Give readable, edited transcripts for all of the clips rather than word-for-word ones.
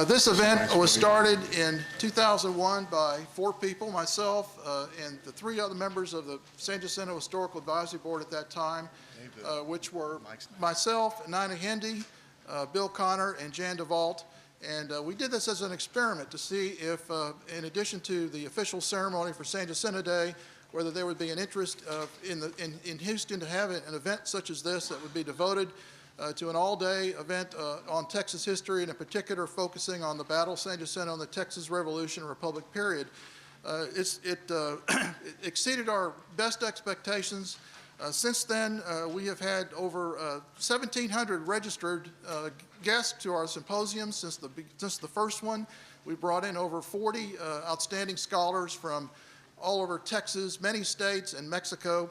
This event was started in 2001 by 4 people, myself and the 3 other members of the San Jacinto Historical Advisory Board at that time, which were myself, Nina Hendy, Bill Connor, and Jan DeVault. And we did this as an experiment to see if, in addition to the official ceremony for San Jacinto Day, whether there would be an interest in Houston to have an event such as this that would be devoted to an all-day event on Texas history, and in particular focusing on the Battle of San Jacinto and the Texas Revolution and Republic period. It exceeded our best expectations. Since then, we have had over 1,700 registered guests to our symposium since the first one. We brought in over 40 outstanding scholars from all over Texas, many states, and Mexico.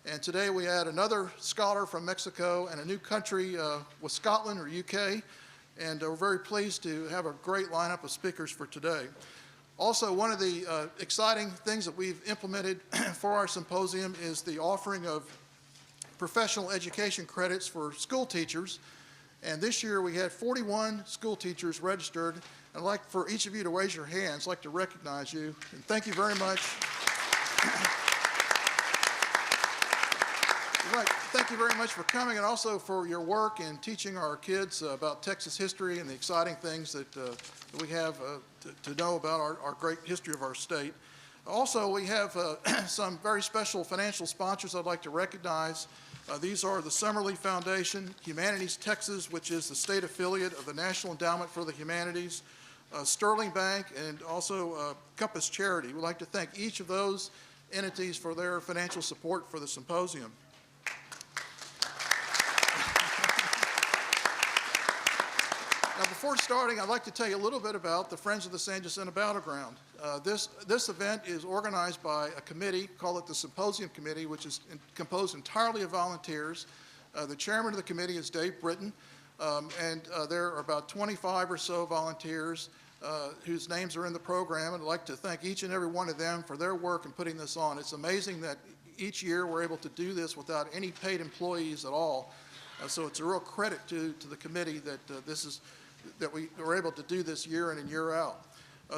And today we add another scholar from Mexico and a new country with Scotland or UK. And we're very pleased to have a great lineup of speakers for today. Also, one of the exciting things that we've implemented for our symposium is the offering of professional education credits for school teachers. And this year we had 41 school teachers registered. I'd like for each of you to raise your hands. I'd like to recognize you. And thank you very much. Right. Thank you very much for coming, and also for your work in teaching our kids about Texas history and the exciting things that we have to know about our great history of our state. Also, we have some very special financial sponsors I'd like to recognize. These are the Summerlee Foundation, Humanities Texas, which is the state affiliate of the National Endowment for the Humanities, Sterling Bank, and also Compass Charity. We'd like to thank each of those entities for their financial support for the symposium. Now, before starting, I'd like to tell you a little bit about the Friends of the San Jacinto Battleground. This event is organized by a committee, call it the Symposium Committee, which is composed entirely of volunteers. The chairman of the committee is Dave Britton, and there are about 25 or so volunteers whose names are in the program, and I'd like to thank each and every one of them for their work in putting this on. It's amazing that each year we're able to do this without any paid employees at all. So it's a real credit to the committee that that we were able to do this year in and year out.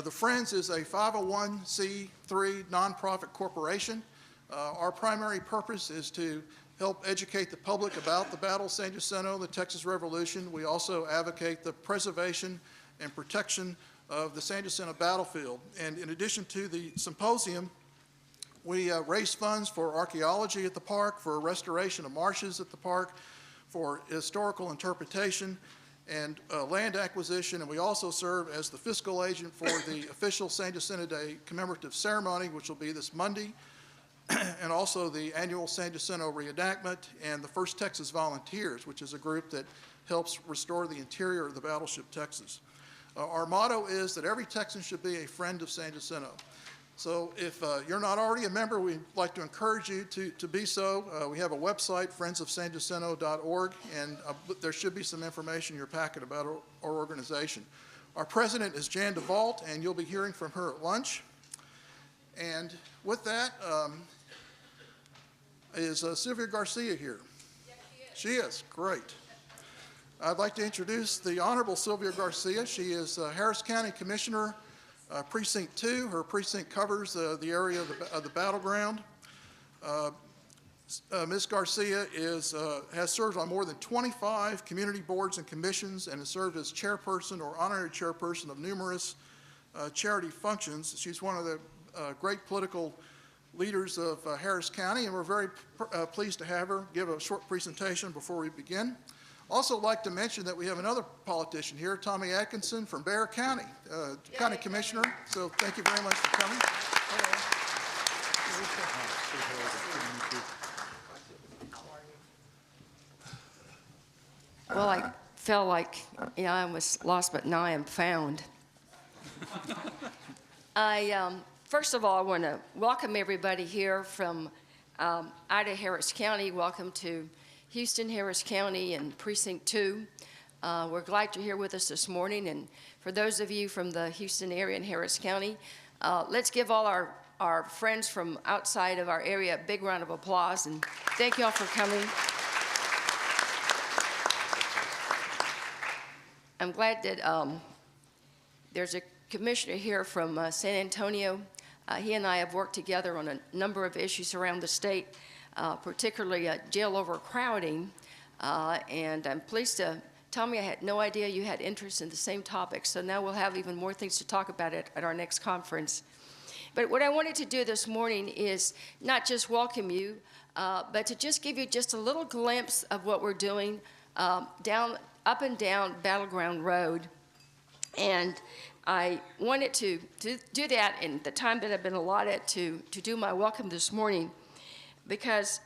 The Friends is a 501c3 nonprofit corporation. Our primary purpose is to help educate the public about the Battle of San Jacinto and the Texas Revolution. We also advocate the preservation and protection of the San Jacinto battlefield. And in addition to the symposium, we raise funds for archaeology at the park, for restoration of marshes at the park, for historical interpretation, and land acquisition, and we also serve as the fiscal agent for the official San Jacinto Day commemorative ceremony, which will be this Monday, and also the annual San Jacinto reenactment, and the First Texas Volunteers, which is a group that helps restore the interior of the battleship Texas. Our motto is that every Texan should be a friend of San Jacinto. So if you're not already a member, we'd like to encourage you to be so. We have a website, friendsofsanjacinto.org, and there should be some information in your packet about our organization. Our president is Jan DeVault, and you'll be hearing from her at lunch. And with that, is Sylvia Garcia here? Yes, she is. Great. I'd like to introduce the Honorable Sylvia Garcia. She is Harris County Commissioner, Precinct 2. Her precinct covers the area of the Battleground. Ms. Garcia has served on more than 25 community boards and commissions and has served as chairperson or honorary chairperson of numerous charity functions. She's one of the great political leaders of Harris County, and we're very pleased to have her give a short presentation before we begin. Also like to mention that we have another politician here, Tommy Atkinson from Bexar County, County Commissioner. So thank you very much for coming. Well, I felt like I was lost, but now I am found. First of all, I want to welcome everybody here from Ida Harris County. Welcome to Houston, Harris County, and Precinct 2. We're glad you're here with us this morning. And for those of you from the Houston area and Harris County, let's give all our friends from outside of our area a big round of applause. And thank you all for coming. I'm glad that there's a commissioner here from San Antonio. He and I have worked together on a number of issues around the state, particularly jail overcrowding. And I'm pleased to tell me I had no idea you had interest in the same topic. So now we'll have even more things to talk about at our next conference. But what I wanted to do this morning is not just welcome you, but to just give you just a little glimpse of what we're doing up and down Battleground Road. And I wanted to do that in the time that I've been allotted to do my welcome this morning, because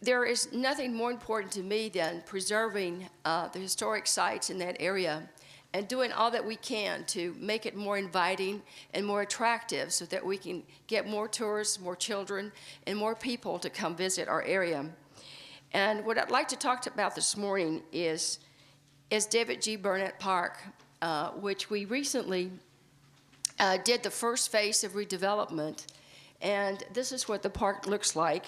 there is nothing more important to me than preserving the historic sites in that area and doing all that we can to make it more inviting and more attractive so that we can get more tourists, more children, and more people to come visit our area. And what I'd like to talk about this morning is David G. Burnett Park, which we recently did the first phase of redevelopment. And this is what the park looks like.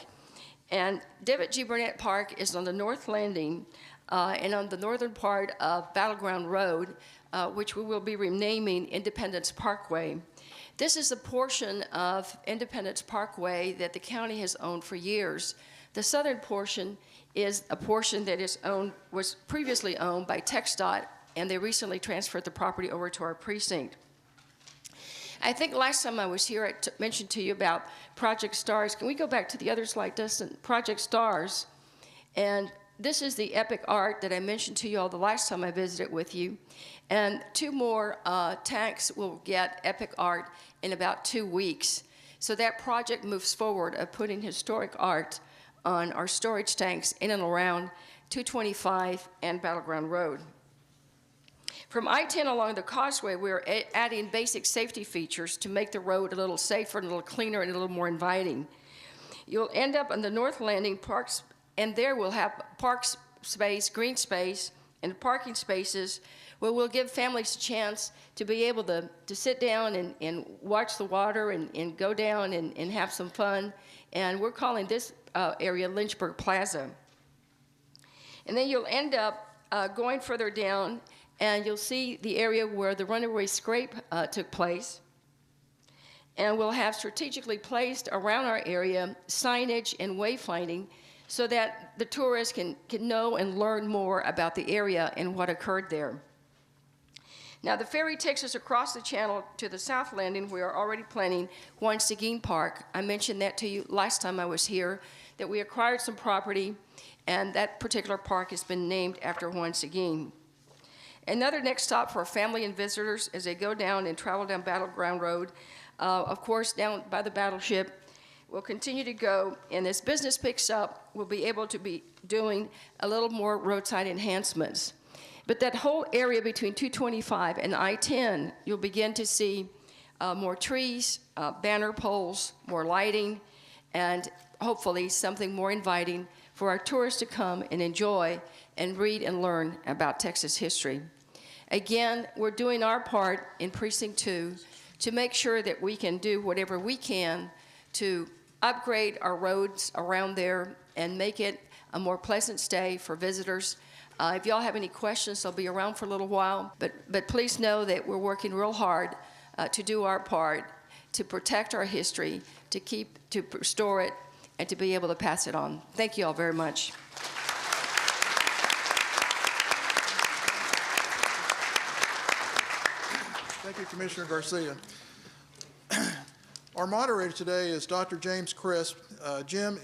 And David G. Burnett Park is on the north landing and on the northern part of Battleground Road, which we will be renaming Independence Parkway. This is a portion of Independence Parkway that the county has owned for years. The southern portion is a portion that was previously owned by TxDOT, and they recently transferred the property over to our precinct. I think last time I was here, I mentioned to you about Project Stars. Can we go back to the other slide, Dustin? Project Stars. And this is the epic art that I mentioned to you all the last time I visited with you. And 2 more tanks will get epic art in about 2 weeks. So that project moves forward of putting historic art on our storage tanks in and around 225 and Battleground Road. From I-10 along the causeway, we're adding basic safety features to make the road a little safer and a little cleaner and a little more inviting. You'll end up on the north landing parks, and there we'll have park space, green space, and parking spaces where we'll give families a chance to be able to sit down and watch the water and go down and have some fun. And we're calling this area Lynchburg Plaza. And then you'll end up going further down, and you'll see the area where the runaway scrape took place. And we'll have strategically placed around our area signage and wayfinding so that the tourists can know and learn more about the area and what occurred there. Now, the ferry takes us across the channel to the south landing. We are already planning Juan Seguin Park. I mentioned that to you last time I was here, that we acquired some property, and that particular park has been named after Juan Seguin. Another next stop for family and visitors as they go down and travel down Battleground Road, of course, down by the battleship, we'll continue to go, and as business picks up, we'll be able to be doing a little more roadside enhancements. But that whole area between 225 and I-10, you'll begin to see more trees, banner poles, more lighting, and hopefully something more inviting for our tourists to come and enjoy and read and learn about Texas history. Again, we're doing our part in Precinct 2 to make sure that we can do whatever we can to upgrade our roads around there and make it a more pleasant stay for visitors. If y'all have any questions, I'll be around for a little while, but please know that we're working real hard to do our part to protect our history, to restore it, and to be able to pass it on. Thank you all very much. Thank you, Commissioner Garcia. Our moderator today is Dr. James Crisp. Jim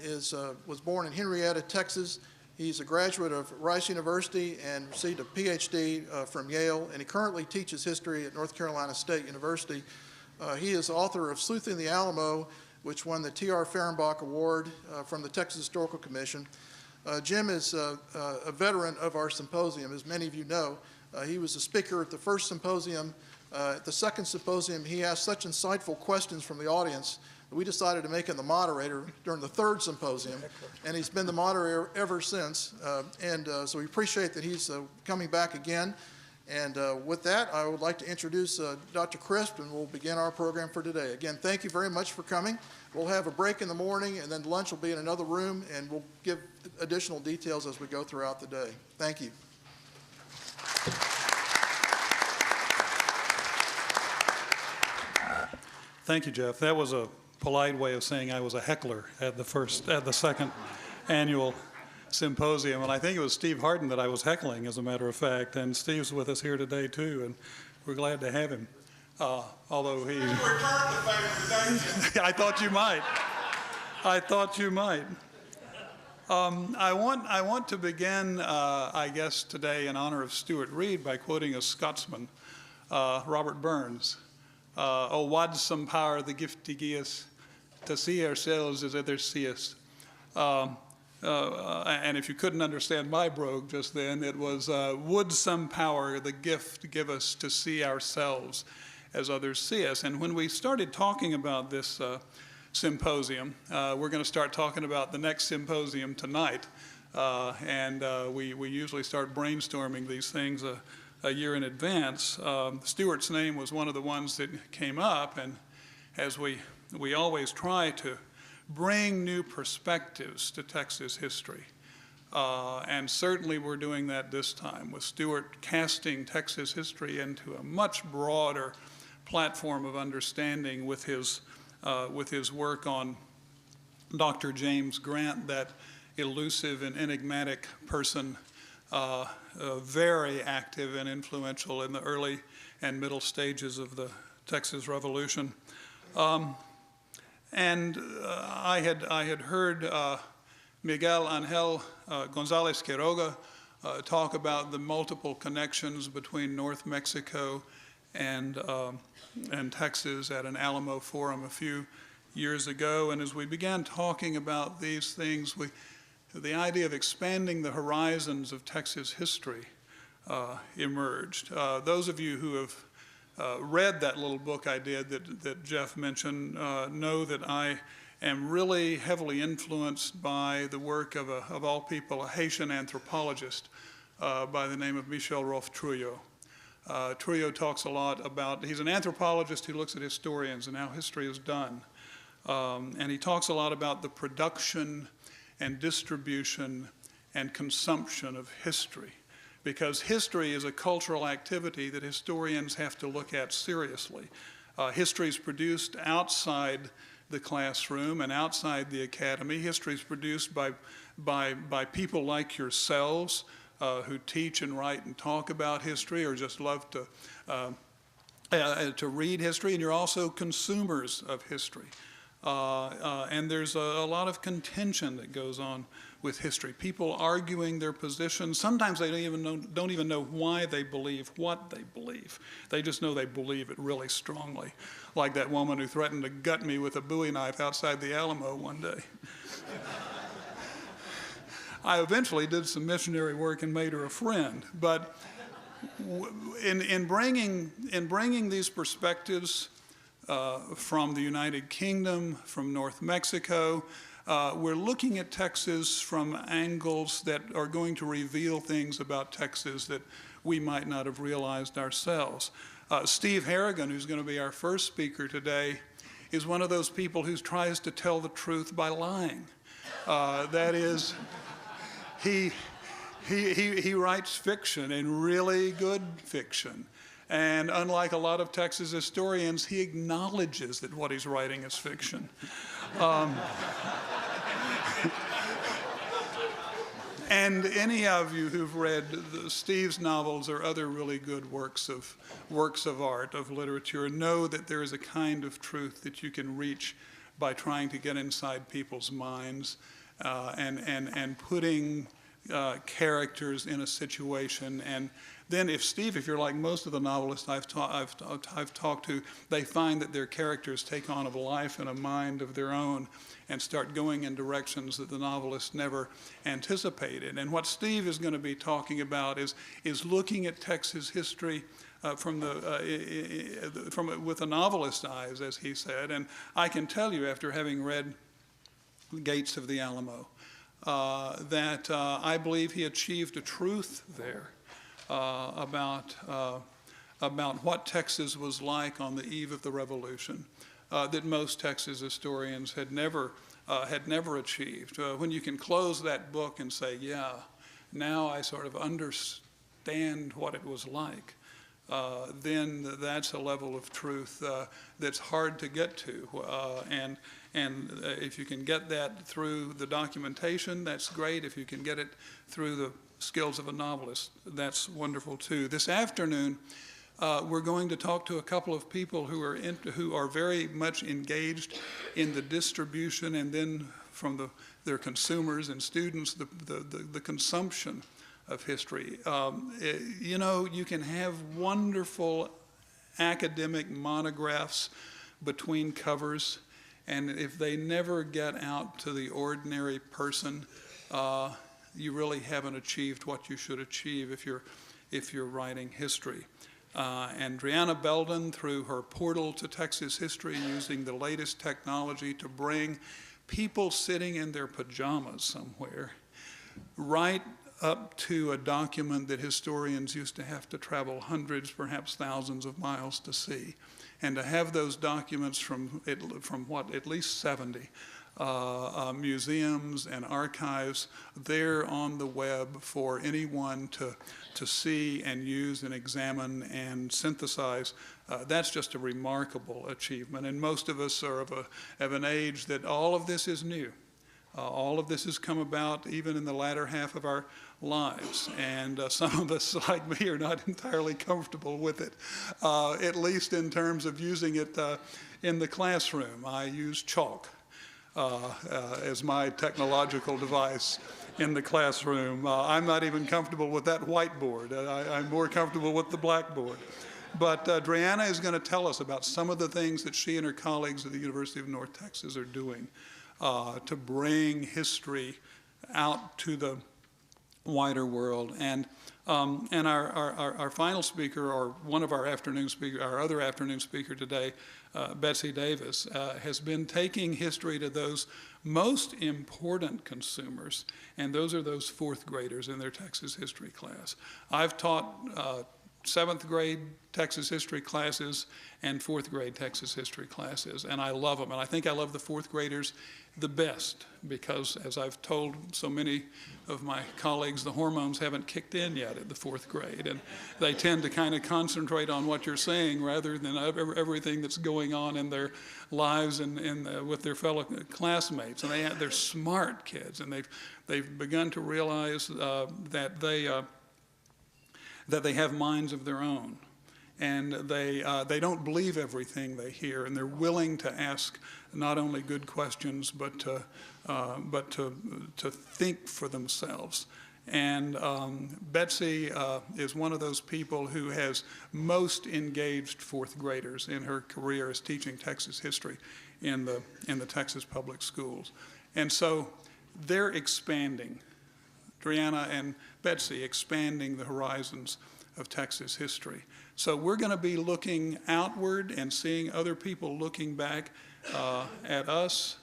was born in Henrietta, Texas. He's a graduate of Rice University and received a Ph.D. From Yale, and he currently teaches history at North Carolina State University. He is author of Sleuthing the Alamo, which won the T.R. Fehrenbach Award from the Texas Historical Commission. Jim is a veteran of our symposium, as many of you know. He was a speaker at the first symposium. At the second symposium, he asked such insightful questions from the audience that we decided to make him the moderator during the third symposium, and he's been the moderator ever since. So we appreciate that he's coming back again. And with that, I would like to introduce Dr. Crisp, and we'll begin our program for today. Again, thank you very much for coming. We'll have a break in the morning, and then lunch will be in another room, and we'll give additional details as we go throughout the day. Thank you. Thank you, Jeff. That was a polite way of saying I was a heckler at the second annual symposium, and I think it was Steve Harden that I was heckling, as a matter of fact, and Steve's with us here today too, and we're glad to have him. Although he, I thought you might. I thought you might. I want to begin, I guess, today in honor of Stuart Reid by quoting a Scotsman, Robert Burns. Oh, wad some power the gift he gi'e us, to see ourselves as others see us. And if you couldn't understand my brogue just then, it was, would some power the gift give us to see ourselves as others see us. And when we started talking about this symposium, we're going to start talking about the next symposium tonight. We usually start brainstorming these things a year in advance. Stuart's name was one of the ones that came up, and as we always try to bring new perspectives to Texas history. And certainly we're doing that this time, with Stuart casting Texas history into a much broader platform of understanding with his work on Dr. James Grant, that elusive and enigmatic person, very active and influential in the early and middle stages of the Texas Revolution. I had heard Miguel Angel Gonzalez-Quiroga talk about the multiple connections between North Mexico and Texas at an Alamo forum a few years ago. And as we began talking about these things, the idea of expanding the horizons of Texas history emerged. Those of you who have read that little book I did that Jeff mentioned know that I am really heavily influenced by the work of all people, a Haitian anthropologist by the name of Michel Rolfe-Trouillot. Trouillot talks a lot about, he's an anthropologist who looks at historians and how history is done. And he talks a lot about the production and distribution and consumption of history, because history is a cultural activity that historians have to look at seriously. History is produced outside the classroom and outside the academy. History is produced by people like yourselves who teach and write and talk about history, or just love to read history, and you're also consumers of history. And there's a lot of contention that goes on with history. People arguing their positions. Sometimes they don't even know why they believe what they believe. They just know they believe it really strongly. Like that woman who threatened to gut me with a Bowie knife outside the Alamo one day. I eventually did some missionary work and made her a friend. But in bringing these perspectives from the United Kingdom, from North Mexico, we're looking at Texas from angles that are going to reveal things about Texas that we might not have realized ourselves. Steve Harrigan, who's going to be our first speaker today, is one of those people who tries to tell the truth by lying. That is, he writes fiction, and really good fiction. And unlike a lot of Texas historians, he acknowledges that what he's writing is fiction. And any of you who've read Steve's novels or other really good works of art, of literature, know that there is a kind of truth that you can reach by trying to get inside people's minds and putting characters in a situation. And then if you're like most of the novelists I've talked to, they find that their characters take on a life and a mind of their own and start going in directions that the novelist never anticipated. And what Steve is going to be talking about is looking at Texas history with a novelist's eyes, as he said. And I can tell you, after having read Gates of the Alamo, that I believe he achieved a truth there about what Texas was like on the eve of the Revolution that most Texas historians had never achieved. When you can close that book and say, yeah, now I sort of understand what it was like, then that's a level of truth that's hard to get to. And if you can get that through the documentation, that's great. If you can get it through the skills of a novelist, that's wonderful too. This afternoon, we're going to talk to a couple of people who are very much engaged in the distribution, and then from their consumers and students, the consumption of history. You know, you can have wonderful academic monographs between covers, and if they never get out to the ordinary person, you really haven't achieved what you should achieve if you're writing history. And Drianna Belden, through her portal to Texas history, using the latest technology to bring people sitting in their pajamas somewhere right up to a document that historians used to have to travel hundreds, perhaps thousands of miles to see. And to have those documents from at least 70 museums and archives there on the web for anyone to see and use and examine and synthesize, that's just a remarkable achievement. And most of us are of an age that all of this is new. All of this has come about even in the latter half of our lives, and some of us, like me, are not entirely comfortable with it, at least in terms of using it in the classroom. I use chalk as my technological device in the classroom. I'm not even comfortable with that whiteboard. I'm more comfortable with the blackboard. But Drianna is going to tell us about some of the things that she and her colleagues at the University of North Texas are doing to bring history out to the wider world. And our final speaker, or one of our afternoon speakers, our other afternoon speaker today, Betsy Davis, has been taking history to those most important consumers, and those are those fourth graders in their Texas history class. I've taught seventh grade Texas history classes and fourth grade Texas history classes, and I love them. And I think I love the fourth graders the best because, as I've told so many of my colleagues, the hormones haven't kicked in yet at the fourth grade, and they tend to kind of concentrate on what you're saying rather than everything that's going on in their lives and with their fellow classmates. And they're smart kids, and they've begun to realize that they have minds of their own, and they don't believe everything they hear, and they're willing to ask not only good questions but to think for themselves. And Betsy is one of those people who has most engaged fourth graders in her career as teaching Texas history in the Texas public schools, and so they're expanding. Drianna and Betsy expanding the horizons of Texas history. So we're going to be looking outward and seeing other people looking back at us,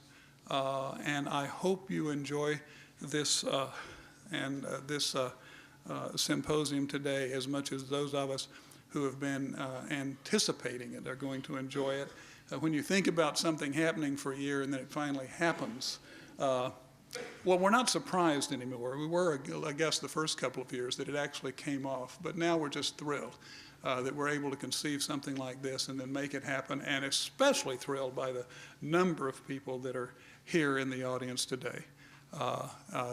and I hope you enjoy this symposium today as much as those of us who have been anticipating it are going to enjoy it. When you think about something happening for a year and then it finally happens, well, we're not surprised anymore. We were, I guess, the first couple of years that it actually came off, but now we're just thrilled that we're able to conceive something like this and then make it happen, and especially thrilled by the number of people that are here in the audience today.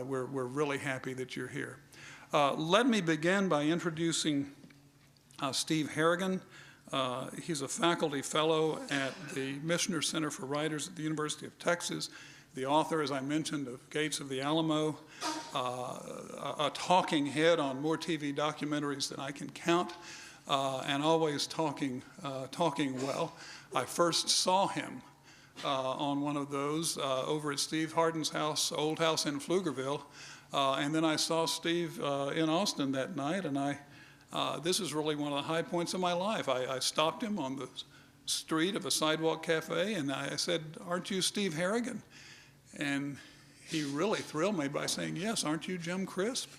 We're really happy that you're here. Let me begin by introducing Steve Harrigan. He's a faculty fellow at the Michener Center for Writers at the University of Texas, the author, as I mentioned, of Gates of the Alamo, a talking head on more TV documentaries than I can count, and always talking well. I first saw him on one of those over at Steve Hardin's house, old house in Pflugerville, and then I saw Steve in Austin that night, and this is really one of the high points of my life. I stopped him on the street of a sidewalk cafe, and I said, "Aren't you Steve Harrigan?" And he really thrilled me by saying, "Yes, aren't you Jim Crisp?"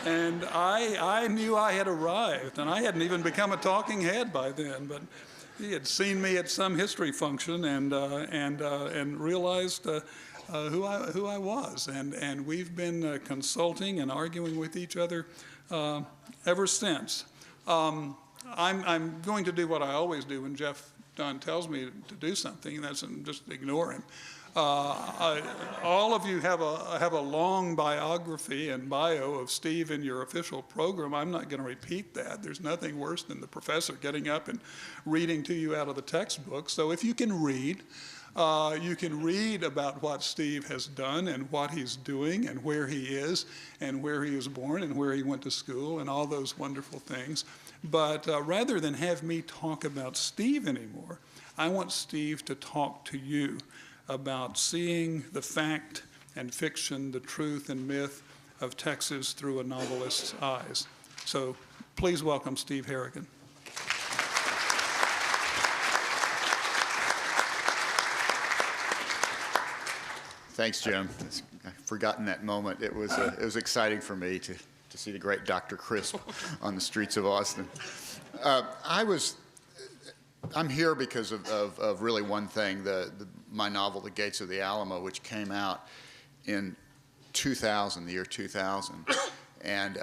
And I knew I had arrived, and I hadn't even become a talking head by then, but he had seen me at some history function and realized who I was, and we've been consulting and arguing with each other ever since. I'm going to do what I always do when Jeff Dunn tells me to do something, and that's just ignore him. All of you have a long biography and bio of Steve in your official program. I'm not going to repeat that. There's nothing worse than the professor getting up and reading to you out of the textbook. So if you can read about what Steve has done and what he's doing and where he is and where he was born and where he went to school and all those wonderful things. But rather than have me talk about Steve anymore, I want Steve to talk to you about seeing the fact and fiction, the truth and myth of Texas through a novelist's eyes. So please welcome Steve Harrigan. Thanks, Jim. I've forgotten that moment. It was exciting for me to see the great Dr. Crisp on the streets of Austin. I'm here because of really one thing, my novel, The Gates of the Alamo, which came out in 2000, the year 2000. And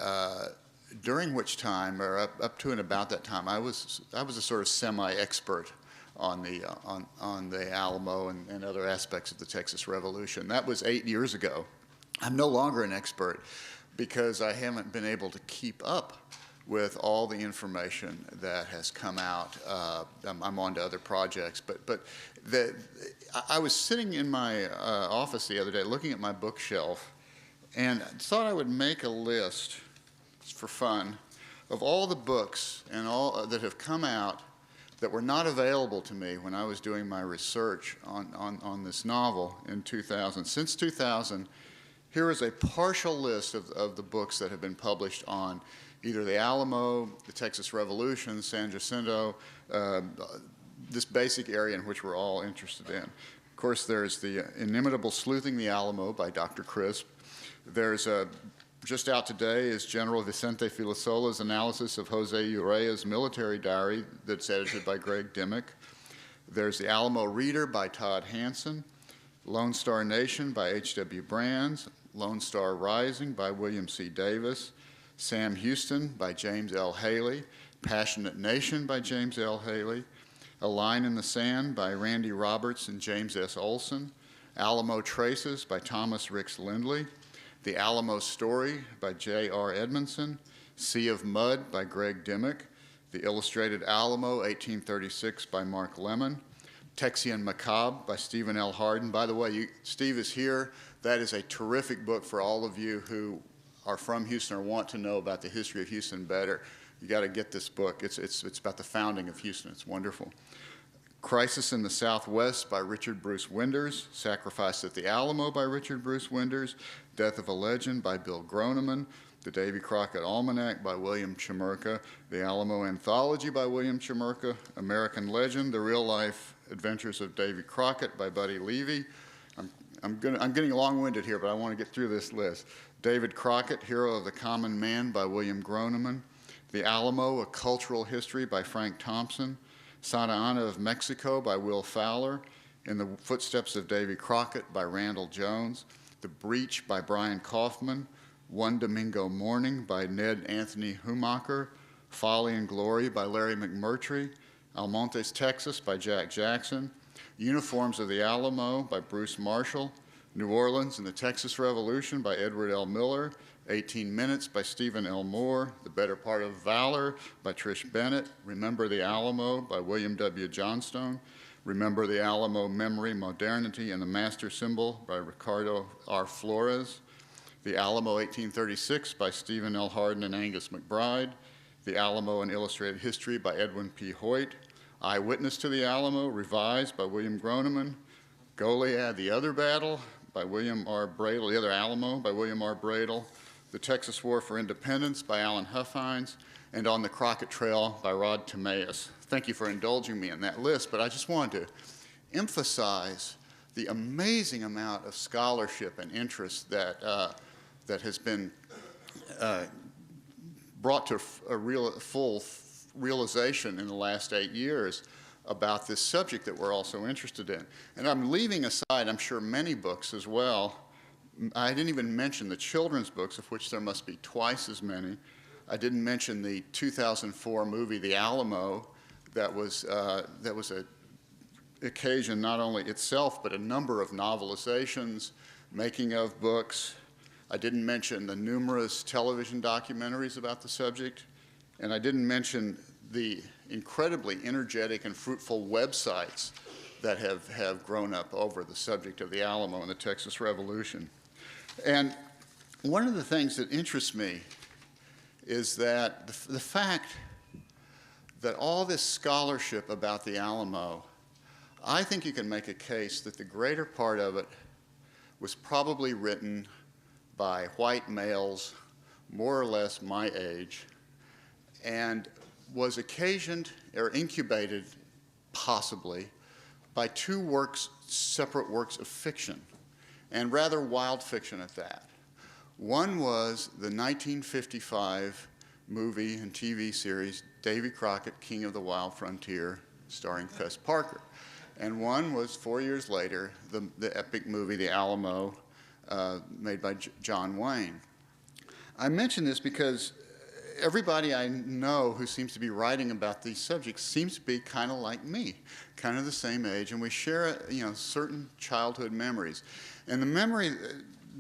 during which time, or up to and about that time, I was a sort of semi-expert on the Alamo and other aspects of the Texas Revolution. That was 8 years ago. I'm no longer an expert because I haven't been able to keep up with all the information that has come out. I'm on to other projects, but I was sitting in my office the other day looking at my bookshelf and thought I would make a list, just for fun, of all the books and all that have come out that were not available to me when I was doing my research on this novel in 2000. Since 2000, here is a partial list of the books that have been published on either the Alamo, the Texas Revolution, San Jacinto, this basic area in which we're all interested in. Of course, there's the inimitable Sleuthing the Alamo by Dr. Crisp. There's just out today is General Vicente Filasola's analysis of Jose Urrea's military diary that's edited by Greg Dimmick. There's The Alamo Reader by Todd Hanson, Lone Star Nation by H.W. Brands, Lone Star Rising by William C. Davis, Sam Houston by James L. Haley, Passionate Nation by James L. Haley, A Line in the Sand by Randy Roberts and James S. Olson, Alamo Traces by Thomas Ricks Lindley, The Alamo Story by J.R. Edmondson, Sea of Mud by Greg Dimmick, The Illustrated Alamo, 1836 by Mark Lemon, Texian Macabre by Stephen L. Hardin. By the way, Steve is here. That is a terrific book for all of you who are from Houston or want to know about the history of Houston better. You got to get this book. It's about the founding of Houston. It's wonderful. Crisis in the Southwest by Richard Bruce Winders, Sacrifice at the Alamo by Richard Bruce Winders, Death of a Legend by Bill Groneman, The Davy Crockett Almanac by William Chimerka, The Alamo Anthology by William Chimerka, American Legend, The Real-Life Adventures of Davy Crockett by Buddy Levy. I'm getting long-winded here, but I want to get through this list. David Crockett, Hero of the Common Man by William Groneman, The Alamo, A Cultural History by Frank Thompson, Santa Ana of Mexico by Will Fowler, In the Footsteps of Davy Crockett by Randall Jones, The Breach by Brian Kaufman, One Domingo Morning by Ned Anthony Humacher, Folly and Glory by Larry McMurtry, Almontes, Texas by Jack Jackson, Uniforms of the Alamo by Bruce Marshall, New Orleans and the Texas Revolution by Edward L. Miller, 18 Minutes by Stephen L. Moore, The Better Part of Valor by Trish Bennett, Remember the Alamo by William W. Johnstone, Remember the Alamo Memory, Modernity, and the Master Symbol by Ricardo R. Flores, The Alamo 1836 by Stephen L. Hardin and Angus McBride, The Alamo An Illustrated History by Edwin P. Hoyt, Eyewitness to the Alamo, revised by William Groneman, Goliad, The Other Battle by William R. Bradle, The Other Alamo by William R. Bradle, The Texas War for Independence by Alan Huffines, and On the Crockett Trail by Rod Timaeus. Thank you for indulging me in that list, but I just wanted to emphasize the amazing amount of scholarship and interest that has been brought to a full realization in the last 8 years about this subject that we're also interested in. And I'm leaving aside, I'm sure, many books as well. I didn't even mention the children's books, of which there must be twice as many. I didn't mention the 2004 movie, The Alamo, that was a occasion not only itself, but a number of novelizations, making of books. I didn't mention the numerous television documentaries about the subject, and I didn't mention the incredibly energetic and fruitful websites that have grown up over the subject of the Alamo and the Texas Revolution. And one of the things that interests me is that the fact that all this scholarship about the Alamo, I think you can make a case that the greater part of it was probably written by white males, more or less my age, and was occasioned or incubated, possibly, by two works, separate works of fiction, and rather wild fiction at that. One was the 1955 movie and TV series, Davy Crockett, King of the Wild Frontier, starring Fess Parker. And one was 4 years later, the epic movie, The Alamo, made by John Wayne. I mention this because everybody I know who seems to be writing about these subjects seems to be kind of like me, kind of the same age, and we share, certain childhood memories. And the memory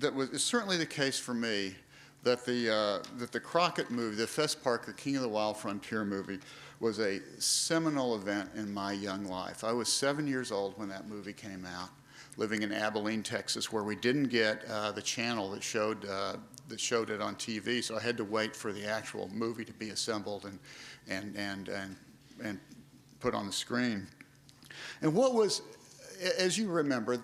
is certainly the case for me that the Crockett movie, the Fess Parker King of the Wild Frontier movie, was a seminal event in my young life. I was 7 years old when that movie came out, living in Abilene, Texas, where we didn't get the channel that showed it on TV, so I had to wait for the actual movie to be assembled and put on the screen. And what was, as you remember,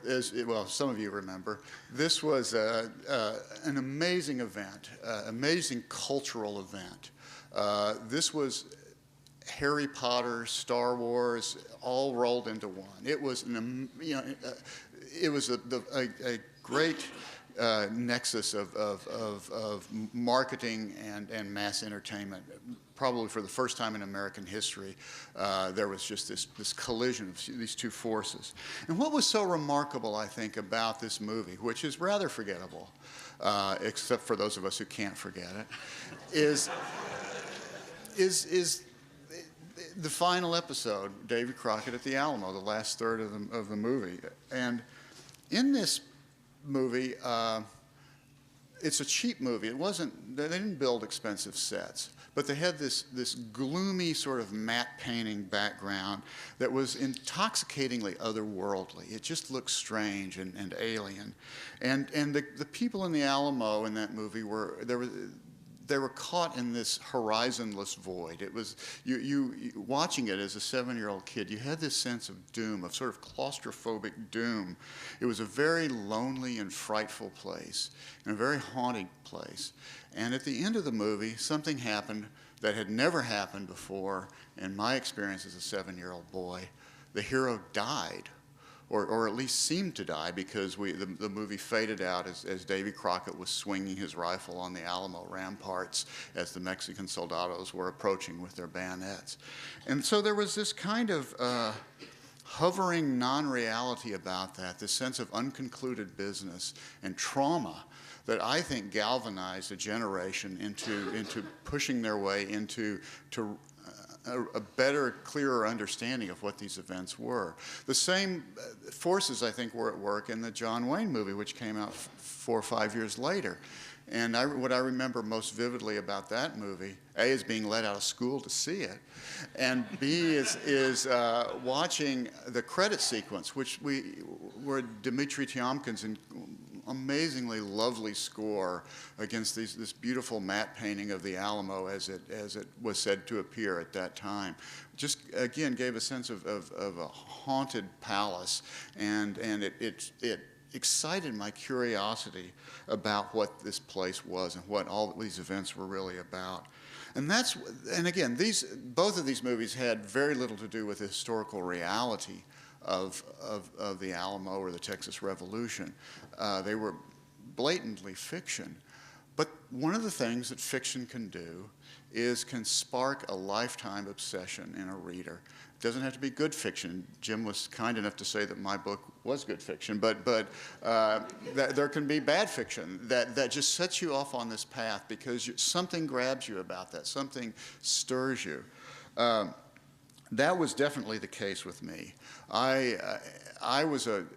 some of you remember, this was an amazing event, amazing cultural event. This was Harry Potter, Star Wars, all rolled into one. It was it was a great nexus of marketing and mass entertainment. Probably for the first time in American history, there was just this collision of these two forces. And what was so remarkable, I think, about this movie, which is rather forgettable, except for those of us who can't forget it, is the final episode, Davy Crockett at the Alamo, the last third of the movie. And in this movie, it's a cheap movie. They didn't build expensive sets, but they had this gloomy sort of matte painting background that was intoxicatingly otherworldly. It just looked strange and alien. And the people in the Alamo in that movie they were caught in this horizonless void. It was, you watching it as a 7-year-old kid, you had this sense of doom, of sort of claustrophobic doom. It was a very lonely and frightful place, and a very haunting place. And at the end of the movie, something happened that had never happened before in my experience as a 7-year-old boy. The hero died, or at least seemed to die, because the movie faded out as Davy Crockett was swinging his rifle on the Alamo ramparts as the Mexican soldados were approaching with their bayonets. And so there was this kind of hovering non-reality about that, this sense of unconcluded business and trauma that I think galvanized a generation into pushing their way into a better, clearer understanding of what these events were. The same forces, I think, were at work in the John Wayne movie, which came out 4 or 5 years later. And what I remember most vividly about that movie, A, is being let out of school to see it, and B, is watching the credit sequence, where Dmitri Tiomkin's amazingly lovely score against this beautiful matte painting of the Alamo as it was said to appear at that time. Just, again, gave a sense of a haunted palace, and it excited my curiosity about what this place was and what all these events were really about. And again, both of these movies had very little to do with the historical reality of the Alamo or the Texas Revolution. They were blatantly fiction, But one of the things that fiction can do is can spark a lifetime obsession in a reader. It doesn't have to be good fiction. Jim was kind enough to say that my book was good fiction, but that there can be bad fiction that just sets you off on this path because something grabs you about that, something stirs you. That was definitely the case with me. I was an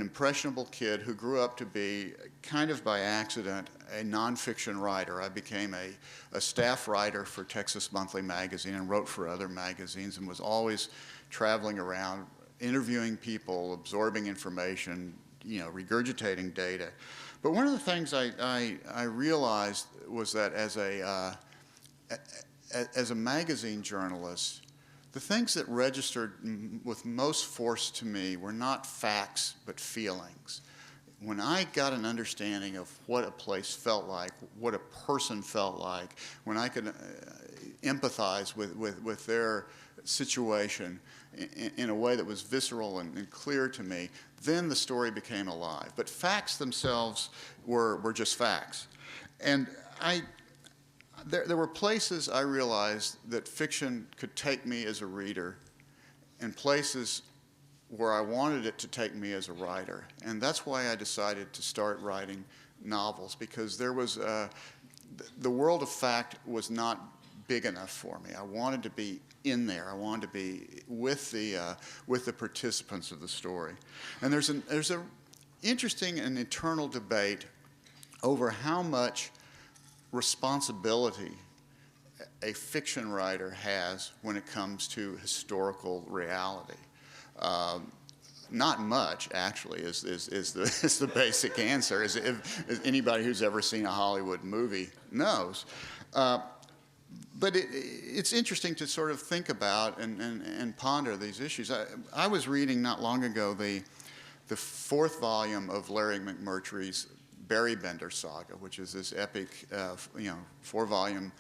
impressionable kid who grew up to be, kind of by accident, a nonfiction writer. I became a staff writer for Texas Monthly Magazine and wrote for other magazines and was always traveling around, interviewing people, absorbing information, regurgitating data. But one of the things I realized was that as a magazine journalist, the things that registered with most force to me were not facts, but feelings. When I got an understanding of what a place felt like, what a person felt like, when I could empathize with their situation in a way that was visceral and clear to me, then the story became alive. But facts themselves were just facts. And there were places I realized that fiction could take me as a reader and places where I wanted it to take me as a writer. And that's why I decided to start writing novels, because there was the world of fact was not big enough for me. I wanted to be in there. I wanted to be with the participants of the story. And there's a interesting and eternal debate over how much responsibility a fiction writer has when it comes to historical reality. Not much, actually, is the basic answer, as anybody who's ever seen a Hollywood movie knows. But it's interesting to sort of think about and ponder these issues. I was reading not long ago the fourth volume of Larry McMurtry's Berrybender saga, which is this epic, 4-volume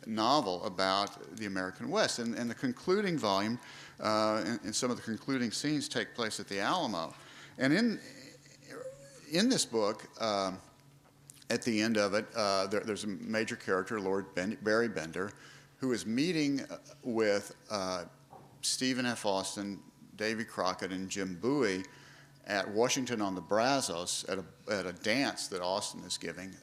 novel about the American West. And the concluding volume, and some of the concluding scenes take place at the Alamo. And in this book, at the end of it, there's a major character, Lord Berrybender, who is meeting with Stephen F. Austin, Davy Crockett, and Jim Bowie at Washington on the Brazos at a dance that Austin is giving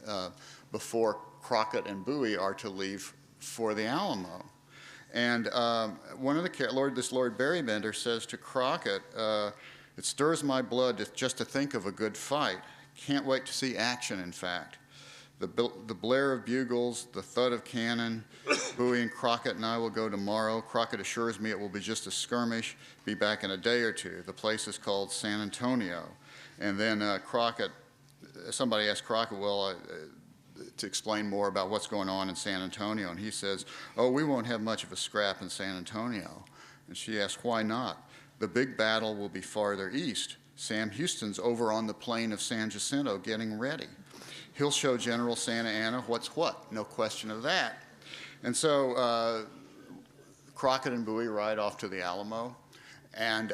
before Crockett and Bowie are to leave for the Alamo. And one of this Lord Berrybender says to Crockett, "It stirs my blood just to think of a good fight. Can't wait to see action, in fact. The blare of bugles, the thud of cannon. Bowie and Crockett and I will go tomorrow. Crockett assures me it will be just a skirmish, be back in a day or two. The place is called San Antonio." And then somebody asked Crockett, to explain more about what's going on in San Antonio. And he says, "Oh, we won't have much of a scrap in San Antonio." And she asked, "Why not?" "The big battle will be farther east. Sam Houston's over on the plain of San Jacinto getting ready. He'll show General Santa Anna what's what, no question of that." And so Crockett and Bowie ride off to the Alamo, and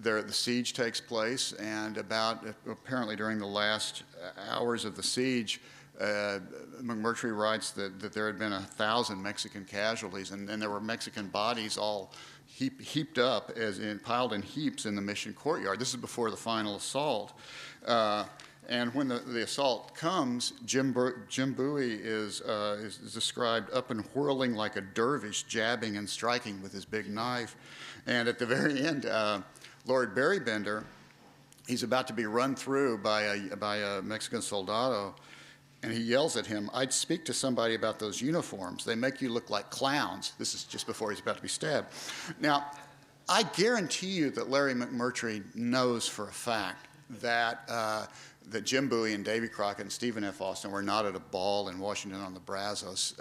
the siege takes place, and apparently during the last hours of the siege, McMurtry writes that there had been 1,000 Mexican casualties, and there were Mexican bodies all heaped up, piled in heaps in the mission courtyard. This is before the final assault. And when the assault comes, Jim Bowie is described up and whirling like a dervish, jabbing and striking with his big knife. And at the very end, Lord Berrybender, he's about to be run through by a Mexican soldado, and he yells at him, "I'd speak to somebody about those uniforms. They make you look like clowns." This is just before he's about to be stabbed. Now, I guarantee you that Larry McMurtry knows for a fact that Jim Bowie and Davy Crockett and Stephen F. Austin were not at a ball in Washington on the Brazos,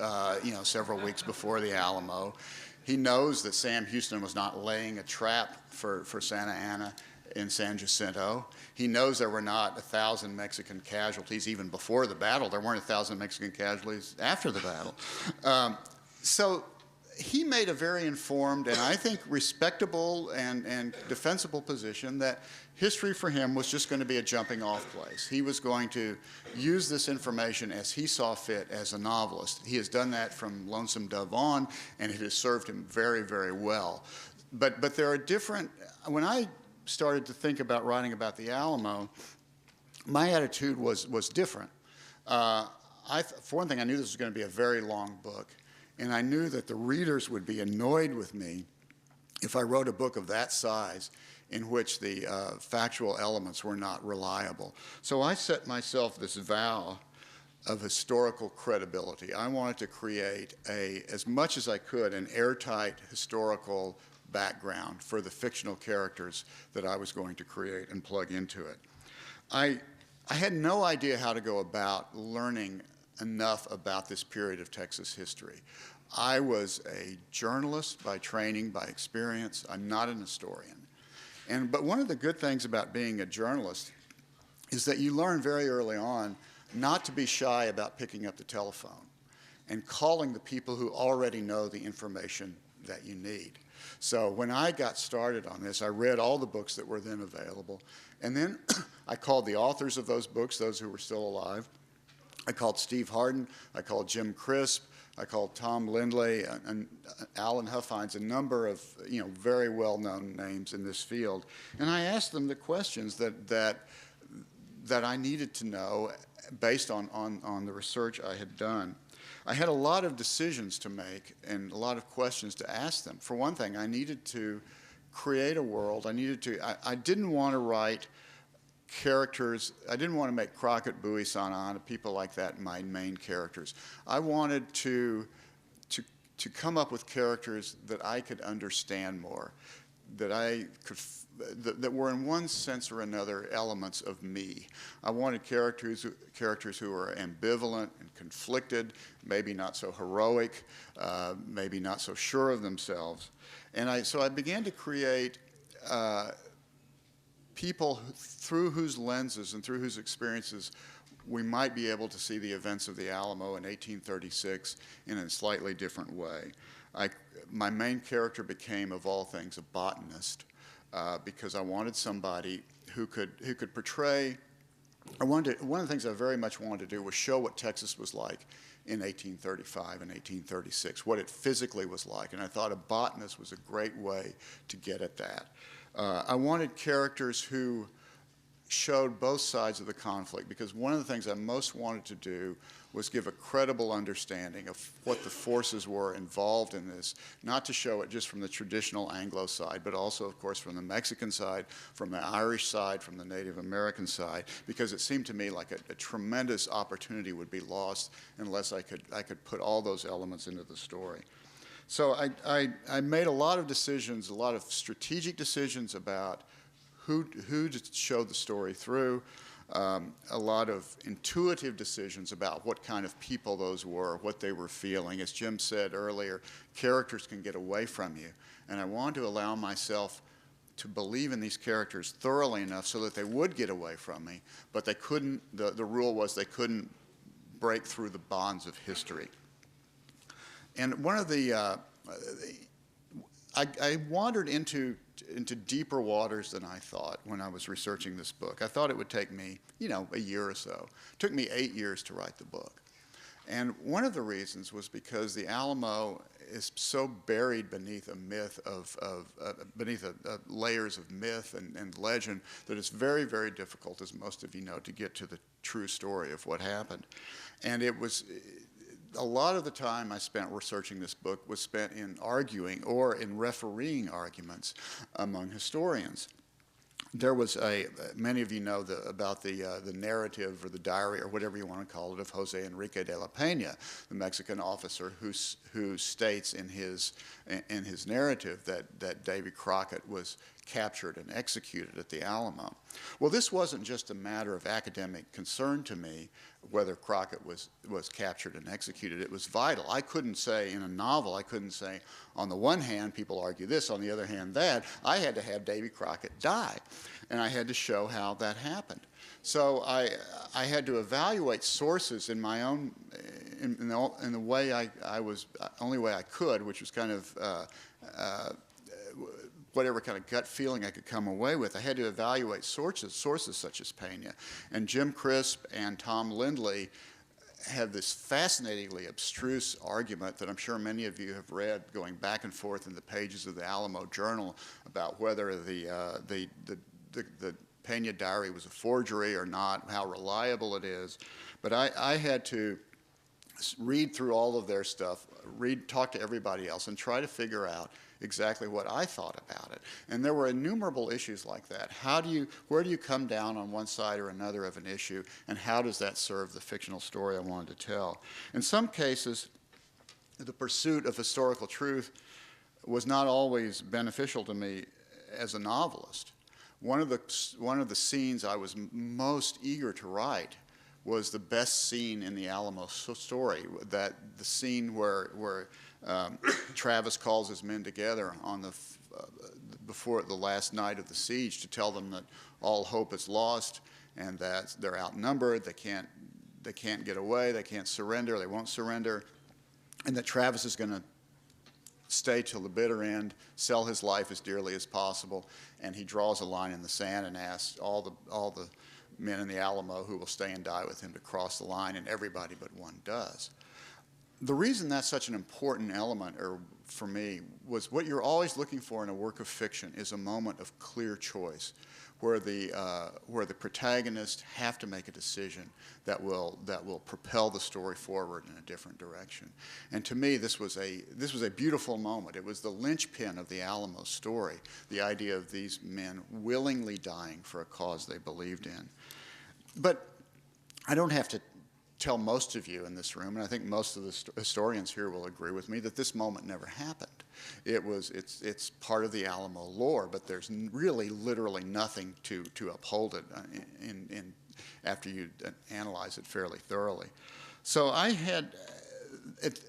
several weeks before the Alamo. He knows that Sam Houston was not laying a trap for Santa Anna in San Jacinto. He knows there were not 1,000 Mexican casualties even before the battle. There weren't 1,000 Mexican casualties after the battle. So he made a very informed and I think respectable and defensible position that history for him was just going to be a jumping off place. He was going to use this information as he saw fit as a novelist. He has done that from Lonesome Dove on, and it has served him very, very well. But there are different, when I started to think about writing about the Alamo, my attitude was different. For one thing, I knew this was going to be a very long book, and I knew that the readers would be annoyed with me if I wrote a book of that size in which the factual elements were not reliable. So I set myself this vow of historical credibility. I wanted to create as much as I could, an airtight historical background for the fictional characters that I was going to create and plug into it. I had no idea how to go about learning enough about this period of Texas history. I was a journalist by training, by experience. I'm not an historian. But one of the good things about being a journalist is that you learn very early on not to be shy about picking up the telephone and calling the people who already know the information that you need. So when I got started on this, I read all the books that were then available, and then I called the authors of those books, those who were still alive. I called Steve Harden, I called Jim Crisp, I called Tom Lindley and Alan Huffines, a number of very well-known names in this field, and I asked them the questions that I needed to know based on the research I had done. I had a lot of decisions to make and a lot of questions to ask them. For one thing, I needed to create a world. I didn't want to write characters. I didn't want to make Crockett, Bowie, Santa people like that my main characters. I wanted to come up with characters that I could understand more, that were in one sense or another elements of me. I wanted characters who were ambivalent and conflicted, maybe not so heroic, maybe not so sure of themselves. And so I began to create people through whose lenses and through whose experiences we might be able to see the events of the Alamo in 1836 in a slightly different way. My main character became, of all things, a botanist because I wanted somebody who could portray. One of the things I very much wanted to do was show what Texas was like in 1835 and 1836, what it physically was like, and I thought a botanist was a great way to get at that. I wanted characters who showed both sides of the conflict, because one of the things I most wanted to do was give a credible understanding of what the forces were involved in this, not to show it just from the traditional Anglo side, but also, of course, from the Mexican side, from the Irish side, from the Native American side, because it seemed to me like a tremendous opportunity would be lost unless I could put all those elements into the story. So I made a lot of decisions, a lot of strategic decisions about who to show the story through, a lot of intuitive decisions about what kind of people those were, what they were feeling. As Jim said earlier, characters can get away from you, and I wanted to allow myself to believe in these characters thoroughly enough so that they would get away from me, but they couldn't, the rule was they couldn't break through the bonds of history. And one of the, I wandered into deeper waters than I thought when I was researching this book. I thought it would take me, a year or so. It took me 8 years to write the book. And one of the reasons was because the Alamo is so buried beneath a myth layers of myth and legend that it's very, very difficult, as most of you know, to get to the true story of what happened. And it was, a lot of the time I spent researching this book was spent in arguing or in refereeing arguments among historians. There was many of you know about the narrative or the diary or whatever you want to call it of Jose Enrique de la Peña, the Mexican officer who states in his narrative that Davy Crockett was captured and executed at the Alamo. Well, this wasn't just a matter of academic concern to me whether Crockett was captured and executed. It was vital. I couldn't say in a novel, I couldn't say on the one hand people argue this, on the other hand that. I had to have Davy Crockett die, and I had to show how that happened. So I had to evaluate sources in my own in the way I was, only way I could, which was kind of whatever kind of gut feeling I could come away with, I had to evaluate sources such as Pena. And Jim Crisp and Tom Lindley have this fascinatingly abstruse argument that I'm sure many of you have read, going back and forth in the pages of the Alamo Journal, about whether the Pena diary was a forgery or not, how reliable it is. But I had to read through all of their stuff, talk to everybody else, and try to figure out exactly what I thought about it. And there were innumerable issues like that. Where do you come down on one side or another of an issue, and how does that serve the fictional story I wanted to tell? In some cases, the pursuit of historical truth was not always beneficial to me as a novelist. One of the scenes I was most eager to write was the best scene in the Alamo story, that the scene where Travis calls his men together on before the last night of the siege to tell them that all hope is lost and that they're outnumbered, they can't get away, they can't surrender, they won't surrender, and that Travis is going to stay till the bitter end, sell his life as dearly as possible, and he draws a line in the sand and asks all the men in the Alamo who will stay and die with him to cross the line, and everybody but one does. The reason that's such an important element for me was what you're always looking for in a work of fiction is a moment of clear choice, where the protagonists have to make a decision that will propel the story forward in a different direction. And to me, this was a beautiful moment. It was the linchpin of the Alamo story, the idea of these men willingly dying for a cause they believed in. But I don't have to tell most of you in this room, and I think most of the historians here will agree with me, that this moment never happened. It's part of the Alamo lore, but there's really literally nothing to uphold it after you analyze it fairly thoroughly. So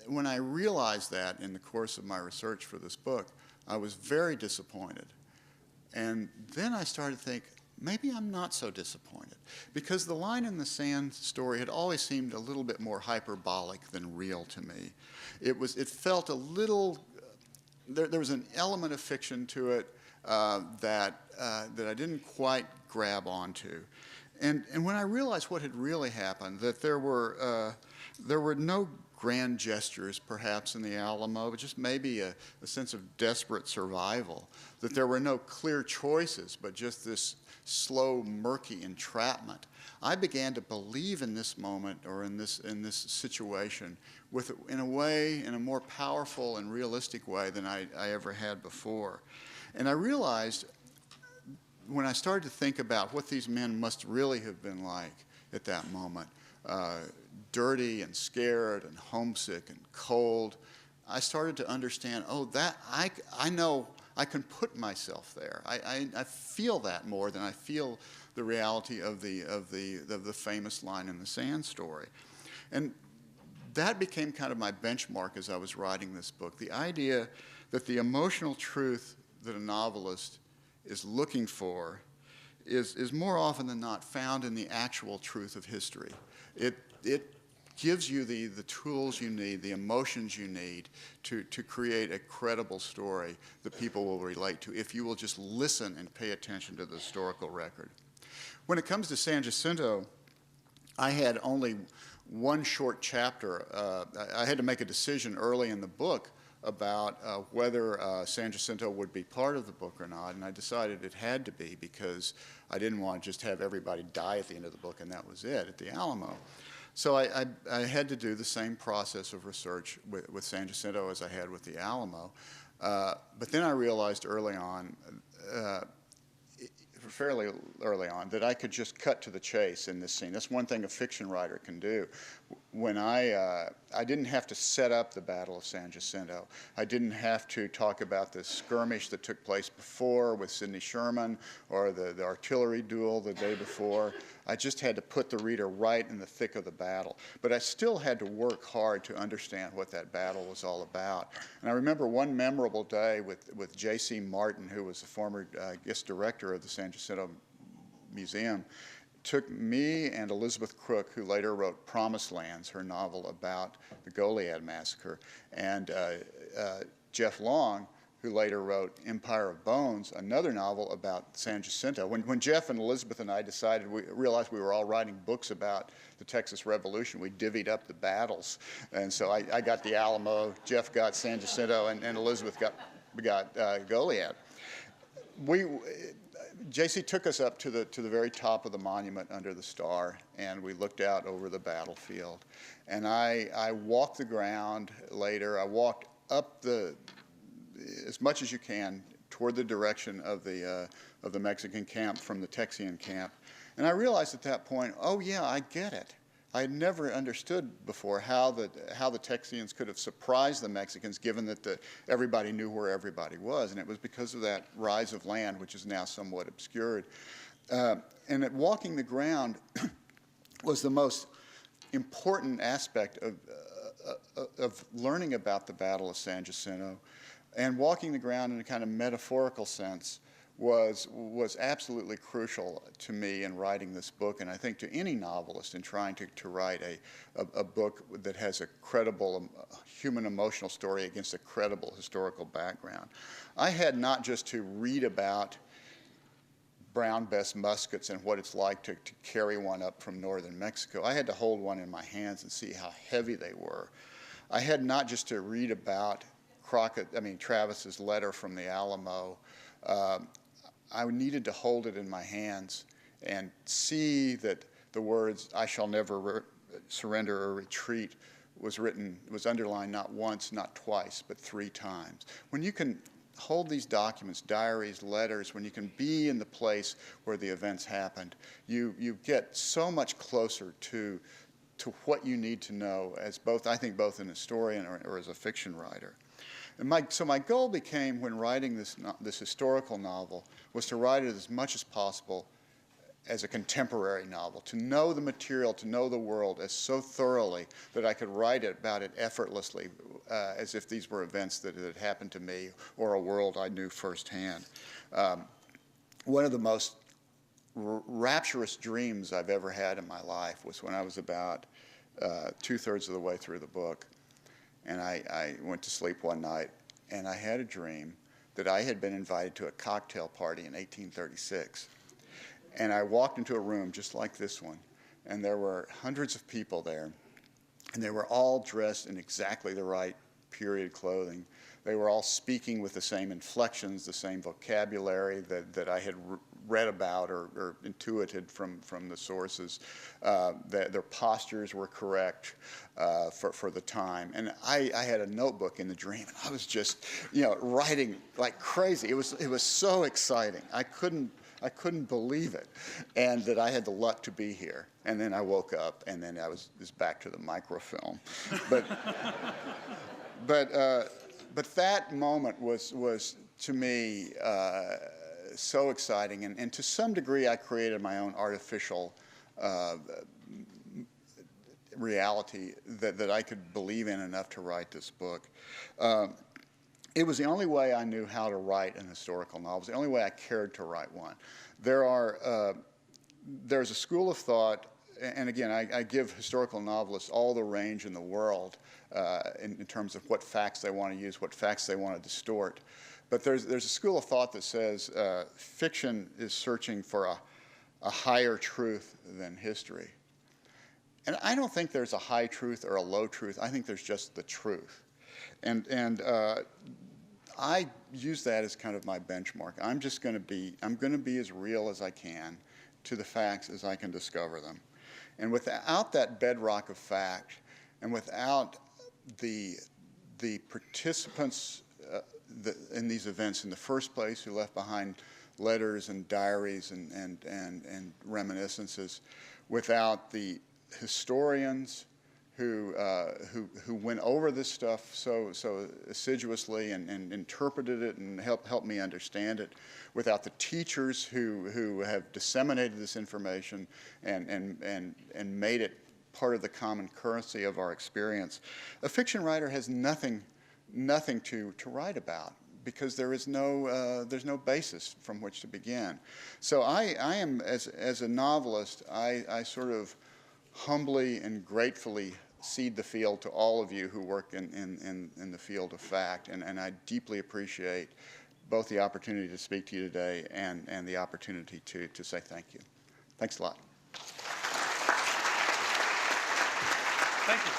when I realized that in the course of my research for this book, I was very disappointed. And then I started to think, maybe I'm not so disappointed, because the line in the sand story had always seemed a little bit more hyperbolic than real to me. It felt a little, there was an element of fiction to it that I didn't quite grab onto. And when I realized what had really happened, that there were no grand gestures perhaps in the Alamo, but just maybe a sense of desperate survival, that there were no clear choices, but just this slow, murky entrapment, I began to believe in this moment, or in this situation, in a more powerful and realistic way than I ever had before. And I realized, when I started to think about what these men must really have been like at that moment, dirty and scared and homesick and cold, I started to understand, I know I can put myself there. I feel that more than I feel the reality of the famous line in the sand story. And that became kind of my benchmark as I was writing this book, the idea that the emotional truth that a novelist is looking for is more often than not found in the actual truth of history. It gives you the tools you need, the emotions you need to create a credible story that people will relate to if you will just listen and pay attention to the historical record. When it comes to San Jacinto, I had only one short chapter. I had to make a decision early in the book about whether San Jacinto would be part of the book or not, and I decided it had to be, because I didn't want to just have everybody die at the end of the book and that was it at the Alamo. So I had to do the same process of research with San Jacinto as I had with the Alamo. But then I realized fairly early on, that I could just cut to the chase in this scene. That's one thing a fiction writer can do. When I didn't have to set up the Battle of San Jacinto. I didn't have to talk about the skirmish that took place before with Sidney Sherman, or the artillery duel the day before. I just had to put the reader right in the thick of the battle. But I still had to work hard to understand what that battle was all about. And I remember one memorable day with J.C. Martin, who was the former guest director of the San Jacinto Museum. took me and Elizabeth Crook, who later wrote Promised Lands, her novel about the Goliad massacre, and Jeff Long, who later wrote Empire of Bones, another novel about San Jacinto. When Jeff and Elizabeth and I realized we were all writing books about the Texas Revolution, we divvied up the battles. And so I got the Alamo, Jeff got San Jacinto, and Elizabeth got Goliad. JC took us up to the very top of the monument under the star, and we looked out over the battlefield. And I walked the ground later. I walked up as much as you can toward the direction of the Mexican camp from the Texian camp. And I realized at that point, oh yeah, I get it. I had never understood before how the Texians could have surprised the Mexicans, given that everybody knew where everybody was, and it was because of that rise of land, which is now somewhat obscured. And that walking the ground was the most important aspect of learning about the Battle of San Jacinto. And walking the ground in a kind of metaphorical sense was absolutely crucial to me in writing this book, and I think to any novelist in trying to write a book that has a credible human emotional story against a credible historical background. I had not just to read about Brown Bess muskets and what it's like to carry one up from northern Mexico. I had to hold one in my hands and see how heavy they were. I had not just to read about Travis's letter from the Alamo. I needed to hold it in my hands and see that the words "I shall never surrender or retreat" was underlined not once, not twice, but 3 times. When you can hold these documents, diaries, letters, when you can be in the place where the events happened, you get so much closer to what you need to know as both an historian or as a fiction writer. And so my goal became, when writing this historical novel, was to write it as much as possible as a contemporary novel, to know the material, to know the world as so thoroughly that I could write about it effortlessly, as if these were events that had happened to me or a world I knew firsthand. One of the most rapturous dreams I've ever had in my life was when I was about 2/3 of the way through the book. And I went to sleep one night, and I had a dream that I had been invited to a cocktail party in 1836. And I walked into a room just like this one, and there were hundreds of people there, and they were all dressed in exactly the right period clothing. They were all speaking with the same inflections, the same vocabulary that I had read about or intuited from the sources. Their postures were correct for the time. And I had a notebook in the dream, and I was just, writing like crazy. It was so exciting. I couldn't believe it, and that I had the luck to be here. And then I woke up, and then I was back to the microfilm. But that moment was to me so exciting, and to some degree I created my own artificial reality that I could believe in enough to write this book. It was the only way I knew how to write an historical novel. It was the only way I cared to write one. There's a school of thought, and again, I give historical novelists all the range in the world in terms of what facts they want to use, what facts they want to distort. But there's a school of thought that says fiction is searching for a higher truth than history. And I don't think there's a high truth or a low truth. I think there's just the truth. And I use that as kind of my benchmark. I'm going to be as real as I can to the facts as I can discover them. And without that bedrock of fact, and without the participants in these events in the first place, who left behind letters and diaries and reminiscences, without the historians who went over this stuff so assiduously and interpreted it and helped me understand it, without the teachers who have disseminated this information and made it part of the common currency of our experience, a fiction writer has nothing to write about, because there's no basis from which to begin. So I am, as a novelist, I sort of humbly and gratefully cede the field to all of you who work in the field of fact, and I deeply appreciate both the opportunity to speak to you today and the opportunity to say thank you. Thanks a lot. Thank you.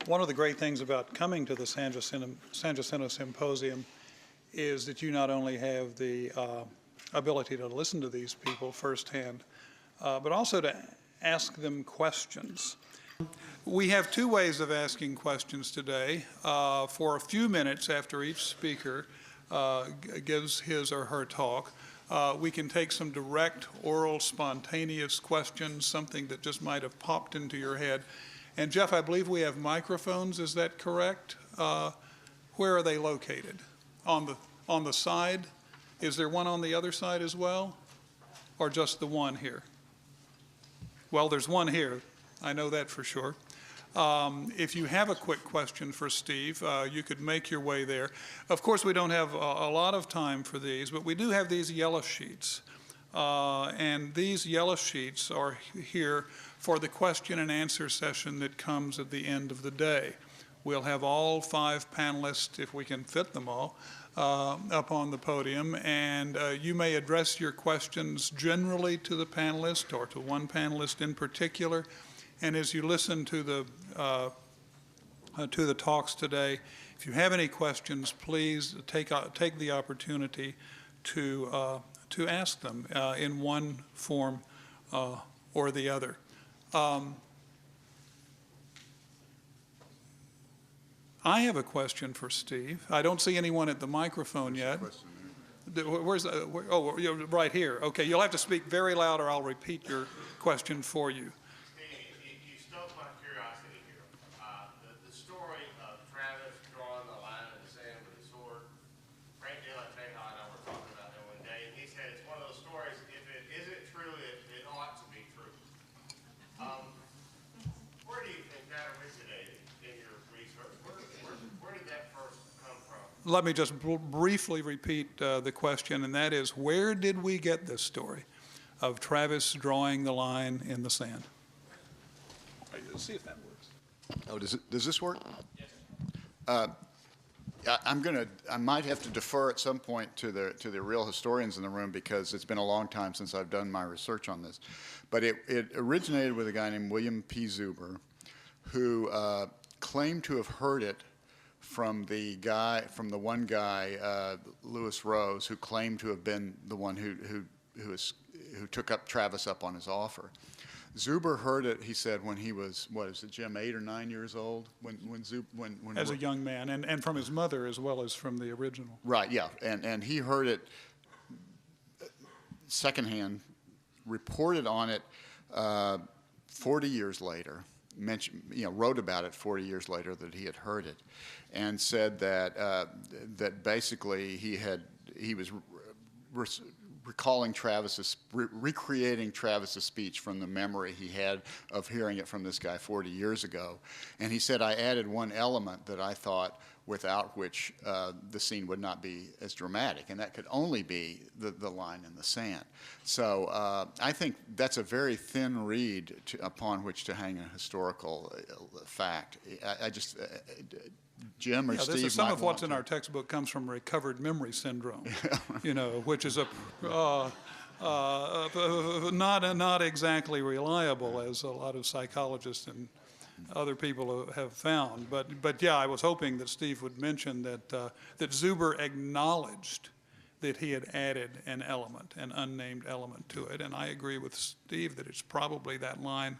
One of the great things about coming to the San Jacinto Symposium is that you not only have the ability to listen to these people firsthand, but also to ask them questions. We have two ways of asking questions today. For a few minutes after each speaker gives his or her talk, we can take some direct, oral, spontaneous questions, something that just might have popped into your head. And Jeff, I believe we have microphones, is that correct? Where are they located? On the side? Is there one on the other side as well? Or just the one here? Well, there's one here. I know that for sure. If you have a quick question for Steve, you could make your way there. Of course, we don't have a lot of time for these, but we do have these yellow sheets. And these yellow sheets are here for the question and answer session that comes at the end of the day. We'll have all 5 panelists, if we can fit them all, up on the podium, and you may address your questions generally to the panelist or to one panelist in particular. And as you listen to the talks today, if you have any questions, please take the opportunity to ask them in one form or the other. I have a question for Steve. I don't see anyone at the microphone yet. Where's oh, you're right here. Okay, you'll have to speak very loud, or I'll repeat your question for you. You stoked my curiosity here. The story of Travis drawing the line in the sand with his sword. Frank De La Teja and I were talking about that one day, and he said it's one of those stories. If it isn't true, it ought to be true. Where do you think that originated in your research? Where did that first come from? Let me just briefly repeat the question, and that is, where did we get this story of Travis drawing the line in the sand? Let's see if that works. Oh, does this work? Yes. I might have to defer at some point to the real historians in the room, because it's been a long time since I've done my research on this. But it originated with a guy named William P. Zuber, who claimed to have heard it from the one guy, Lewis Rose, who claimed to have been the one who took up Travis up on his offer. Zuber heard it, he said, when he was, what is it, Jim, 8 or 9 years old? When As a young man, and from his mother as well as from the original. Right, yeah, and he heard it secondhand, reported on it 40 years later, wrote about it 40 years later that he had heard it, and said that that basically he was recalling recreating Travis's speech from the memory he had of hearing it from this guy 40 years ago. And he said, I added one element that I thought without which the scene would not be as dramatic, and that could only be the line in the sand. So I think that's a very thin reed upon which to hang a historical fact. I just... Jim or Steve, some of what's in our textbook comes from recovered memory syndrome, which is not exactly reliable, as a lot of psychologists and other people have found. But yeah, I was hoping that Steve would mention that Zuber acknowledged that he had added an unnamed element to it, and I agree with Steve that it's probably that line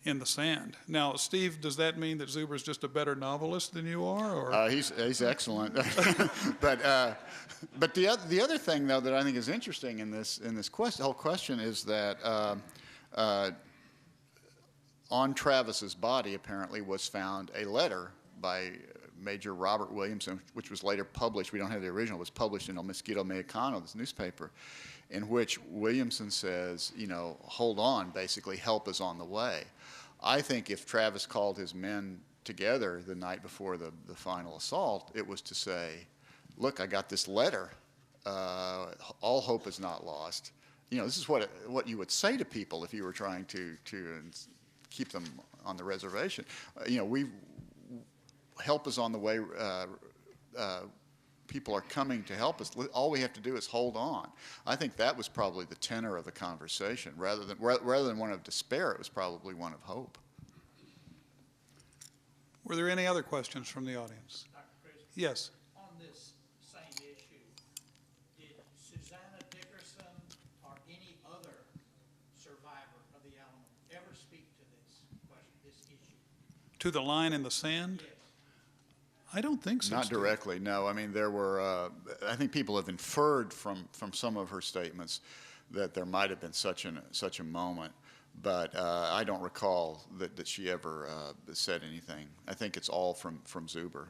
in the sand. Now, Steve, does that mean that Zuber's just a better novelist than you are? Or? He's excellent. But the other thing, though, that I think is interesting in this whole question is that on Travis's body apparently was found a letter by Major Robert Williamson, which was later published. We don't have the original. It was published in El Mosquito Mexicano, this newspaper, in which Williamson says, hold on, basically, help is on the way. I think if Travis called his men together the night before the final assault, it was to say, look, I got this letter. All hope is not lost. You know, this is what you would say to people if you were trying to keep them on the reservation. You know, help is on the way. People are coming to help us. All we have to do is hold on. I think that was probably the tenor of the conversation. Rather than one of despair, it was probably one of hope. Were there any other questions from the audience? Dr. President, Yes. on this same issue, did Susanna Dickerson or any other survivor of the Alamo ever speak to this question, this issue? To the line in the sand? Yes. I don't think so. Not Steve. directly, no. I mean, there were, I think people have inferred from some of her statements that there might have been such a moment, but I don't recall that she ever said anything. I think it's all from Zuber.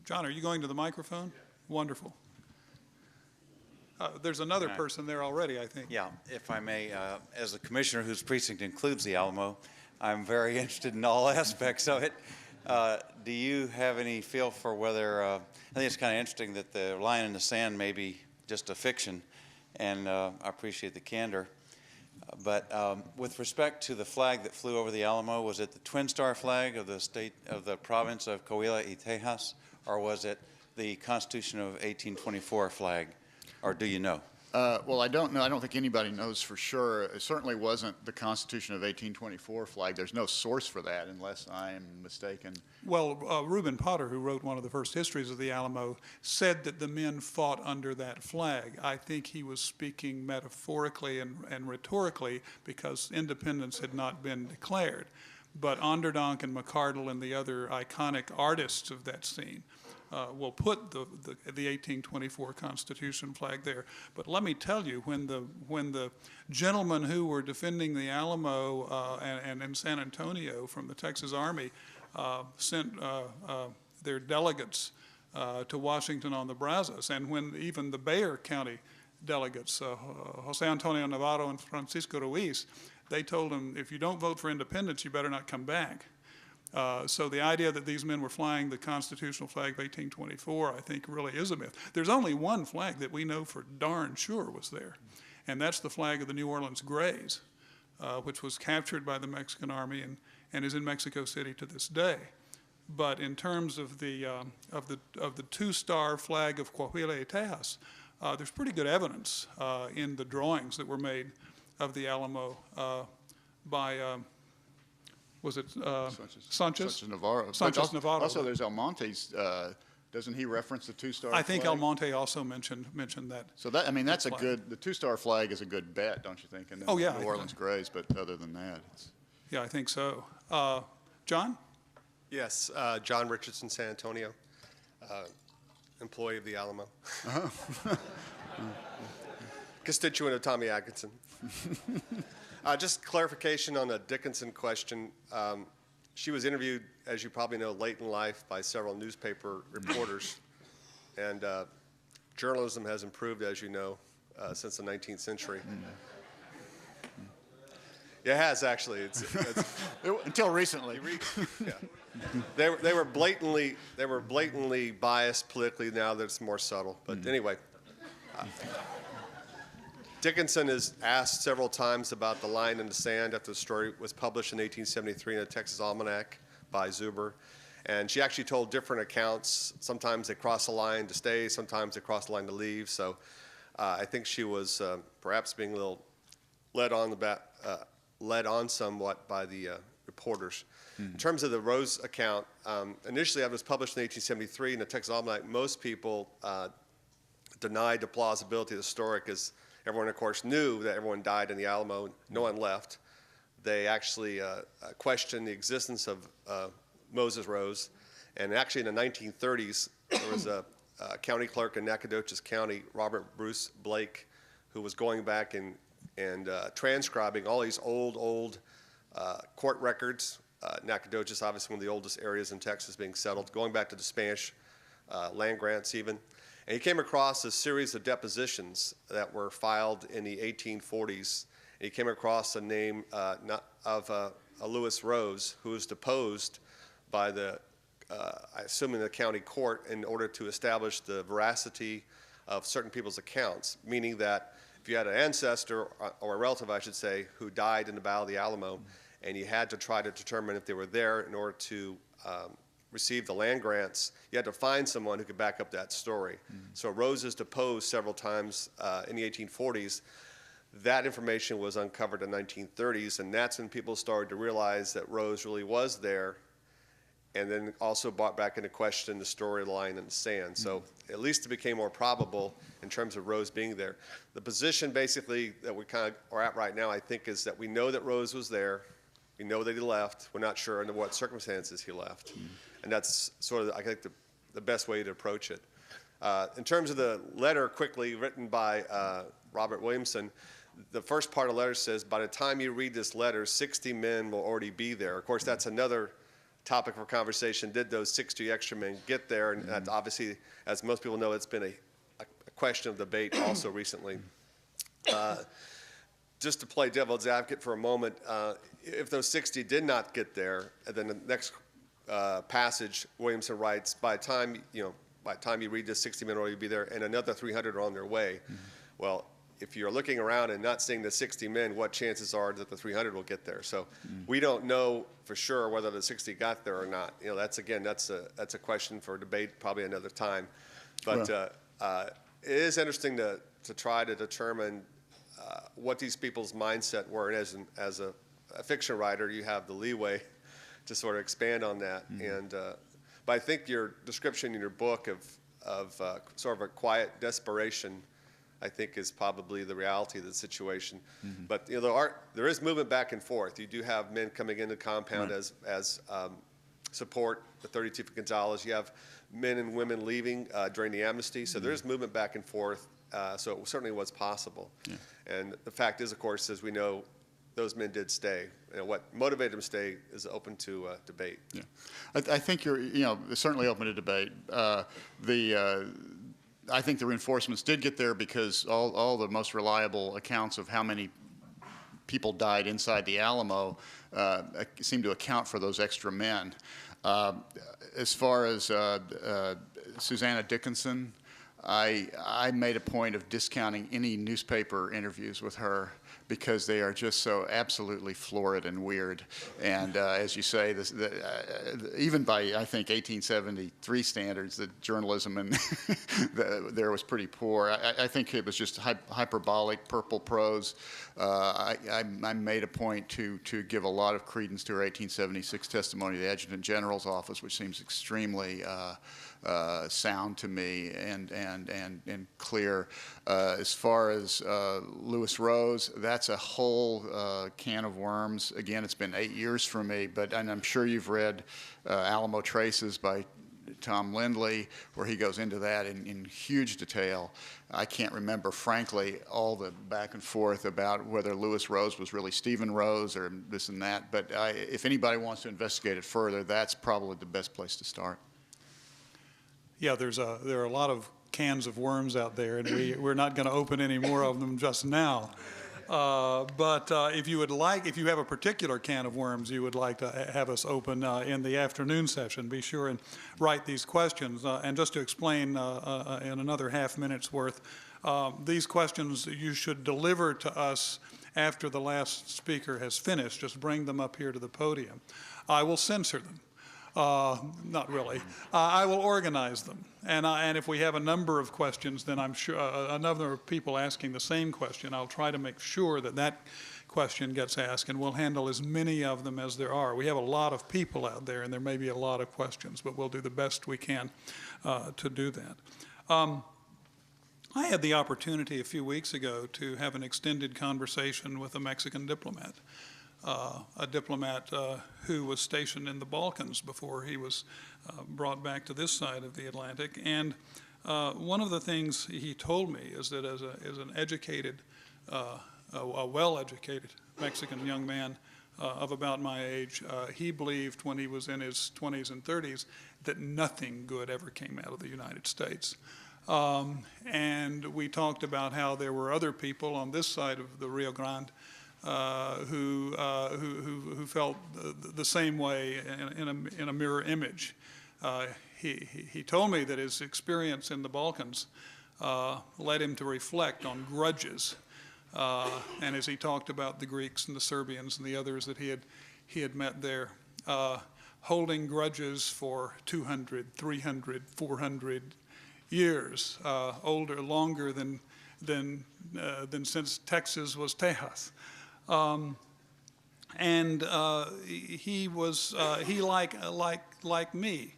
John, are you going to the microphone? Yeah. Wonderful. There's another person there already, I think. Yeah, if I may, as a commissioner whose precinct includes the Alamo, I'm very interested in all aspects of it. Do you have any feel for whether, I think it's kind of interesting that the line in the sand may be just a fiction, and I appreciate the candor. But with respect to the flag that flew over the Alamo, was it the Twin Star flag of the province of Coahuila y Tejas, or was it the Constitution of 1824 flag, or do you know? Well, I don't know. I don't think anybody knows for sure. It certainly wasn't the Constitution of 1824 flag. There's no source for that, unless I'm mistaken. Well, Reuben Potter, who wrote one of the first histories of the Alamo, said that the men fought under that flag. I think he was speaking metaphorically and rhetorically because independence had not been declared. But Onderdonk and McCardle and the other iconic artists of that scene will put the 1824 Constitution flag there. But let me tell you, when the gentlemen who were defending the Alamo and in San Antonio from the Texas Army sent their delegates to Washington on the Brazos, and when even the Bexar County delegates, Jose Antonio Navarro and Francisco Ruiz, they told them, if you don't vote for independence, you better not come back. So the idea that these men were flying the constitutional flag of 1824, I think, really is a myth. There's only one flag that we know for darn sure was there, and that's the flag of the New Orleans Grays, which was captured by the Mexican Army and is in Mexico City to this day. But in terms of the two-star flag of Coahuila y Tejas, there's pretty good evidence in the drawings that were made of the Alamo by was it Sanchez Navarro. Sanchez Navarro. Also, there's Almonte's. Doesn't he reference the two-star flag? I think Almonte also mentioned that. So that, I mean, that's a flag. good. The two-star flag is a good bet, don't you think? And then Oh, yeah, New Orleans Grays, but other than that, it's... Yeah, I think so. John? Yes, John Richardson, San Antonio, employee of the Alamo. Constituent of Tommy Atkinson. Just clarification on the Dickinson question. She was interviewed, as you probably know, late in life by several newspaper reporters. And journalism has improved, as you know, since the 19th century. Yeah, it has, actually. It's Until recently. Yeah. They were blatantly biased politically. Now that it's more subtle. But anyway, Dickinson is asked several times about the line in the sand after the story was published in 1873 in a Texas Almanac by Zuber. And she actually told different accounts. Sometimes they crossed the line to stay, sometimes they crossed the line to leave. So I think she was perhaps being a little led on somewhat by the reporters. In terms of the Rose account, initially it was published in 1873 in the Texas Almanac. Most people denied the plausibility of the story because everyone, of course, knew that everyone died in the Alamo. No one left. They actually questioned the existence of Moses Rose. And actually in the 1930s, there was a county clerk in Nacogdoches County, Robert Bruce Blake, who was going back and transcribing all these old court records. Nacogdoches, obviously one of the oldest areas in Texas being settled, going back to the Spanish land grants even. And he came across a series of depositions that were filed in the 1840s. And he came across the name of Louis Rose, who was deposed by the, I assume in the county court, in order to establish the veracity of certain people's accounts, meaning that if you had an ancestor, or a relative, I should say, who died in the Battle of the Alamo, and you had to try to determine if they were there in order to receive the land grants, you had to find someone who could back up that story. So Rose is deposed several times in the 1840s. That information was uncovered in the 1930s, and that's when people started to realize that Rose really was there, and then also brought back into question the storyline in the sand. So at least it became more probable in terms of Rose being there. The position basically that we kind of are at right now, I think, is that we know that Rose was there. We know that he left. We're not sure under what circumstances he left. And that's sort of, I think, the best way to approach it. In terms of the letter quickly written by Robert Williamson, the first part of the letter says, by the time you read this letter, 60 men will already be there. Of course, that's another topic for conversation. Did those 60 extra men get there? And that obviously, as most people know, it's been a question of debate also recently. Just to play devil's advocate for a moment, if those 60 did not get there, and then the next passage, Williamson writes, by the time you read this, 60 men will already be there, and another 300 are on their way. Well, if you're looking around and not seeing the 60 men, what chances are that the 300 will get there? So we don't know for sure whether the 60 got there or not. That's a question for debate probably another time. But it is interesting to try to determine what these people's mindset were. And as a fiction writer, you have the leeway to sort of expand on that. But I think your description in your book of sort of a quiet desperation, I think, is probably the reality of the situation. But there is movement back and forth. You do have men coming into the compound as support the 32 for Gonzalez. You have men and women leaving during the amnesty. So there is movement back and forth. So it certainly was possible. And the fact is, of course, as we know, those men did stay. What motivated them to stay is open to debate. Yeah, I think you're certainly open to debate. I think the reinforcements did get there because all the most reliable accounts of how many people died inside the Alamo seem to account for those extra men. As far as Susanna Dickinson, I made a point of discounting any newspaper interviews with her because they are just so absolutely florid and weird. And as you say, even by, I think, 1873 standards, the journalism and there was pretty poor. I think it was just hyperbolic, purple prose. I made a point to give a lot of credence to her 1876 testimony to the Adjutant General's office, which seems extremely sound to me and clear. As far as Louis Rose, that's a whole can of worms. Again, it's been 8 years for me, and I'm sure you've read Alamo Traces by Tom Lindley, where he goes into that in huge detail. I can't remember, frankly, all the back and forth about whether Louis Rose was really Stephen Rose or this and that, but if anybody wants to investigate it further, that's probably the best place to start. Yeah, there are a lot of cans of worms out there, and we're not going to open any more of them just now. But if you have a particular can of worms you would like to have us open in the afternoon session, be sure and write these questions. And just to explain in another half minute's worth, these questions you should deliver to us after the last speaker has finished. Just bring them up here to the podium. I will censor them. Not really. I will organize them. And if we have a number of questions, then I'm sure a number of people asking the same question, I'll try to make sure that question gets asked, and we'll handle as many of them as there are. We have a lot of people out there, and there may be a lot of questions, but we'll do the best we can to do that. I had the opportunity a few weeks ago to have an extended conversation with a Mexican diplomat. A diplomat who was stationed in the Balkans before he was brought back to this side of the Atlantic. And one of the things he told me is that as an educated, a well-educated Mexican young man of about my age, he believed when he was in his 20s and 30s that nothing good ever came out of the United States. And we talked about how there were other people on this side of the Rio Grande who felt the same way in a mirror image. He told me that his experience in the Balkans led him to reflect on grudges. And as he talked about the Greeks and the Serbians and the others that he had met there, holding grudges for 200, 300, 400 years, longer than since Texas was Tejas. He like me,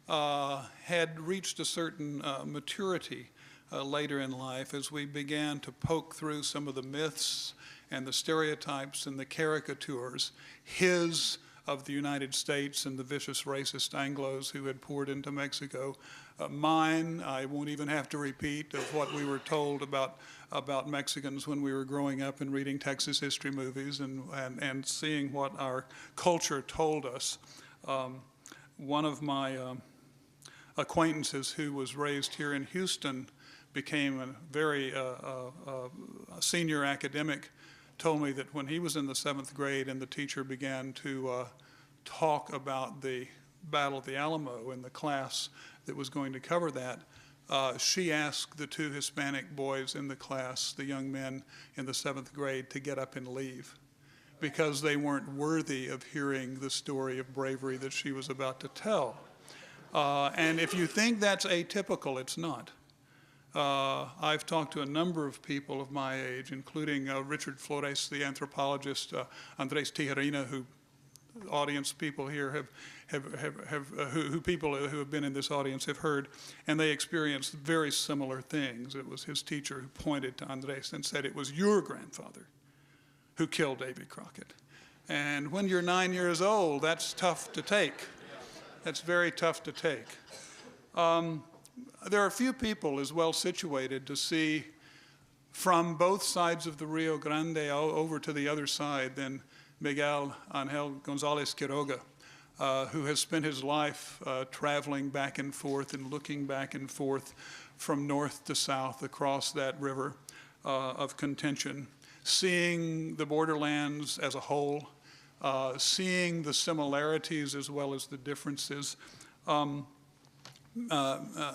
had reached a certain maturity later in life as we began to poke through some of the myths and the stereotypes and the caricatures, his of the United States and the vicious racist Anglos who had poured into Mexico. Mine, I won't even have to repeat, of what we were told about Mexicans when we were growing up and reading Texas history movies and seeing what our culture told us. One of my acquaintances who was raised here in Houston became a very senior academic, told me that when he was in the 7th grade and the teacher began to talk about the Battle of the Alamo in the class that was going to cover that, she asked the 2 Hispanic boys in the class, the young men in the 7th grade, to get up and leave because they weren't worthy of hearing the story of bravery that she was about to tell. And if you think that's atypical, it's not. I've talked to a number of people of my age, including Richard Flores, the anthropologist, Andres Tijerina, who audience people here who people who have been in this audience have heard, and they experienced very similar things. It was his teacher who pointed to Andres and said, "It was your grandfather who killed Davy Crockett." And when you're 9 years old, that's tough to take. That's very tough to take. There are few people as well situated to see from both sides of the Rio Grande over to the other side than Miguel Angel Gonzalez-Quiroga, who has spent his life traveling back and forth and looking back and forth from north to south across that river of contention, seeing the borderlands as a whole, seeing the similarities as well as the differences.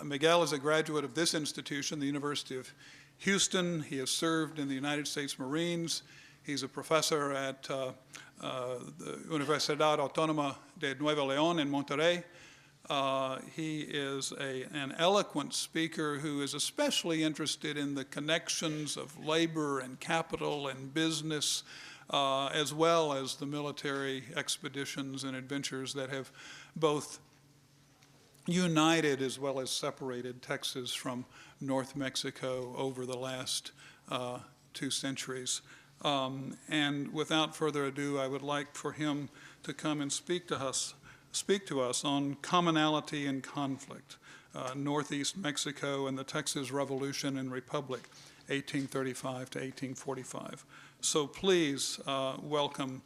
Miguel is a graduate of this institution, the University of Houston. He has served in the United States Marines. He's a professor at the Universidad Autónoma de Nuevo León in Monterrey. He is an eloquent speaker who is especially interested in the connections of labor and capital and business, as well as the military expeditions and adventures that have both united as well as separated Texas from North Mexico over the last 2 centuries. And without further ado, I would like for him to come and speak to us on commonality and conflict, Northeast Mexico and the Texas Revolution and Republic, 1835 to 1845. So please welcome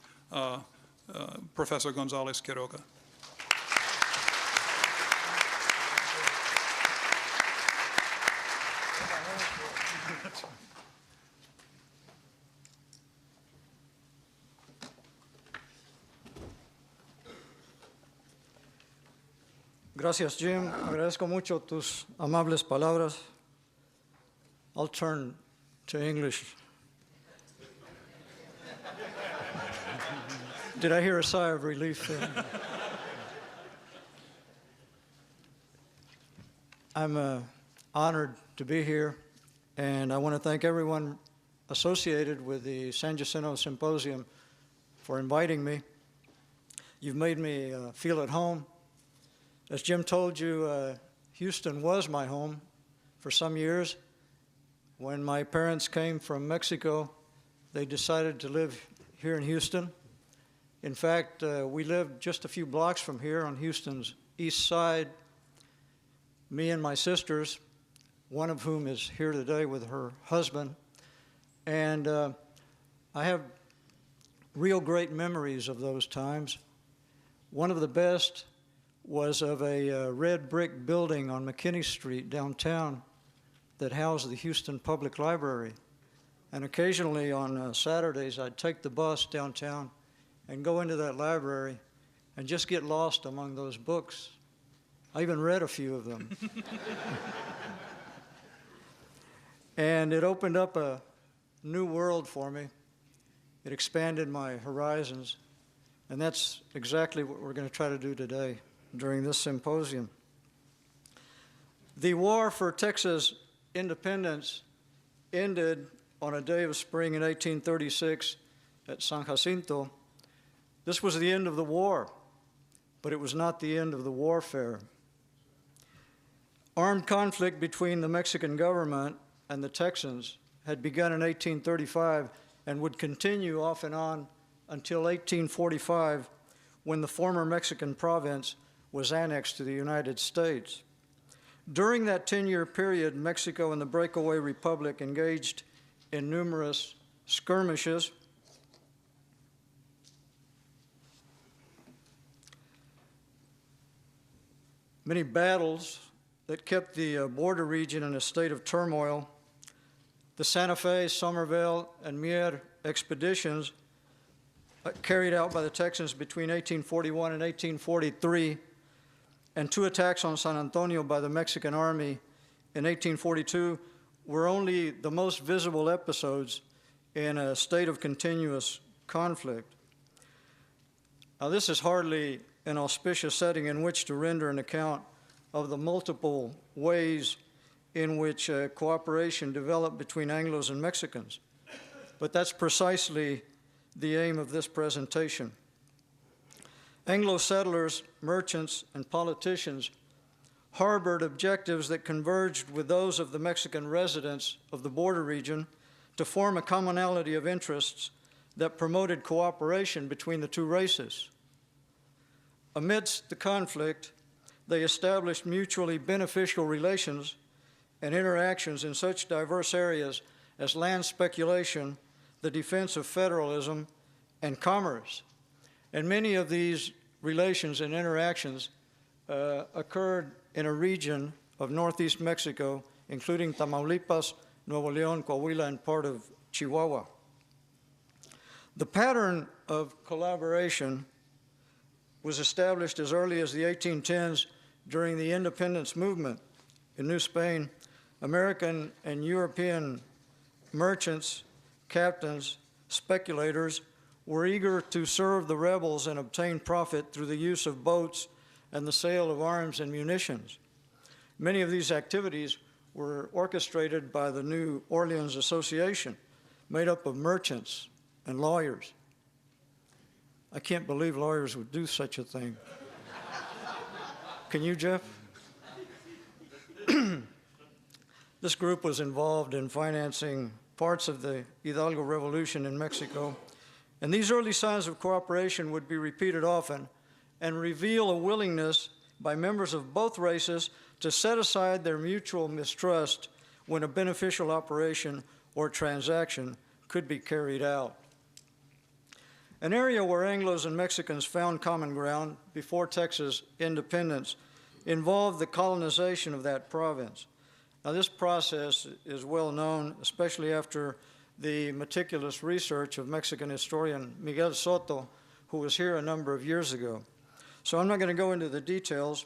Professor Gonzalez-Quiroga. Gracias, Jim. Agradezco mucho tus amables palabras. I'll turn to English. Did I hear a sigh of relief there? I'm honored to be here, and I want to thank everyone associated with the San Jacinto Symposium for inviting me. You've made me feel at home. As Jim told you, Houston was my home for some years. When my parents came from Mexico, they decided to live here in Houston. In fact, we lived just a few blocks from here on Houston's east side. Me and my sisters, one of whom is here today with her husband. And I have real great memories of those times. One of the best was of a red brick building on McKinney Street downtown that housed the Houston Public Library. And occasionally on Saturdays, I'd take the bus downtown and go into that library and just get lost among those books. I even read a few of them. And it opened up a new world for me. It expanded my horizons. And that's exactly what we're going to try to do today during this symposium. The war for Texas independence ended on a day of spring in 1836 at San Jacinto. This was the end of the war, but it was not the end of the warfare. Armed conflict between the Mexican government and the Texans had begun in 1835 and would continue off and on until 1845, when the former Mexican province was annexed to the United States. During that 10-year period, Mexico and the breakaway republic engaged in numerous skirmishes. Many battles that kept the border region in a state of turmoil. The Santa Fe, Somerville, and Mier expeditions carried out by the Texans between 1841 and 1843, and 2 attacks on San Antonio by the Mexican Army in 1842 were only the most visible episodes in a state of continuous conflict. Now, this is hardly an auspicious setting in which to render an account of the multiple ways in which cooperation developed between Anglos and Mexicans, but that's precisely the aim of this presentation. Anglo settlers, merchants, and politicians harbored objectives that converged with those of the Mexican residents of the border region to form a commonality of interests that promoted cooperation between the two races. Amidst the conflict, they established mutually beneficial relations and interactions in such diverse areas as land speculation, the defense of federalism, and commerce. And many of these relations and interactions occurred in a region of northeast Mexico, including Tamaulipas, Nuevo León, Coahuila, and part of Chihuahua. The pattern of collaboration was established as early as the 1810s during the independence movement in New Spain. American and European merchants, captains, speculators were eager to serve the rebels and obtain profit through the use of boats and the sale of arms and munitions. Many of these activities were orchestrated by the New Orleans Association, made up of merchants and lawyers. I can't believe lawyers would do such a thing. Can you, Jeff? This group was involved in financing parts of the Hidalgo Revolution in Mexico, and these early signs of cooperation would be repeated often and reveal a willingness by members of both races to set aside their mutual mistrust when a beneficial operation or transaction could be carried out. An area where Anglos and Mexicans found common ground before Texas independence involved the colonization of that province. Now, this process is well known, especially after the meticulous research of Mexican historian Miguel Soto, who was here a number of years ago. So I'm not going to go into the details.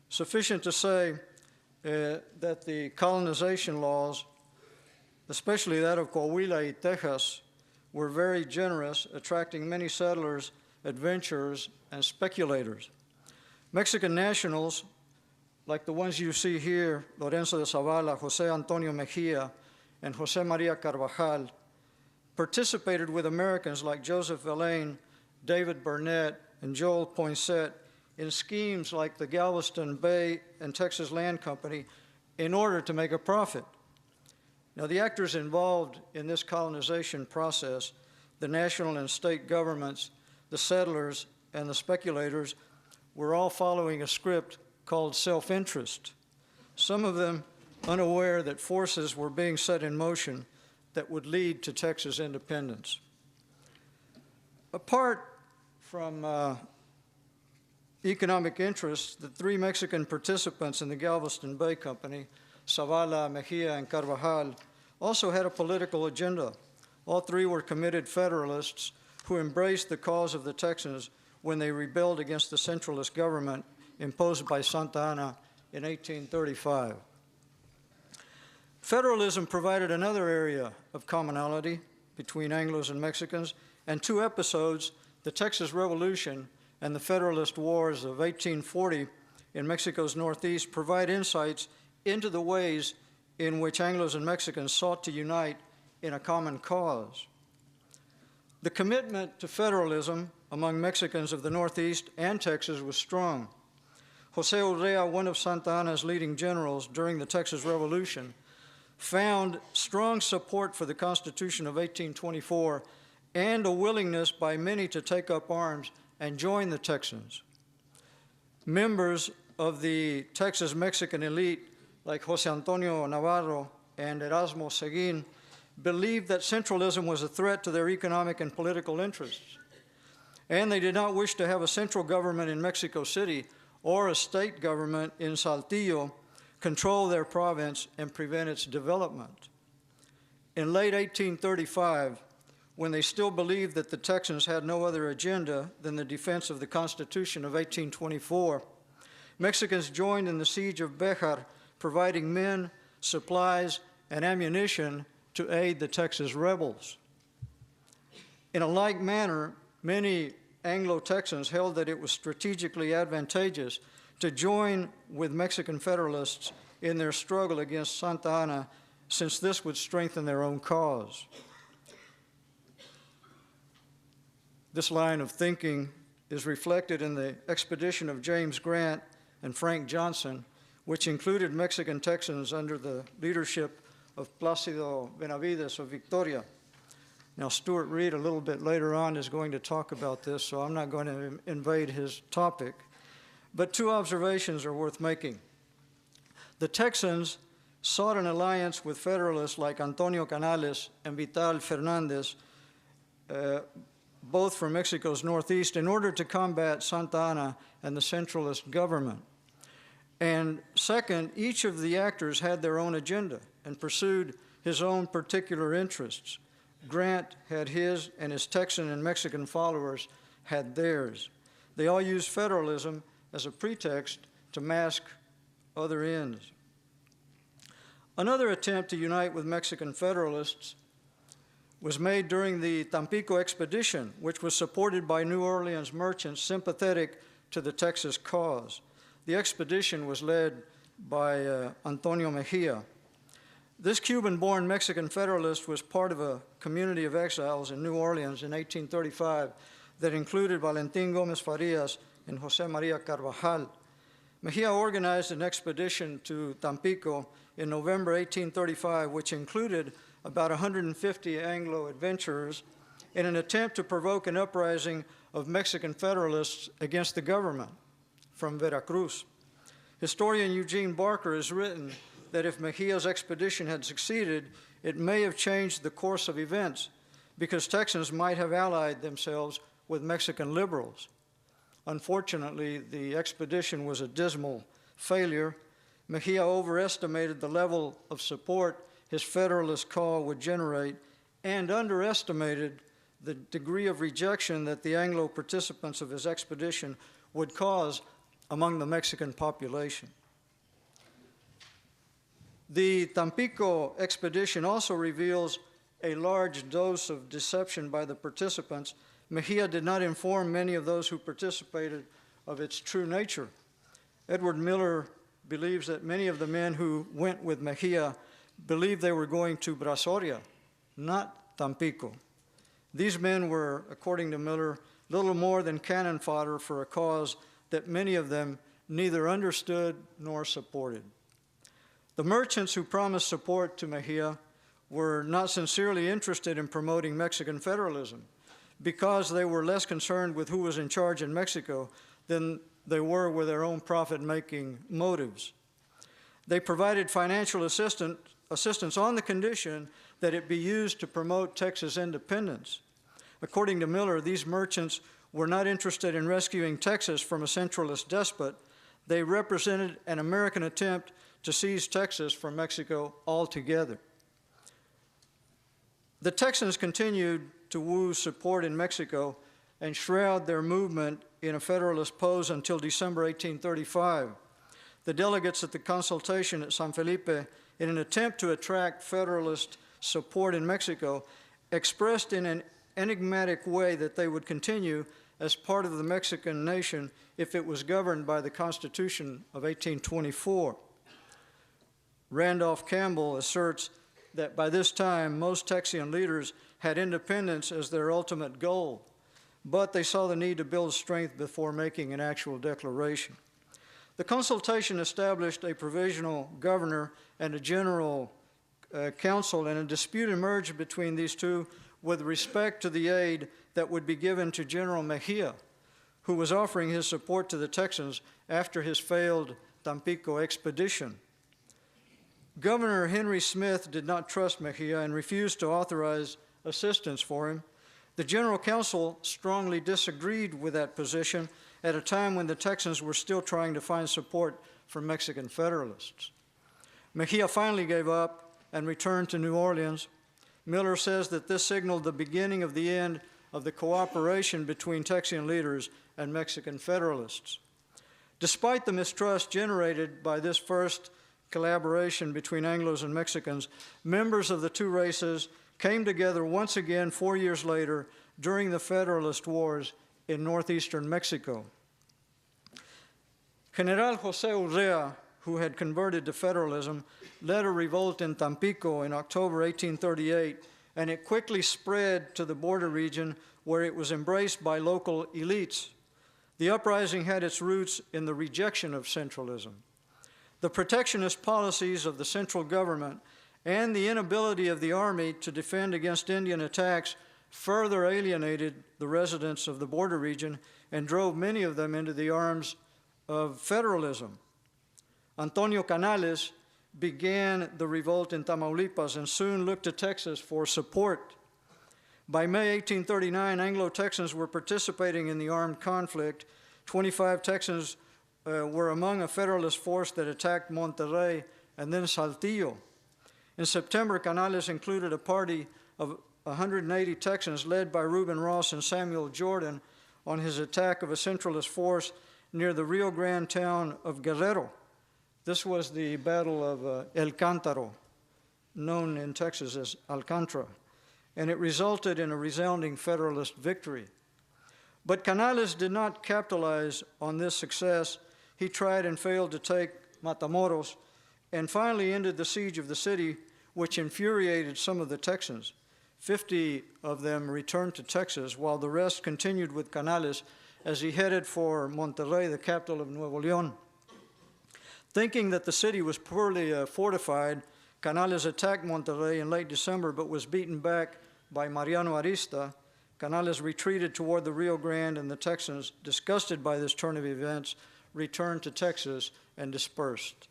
Sufficient to say that the colonization laws, especially that of Coahuila y Texas, were very generous, attracting many settlers, adventurers, and speculators. Mexican nationals, like the ones you see here, Lorenzo de Zavala, José Antonio Mejía, and José María Carvajal, participated with Americans like Joseph Verlaine, David Burnett, and Joel Poinsett in schemes like the Galveston Bay and Texas Land Company in order to make a profit. Now, the actors involved in this colonization process, the national and state governments, the settlers, and the speculators, were all following a script called self-interest, some of them unaware that forces were being set in motion that would lead to Texas independence. Apart from economic interests, the 3 Mexican participants in the Galveston Bay Company, Zavala, Mejia, and Carvajal, also had a political agenda. All three were committed Federalists who embraced the cause of the Texans when they rebelled against the centralist government imposed by Santa Anna in 1835. Federalism provided another area of commonality between Anglos and Mexicans, and two episodes, the Texas Revolution and the Federalist Wars of 1840 in Mexico's Northeast, provide insights into the ways in which Anglos and Mexicans sought to unite in a common cause. The commitment to federalism among Mexicans of the Northeast and Texas was strong. Jose Urrea, one of Santa Anna's leading generals during the Texas Revolution, found strong support for the Constitution of 1824 and a willingness by many to take up arms and join the Texans. Members of the Texas Mexican elite, like Jose Antonio Navarro and Erasmo Seguin, believed that centralism was a threat to their economic and political interests, and they did not wish to have a central government in Mexico City or a state government in Saltillo control their province and prevent its development. In late 1835, when they still believed that the Texans had no other agenda than the defense of the Constitution of 1824, Mexicans joined in the siege of Béjar, providing men, supplies, and ammunition to aid the Texas rebels. In a like manner, many Anglo-Texans held that it was strategically advantageous to join with Mexican Federalists in their struggle against Santa Anna, since this would strengthen their own cause. This line of thinking is reflected in the expedition of James Grant and Frank Johnson, which included Mexican Texans under the leadership of Plácido Benavides of Victoria. Now, Stuart Reid, a little bit later on, is going to talk about this, so I'm not going to invade his topic. But two observations are worth making. The Texans sought an alliance with Federalists like Antonio Canales and Vital Fernandez, both from Mexico's Northeast, in order to combat Santa Anna and the centralist government. And second, each of the actors had their own agenda and pursued his own particular interests. Grant had his, and his Texan and Mexican followers had theirs. They all used federalism as a pretext to mask other ends. Another attempt to unite with Mexican Federalists was made during the Tampico expedition, which was supported by New Orleans merchants sympathetic to the Texas cause. The expedition was led by Antonio Mejia. This Cuban-born Mexican Federalist was part of a community of exiles in New Orleans in 1835 that included Valentin Gómez Farias and José María Carvajal. Mejia organized an expedition to Tampico in November 1835, which included about 150 Anglo adventurers in an attempt to provoke an uprising of Mexican Federalists against the government from Veracruz. Historian Eugene Barker has written that if Mejia's expedition had succeeded, it may have changed the course of events because Texans might have allied themselves with Mexican liberals. Unfortunately, the expedition was a dismal failure. Mejia overestimated the level of support his Federalist call would generate and underestimated the degree of rejection that the Anglo participants of his expedition would cause among the Mexican population. The Tampico expedition also reveals a large dose of deception by the participants. Mejia did not inform many of those who participated of its true nature. Edward Miller believes that many of the men who went with Mejia believed they were going to Brazoria, not Tampico. These men were, according to Miller, little more than cannon fodder for a cause that many of them neither understood nor supported. The merchants who promised support to Mejia were not sincerely interested in promoting Mexican federalism because they were less concerned with who was in charge in Mexico than they were with their own profit-making motives. They provided financial assistance on the condition that it be used to promote Texas independence. According to Miller, these merchants were not interested in rescuing Texas from a centralist despot. They represented an American attempt to seize Texas from Mexico altogether. The Texans continued to woo support in Mexico and shroud their movement in a Federalist pose until December 1835. The delegates at the consultation at San Felipe, in an attempt to attract Federalist support in Mexico, expressed in an enigmatic way that they would continue as part of the Mexican nation if it was governed by the Constitution of 1824. Randolph Campbell asserts that by this time, most Texian leaders had independence as their ultimate goal, but they saw the need to build strength before making an actual declaration. The consultation established a provisional governor and a general council, and a dispute emerged between these two with respect to the aid that would be given to General Mejia, who was offering his support to the Texans after his failed Tampico expedition. Governor Henry Smith did not trust Mejia and refused to authorize assistance for him. The General Council strongly disagreed with that position at a time when the Texans were still trying to find support from Mexican Federalists. Mejia finally gave up and returned to New Orleans. Miller says that this signaled the beginning of the end of the cooperation between Texian leaders and Mexican Federalists. Despite the mistrust generated by this first collaboration between Anglos and Mexicans, members of the two races came together once again 4 years later during the Federalist Wars in northeastern Mexico. General Jose Urrea, who had converted to Federalism, led a revolt in Tampico in October 1838, and it quickly spread to the border region where it was embraced by local elites. The uprising had its roots in the rejection of centralism. The protectionist policies of the central government and the inability of the Army to defend against Indian attacks further alienated the residents of the border region and drove many of them into the arms of federalism. Antonio Canales began the revolt in Tamaulipas and soon looked to Texas for support. By May 1839, Anglo-Texans were participating in the armed conflict. 25 Texans were among a Federalist force that attacked Monterrey and then Saltillo. In September, Canales included a party of 180 Texans led by Reuben Ross and Samuel Jordan on his attack of a centralist force near the Rio Grande town of Guerrero. This was the Battle of El Cántaro, known in Texas as Alcantara, and it resulted in a resounding Federalist victory. But Canales did not capitalize on this success. He tried and failed to take Matamoros and finally ended the siege of the city, which infuriated some of the Texans. 50 of them returned to Texas, while the rest continued with Canales as he headed for Monterrey, the capital of Nuevo León. Thinking that the city was poorly fortified, Canales attacked Monterrey in late December but was beaten back by Mariano Arista. Canales retreated toward the Rio Grande, and the Texans, disgusted by this turn of events, returned to Texas and dispersed.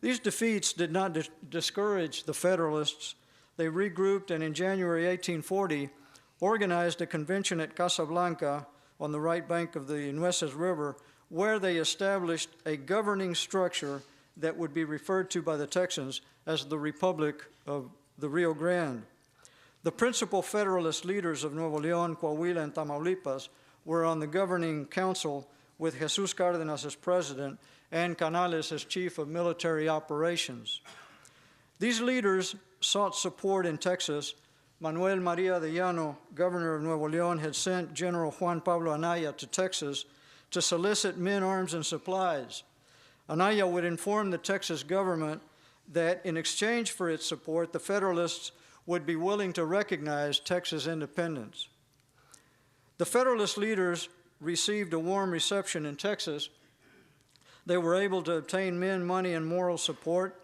These defeats did not discourage the Federalists. They regrouped and in January 1840 organized a convention at Casablanca on the right bank of the Nueces River, where they established a governing structure that would be referred to by the Texans as the Republic of the Rio Grande. The principal Federalist leaders of Nuevo León, Coahuila, and Tamaulipas were on the governing council with Jesus Cárdenas as president and Canales as chief of military operations. These leaders sought support in Texas. Manuel María de Llano, governor of Nuevo León, had sent General Juan Pablo Anaya to Texas to solicit men, arms, and supplies. Anaya would inform the Texas government that in exchange for its support, the Federalists would be willing to recognize Texas independence. The Federalist leaders received a warm reception in Texas. They were able to obtain men, money, and moral support.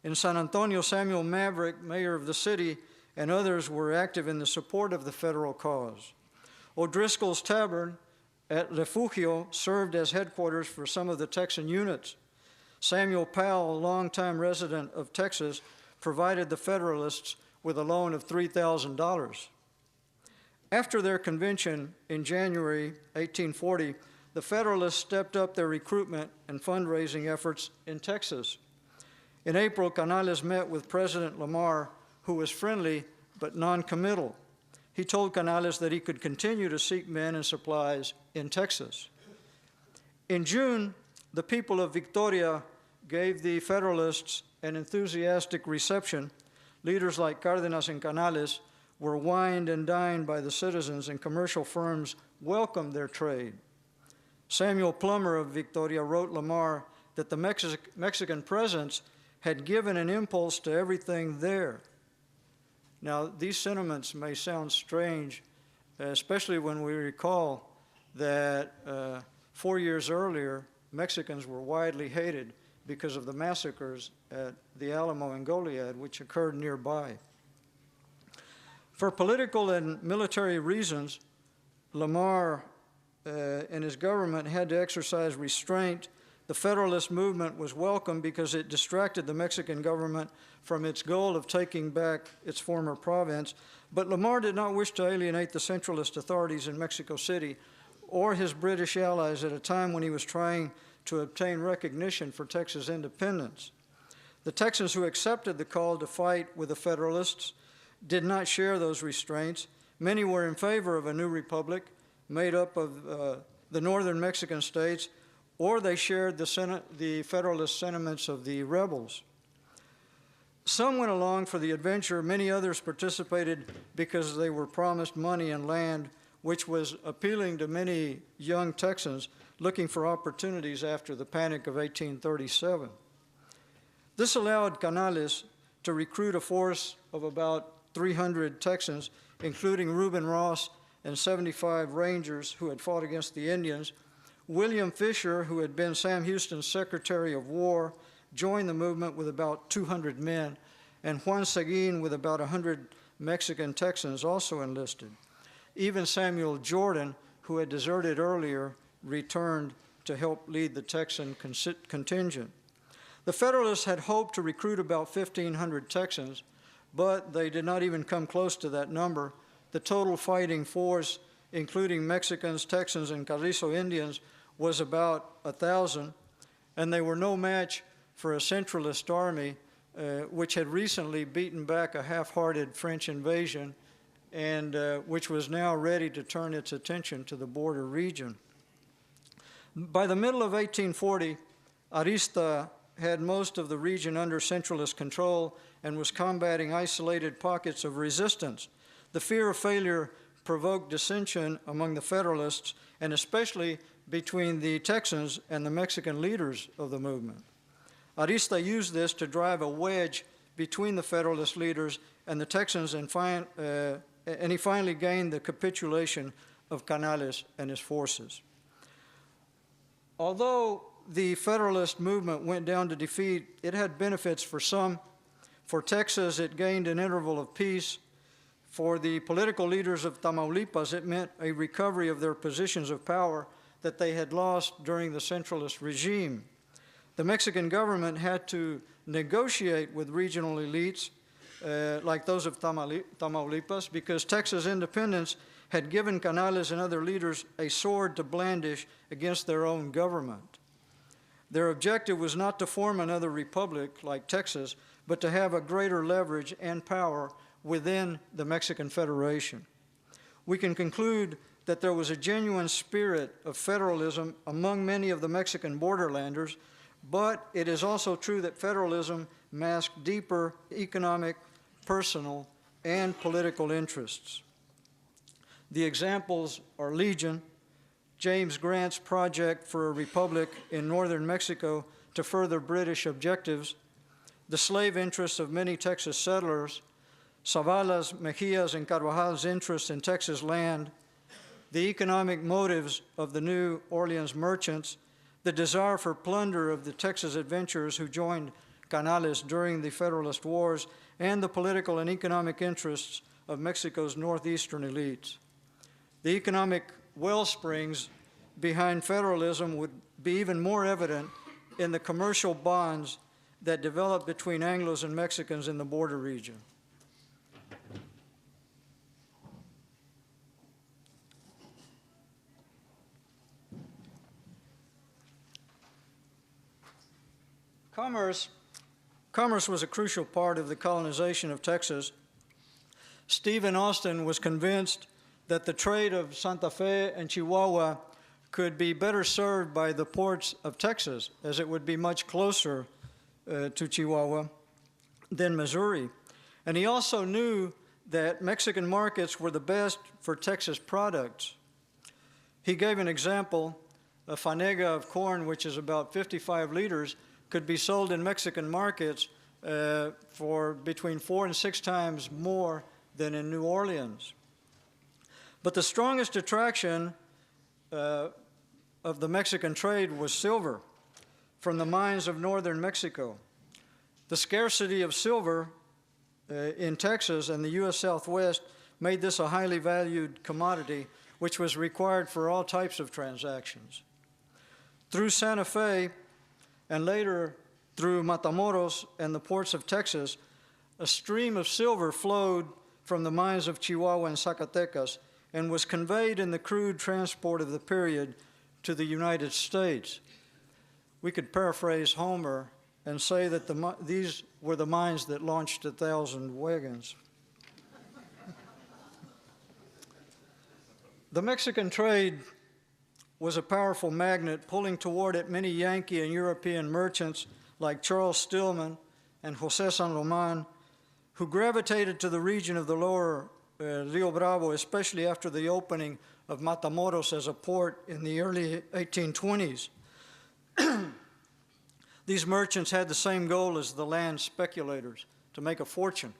In San Antonio, Samuel Maverick, mayor of the city, and others were active in the support of the federal cause. O'Driscoll's Tavern at Refugio served as headquarters for some of the Texan units. Samuel Powell, a longtime resident of Texas, provided the Federalists with a loan of $3,000. After their convention in January 1840, the Federalists stepped up their recruitment and fundraising efforts in Texas. In April, Canales met with President Lamar, who was friendly but non-committal. He told Canales that he could continue to seek men and supplies in Texas. In June, the people of Victoria gave the Federalists an enthusiastic reception. Leaders like Cárdenas and Canales were wined and dined by the citizens, and commercial firms welcomed their trade. Samuel Plummer of Victoria wrote Lamar that the Mexican presence had given an impulse to everything there. Now, these sentiments may sound strange, especially when we recall that 4 years earlier, Mexicans were widely hated because of the massacres at the Alamo and Goliad, which occurred nearby. For political and military reasons, Lamar and his government had to exercise restraint. The Federalist movement was welcome because it distracted the Mexican government from its goal of taking back its former province. But Lamar did not wish to alienate the centralist authorities in Mexico City or his British allies at a time when he was trying to obtain recognition for Texas independence. The Texans who accepted the call to fight with the Federalists did not share those restraints. Many were in favor of a new republic made up of the northern Mexican states, or they shared the Federalist sentiments of the rebels. Some went along for the adventure. Many others participated because they were promised money and land, which was appealing to many young Texans looking for opportunities after the Panic of 1837. This allowed Canales to recruit a force of about 300 Texans, including Reuben Ross and 75 Rangers who had fought against the Indians. William Fisher, who had been Sam Houston's Secretary of War, joined the movement with about 200 men, and Juan Seguin with about 100 Mexican Texans also enlisted. Even Samuel Jordan, who had deserted earlier, returned to help lead the Texan contingent. The Federalists had hoped to recruit about 1,500 Texans, but they did not even come close to that number. The total fighting force, including Mexicans, Texans, and Carrizo Indians, was about 1,000, and they were no match for a centralist army, which had recently beaten back a half-hearted French invasion and which was now ready to turn its attention to the border region. By the middle of 1840, Arista had most of the region under centralist control and was combating isolated pockets of resistance. The fear of failure provoked dissension among the Federalists, and especially between the Texans and the Mexican leaders of the movement. Arista used this to drive a wedge between the Federalist leaders and the Texans, and he finally gained the capitulation of Canales and his forces. Although the Federalist movement went down to defeat, it had benefits for some. For Texas, it gained an interval of peace. For the political leaders of Tamaulipas, it meant a recovery of their positions of power that they had lost during the centralist regime. The Mexican government had to negotiate with regional elites like those of Tamaulipas because Texas independence had given Canales and other leaders a sword to blandish against their own government. Their objective was not to form another republic like Texas, but to have a greater leverage and power within the Mexican Federation. We can conclude that there was a genuine spirit of federalism among many of the Mexican borderlanders, but it is also true that federalism masked deeper economic, personal, and political interests. The examples are legion. James Grant's project for a republic in northern Mexico to further British objectives, the slave interests of many Texas settlers, Zavala's, Mejia's, and Carvajal's interests in Texas land, the economic motives of the New Orleans merchants, the desire for plunder of the Texas adventurers who joined Canales during the Federalist Wars, and the political and economic interests of Mexico's northeastern elites. The economic wellsprings behind federalism would be even more evident in the commercial bonds that developed between Anglos and Mexicans in the border region. Commerce was a crucial part of the colonization of Texas. Stephen Austin was convinced that the trade of Santa Fe and Chihuahua could be better served by the ports of Texas, as it would be much closer to Chihuahua than Missouri. And he also knew that Mexican markets were the best for Texas products. He gave an example. A fanega of corn, which is about 55 liters, could be sold in Mexican markets for between 4 and 6 times more than in New Orleans. But the strongest attraction of the Mexican trade was silver from the mines of northern Mexico. The scarcity of silver in Texas and the U.S. Southwest made this a highly valued commodity, which was required for all types of transactions. Through Santa Fe and later through Matamoros and the ports of Texas, a stream of silver flowed from the mines of Chihuahua and Zacatecas and was conveyed in the crude transport of the period to the United States. We could paraphrase Homer and say that these were the mines that launched 1,000 wagons. The Mexican trade was a powerful magnet, pulling toward it many Yankee and European merchants like Charles Stillman and José San Román, who gravitated to the region of the lower Rio Bravo, especially after the opening of Matamoros as a port in the early 1820s. These merchants had the same goal as the land speculators, to make a fortune.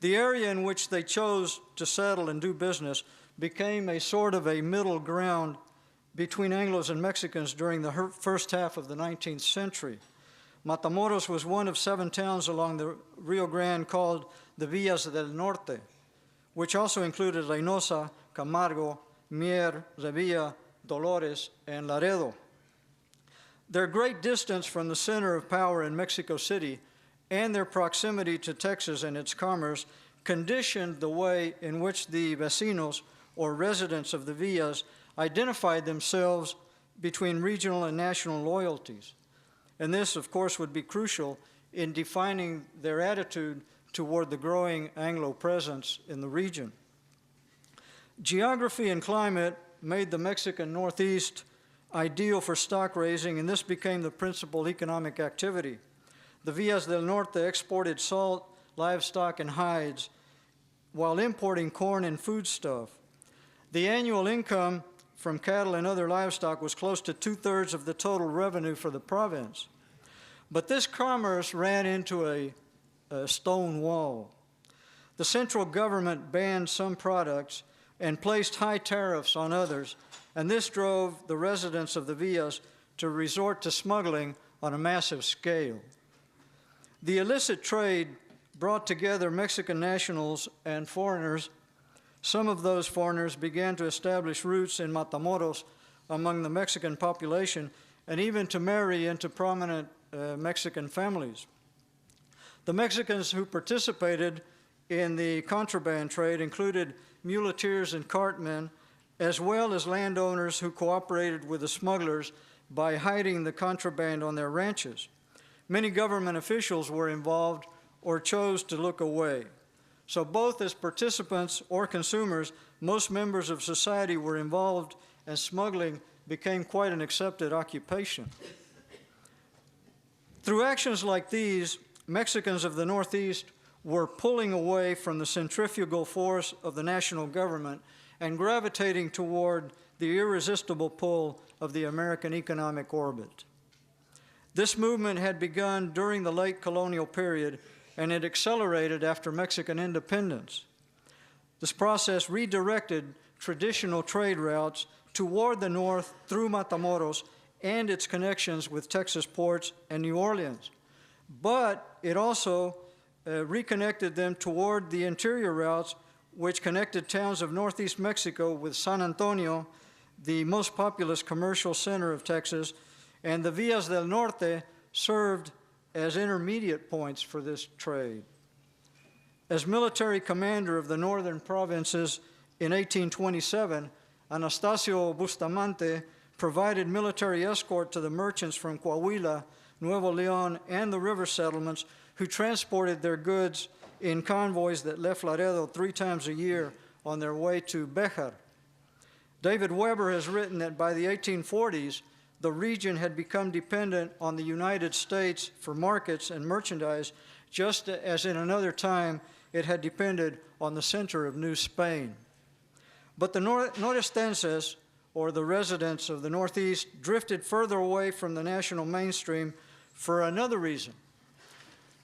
The area in which they chose to settle and do business became a sort of a middle ground between Anglos and Mexicans during the first half of the 19th century. Matamoros was one of 7 towns along the Rio Grande called the Villas del Norte, which also included Reynosa, Camargo, Mier, Revilla, Dolores, and Laredo. Their great distance from the center of power in Mexico City and their proximity to Texas and its commerce conditioned the way in which the vecinos, or residents of the villas, identified themselves between regional and national loyalties. And this, of course, would be crucial in defining their attitude toward the growing Anglo presence in the region. Geography and climate made the Mexican Northeast ideal for stock raising, and this became the principal economic activity. The Villas del Norte exported salt, livestock, and hides, while importing corn and foodstuff. The annual income from cattle and other livestock was close to 2/3 of the total revenue for the province. But this commerce ran into a stone wall. The central government banned some products and placed high tariffs on others, and this drove the residents of the villas to resort to smuggling on a massive scale. The illicit trade brought together Mexican nationals and foreigners. Some of those foreigners began to establish roots in Matamoros among the Mexican population and even to marry into prominent Mexican families. The Mexicans who participated in the contraband trade included muleteers and cartmen, as well as landowners who cooperated with the smugglers by hiding the contraband on their ranches. Many government officials were involved or chose to look away. So both as participants or consumers, most members of society were involved, and smuggling became quite an accepted occupation. Through actions like these, Mexicans of the Northeast were pulling away from the centrifugal force of the national government and gravitating toward the irresistible pull of the American economic orbit. This movement had begun during the late colonial period, and it accelerated after Mexican independence. This process redirected traditional trade routes toward the north through Matamoros and its connections with Texas ports and New Orleans. But it also reconnected them toward the interior routes, which connected towns of northeast Mexico with San Antonio, the most populous commercial center of Texas, and the Villas del Norte served as intermediate points for this trade. As military commander of the northern provinces in 1827, Anastasio Bustamante provided military escort to the merchants from Coahuila, Nuevo León, and the river settlements who transported their goods in convoys that left Laredo 3 times a year on their way to Béjar. David Weber has written that by the 1840s, the region had become dependent on the United States for markets and merchandise, just as in another time it had depended on the center of New Spain. But the Noristenses, or the residents of the Northeast, drifted further away from the national mainstream for another reason.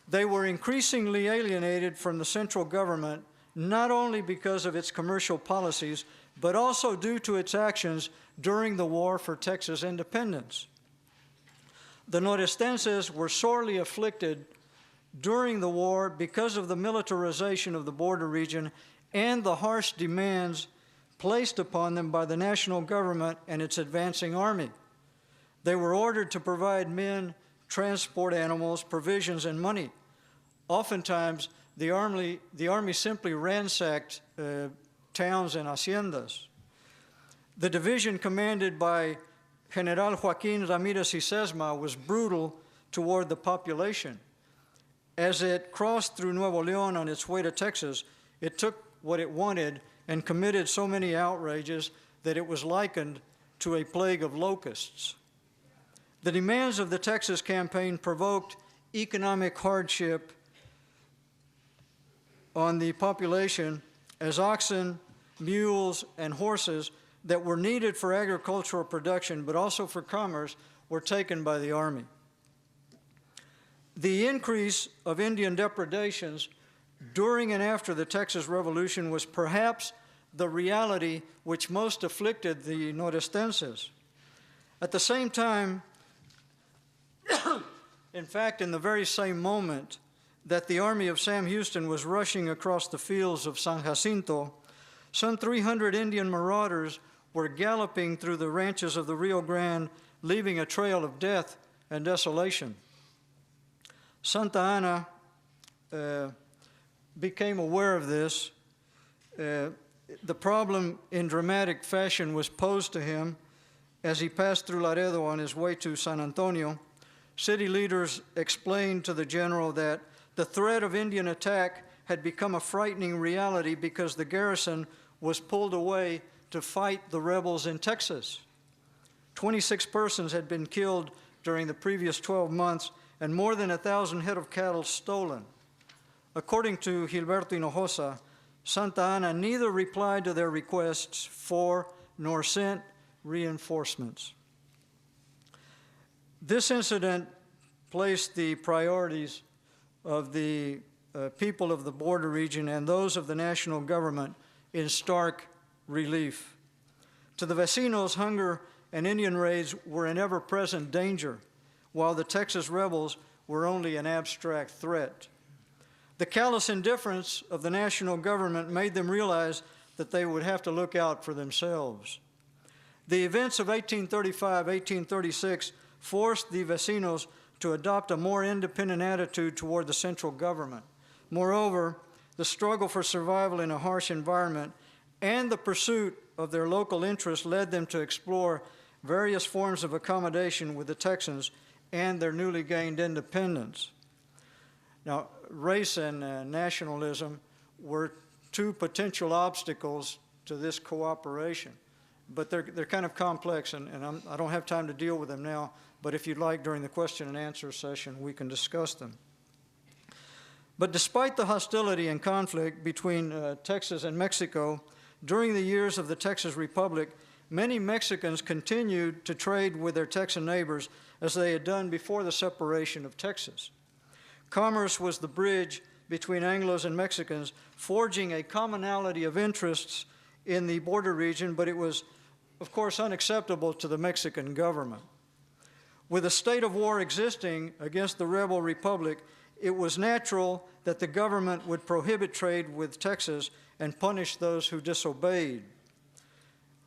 They were increasingly alienated from the central government, not only because of its commercial policies, but also due to its actions during the War for Texas independence. The Noristenses were sorely afflicted during the war because of the militarization of the border region and the harsh demands placed upon them by the national government and its advancing army. They were ordered to provide men, transport animals, provisions, and money. Oftentimes, the army simply ransacked towns and haciendas. The division commanded by General Joaquin Ramirez y Sesma was brutal toward the population. As it crossed through Nuevo León on its way to Texas, it took what it wanted and committed so many outrages that it was likened to a plague of locusts. The demands of the Texas campaign provoked economic hardship on the population as oxen, mules, and horses that were needed for agricultural production, but also for commerce, were taken by the army. The increase of Indian depredations during and after the Texas Revolution was perhaps the reality which most afflicted the Noristenses. At the same time, in fact, in the very same moment that the army of Sam Houston was rushing across the fields of San Jacinto, some 300 Indian marauders were galloping through the ranches of the Rio Grande, leaving a trail of death and desolation. Santa Anna became aware of this. The problem in dramatic fashion was posed to him as he passed through Laredo on his way to San Antonio. City leaders explained to the general that the threat of Indian attack had become a frightening reality because the garrison was pulled away to fight the rebels in Texas. 26 persons had been killed during the previous 12 months and more than 1,000 head of cattle stolen. According to Gilberto Hinojosa, Santa Anna neither replied to their requests for nor sent reinforcements. This incident placed the priorities of the people of the border region and those of the national government in stark relief. To the vecinos, hunger and Indian raids were an ever-present danger, while the Texas rebels were only an abstract threat. The callous indifference of the national government made them realize that they would have to look out for themselves. The events of 1835-1836 forced the vecinos to adopt a more independent attitude toward the central government. Moreover, the struggle for survival in a harsh environment and the pursuit of their local interests led them to explore various forms of accommodation with the Texans and their newly gained independence. Now, race and nationalism were two potential obstacles to this cooperation, but they're kind of complex, and I don't have time to deal with them now, but if you'd like, during the question and answer session, we can discuss them. But despite the hostility and conflict between Texas and Mexico, during the years of the Texas Republic, many Mexicans continued to trade with their Texan neighbors as they had done before the separation of Texas. Commerce was the bridge between Anglos and Mexicans, forging a commonality of interests in the border region, but it was, of course, unacceptable to the Mexican government. With a state of war existing against the rebel republic, it was natural that the government would prohibit trade with Texas and punish those who disobeyed.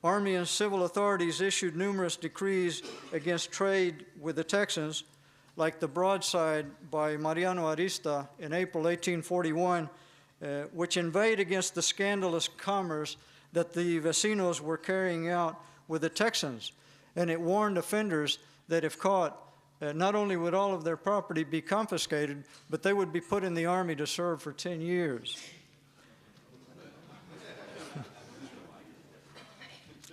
Army and civil authorities issued numerous decrees against trade with the Texans, like the broadside by Mariano Arista in April 1841, which inveighed against the scandalous commerce that the vecinos were carrying out with the Texans, and it warned offenders that if caught, not only would all of their property be confiscated, but they would be put in the Army to serve for 10 years.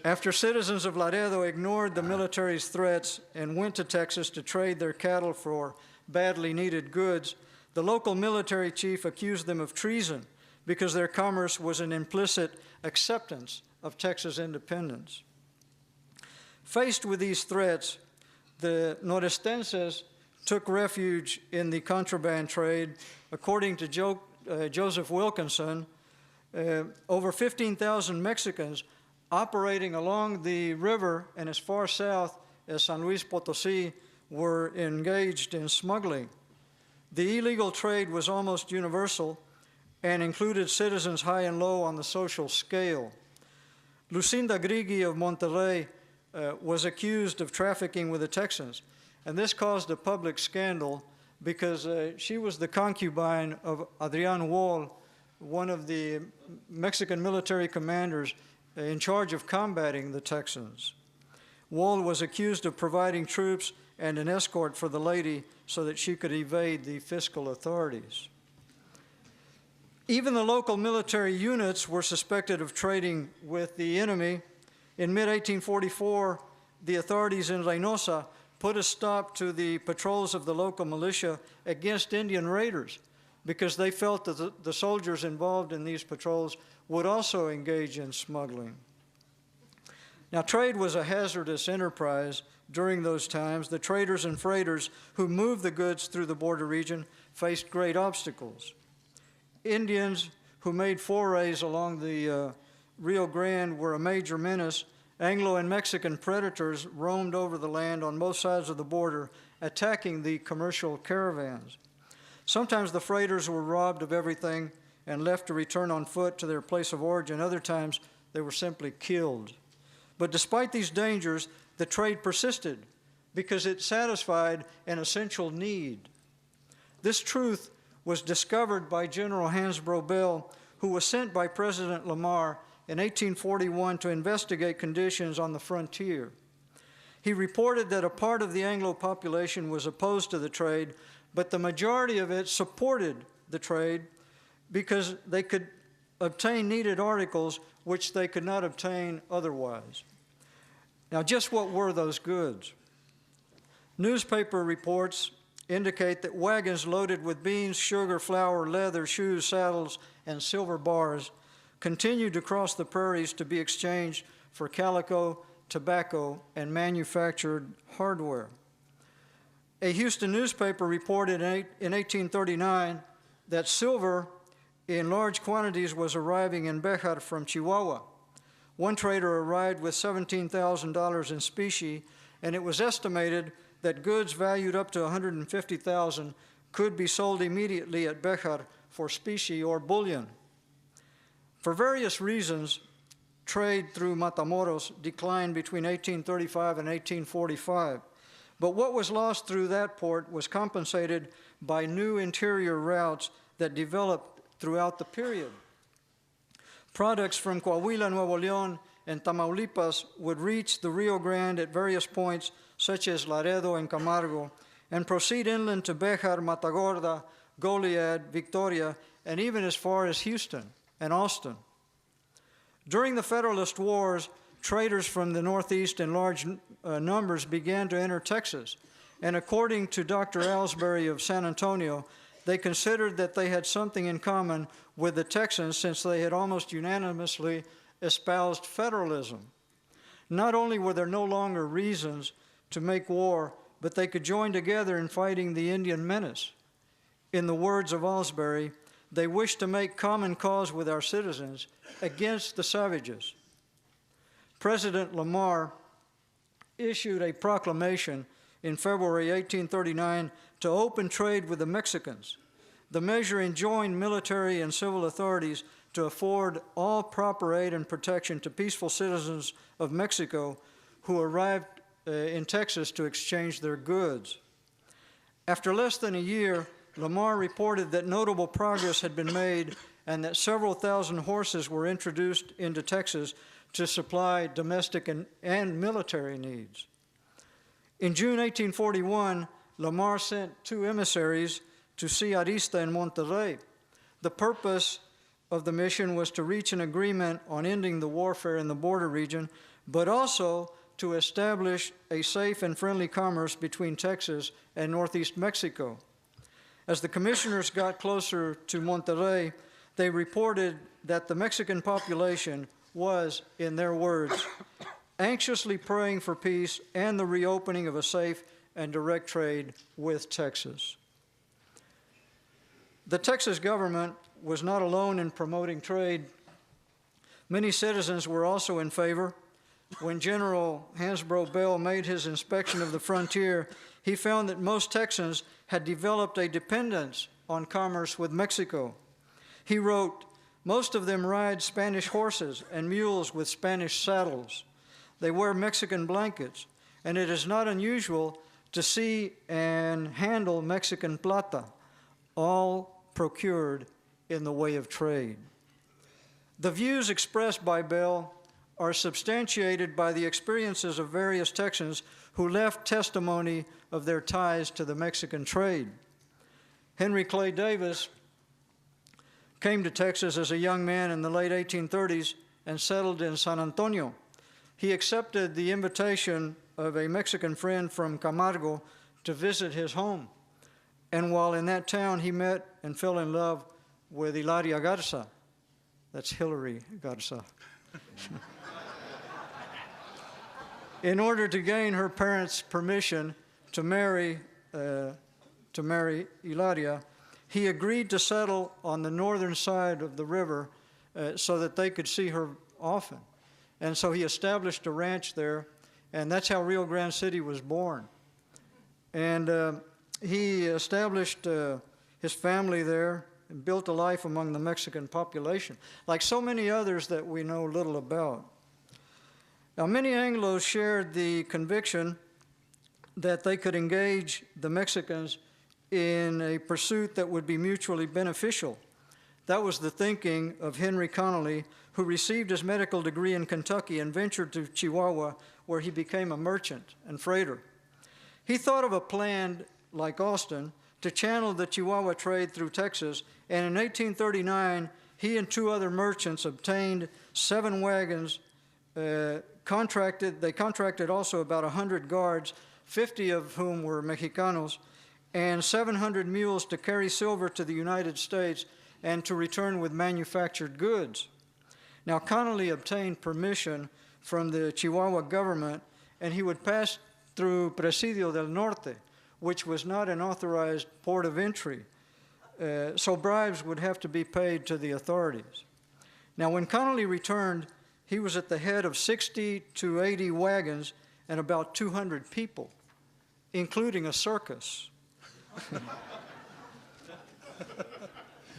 After citizens of Laredo ignored the military's threats and went to Texas to trade their cattle for badly needed goods, the local military chief accused them of treason because their commerce was an implicit acceptance of Texas independence. Faced with these threats, the Norestenses took refuge in the contraband trade. According to Joseph Wilkinson, over 15,000 Mexicans operating along the river and as far south as San Luis Potosí were engaged in smuggling. The illegal trade was almost universal and included citizens high and low on the social scale. Lucinda Grigui of Monterrey was accused of trafficking with the Texans, and this caused a public scandal because she was the concubine of Adrian Wall, one of the Mexican military commanders in charge of combating the Texans. Wall was accused of providing troops and an escort for the lady so that she could evade the fiscal authorities. Even the local military units were suspected of trading with the enemy. In mid-1844, the authorities in Reynosa put a stop to the patrols of the local militia against Indian raiders because they felt that the soldiers involved in these patrols would also engage in smuggling. Now, trade was a hazardous enterprise during those times. The traders and freighters who moved the goods through the border region faced great obstacles. Indians who made forays along the Rio Grande were a major menace. Anglo and Mexican predators roamed over the land on both sides of the border, attacking the commercial caravans. Sometimes the freighters were robbed of everything and left to return on foot to their place of origin. Other times, they were simply killed. But despite these dangers, the trade persisted because it satisfied an essential need. This truth was discovered by General Hansbrough Bell, who was sent by President Lamar in 1841 to investigate conditions on the frontier. He reported that a part of the Anglo population was opposed to the trade, but the majority of it supported the trade because they could obtain needed articles which they could not obtain otherwise. Now, just what were those goods? Newspaper reports indicate that wagons loaded with beans, sugar, flour, leather, shoes, saddles, and silver bars continued to cross the prairies to be exchanged for calico, tobacco, and manufactured hardware. A Houston newspaper reported in 1839 that silver in large quantities was arriving in Béjar from Chihuahua. One trader arrived with $17,000 in specie, and it was estimated that goods valued up to $150,000 could be sold immediately at Béjar for specie or bullion. For various reasons, trade through Matamoros declined between 1835 and 1845, but what was lost through that port was compensated by new interior routes that developed throughout the period. Products from Coahuila, Nuevo León, and Tamaulipas would reach the Rio Grande at various points, such as Laredo and Camargo, and proceed inland to Béjar, Matagorda, Goliad, Victoria, and even as far as Houston and Austin. During the Federalist Wars, traders from the Northeast in large numbers began to enter Texas, and according to Dr. Ellsbury of San Antonio, they considered that they had something in common with the Texans since they had almost unanimously espoused federalism. Not only were there no longer reasons to make war, but they could join together in fighting the Indian menace. In the words of Ellsbury, they wished to make common cause with our citizens against the savages. President Lamar issued a proclamation in February 1839 to open trade with the Mexicans. The measure enjoined military and civil authorities to afford all proper aid and protection to peaceful citizens of Mexico who arrived in Texas to exchange their goods. After less than a year, Lamar reported that notable progress had been made and that several thousand horses were introduced into Texas to supply domestic and military needs. In June 1841, Lamar sent 2 emissaries to see Arista in Monterrey. The purpose of the mission was to reach an agreement on ending the warfare in the border region, but also to establish a safe and friendly commerce between Texas and northeast Mexico. As the commissioners got closer to Monterrey, they reported that the Mexican population was, in their words, anxiously praying for peace and the reopening of a safe and direct trade with Texas. The Texas government was not alone in promoting trade. Many citizens were also in favor. When General Hansbrough Bell made his inspection of the frontier, he found that most Texans had developed a dependence on commerce with Mexico. He wrote, "Most of them ride Spanish horses and mules with Spanish saddles. They wear Mexican blankets, and it is not unusual to see and handle Mexican plata, all procured in the way of trade." The views expressed by Bell are substantiated by the experiences of various Texans who left testimony of their ties to the Mexican trade. Henry Clay Davis came to Texas as a young man in the late 1830s and settled in San Antonio. He accepted the invitation of a Mexican friend from Camargo to visit his home. And while in that town, he met and fell in love with Hilaria Garza. That's Hillary Garza. In order to gain her parents' permission to marry Hilaria, he agreed to settle on the northern side of the river so that they could see her often. And so he established a ranch there, and that's how Rio Grande City was born. And he established his family there and built a life among the Mexican population, like so many others that we know little about. Now, many Anglos shared the conviction that they could engage the Mexicans in a pursuit that would be mutually beneficial. That was the thinking of Henry Connolly, who received his medical degree in Kentucky and ventured to Chihuahua, where he became a merchant and freighter. He thought of a plan, like Austin, to channel the Chihuahua trade through Texas, and in 1839, he and 2 other merchants obtained 7 wagons. They contracted also about 100 guards, 50 of whom were Mexicanos, and 700 mules to carry silver to the United States and to return with manufactured goods. Now, Connolly obtained permission from the Chihuahua government, and he would pass through Presidio del Norte, which was not an authorized port of entry. So bribes would have to be paid to the authorities. Now, when Connolly returned, he was at the head of 60 to 80 wagons and about 200 people, including a circus.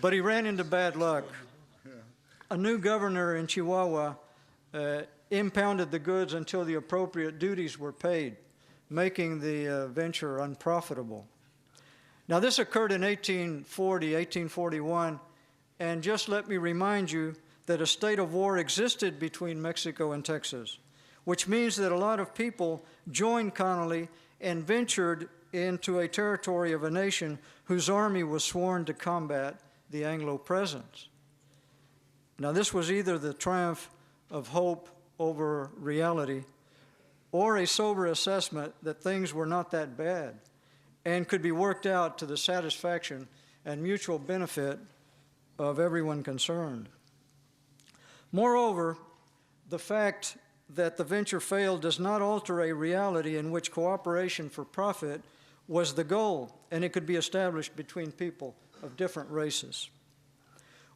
But he ran into bad luck. A new governor in Chihuahua impounded the goods until the appropriate duties were paid, making the venture unprofitable. Now, this occurred in 1840, 1841, and just let me remind you that a state of war existed between Mexico and Texas, which means that a lot of people joined Connolly and ventured into a territory of a nation whose army was sworn to combat the Anglo presence. Now, this was either the triumph of hope over reality or a sober assessment that things were not that bad and could be worked out to the satisfaction and mutual benefit of everyone concerned. Moreover, the fact that the venture failed does not alter a reality in which cooperation for profit was the goal, and it could be established between people of different races.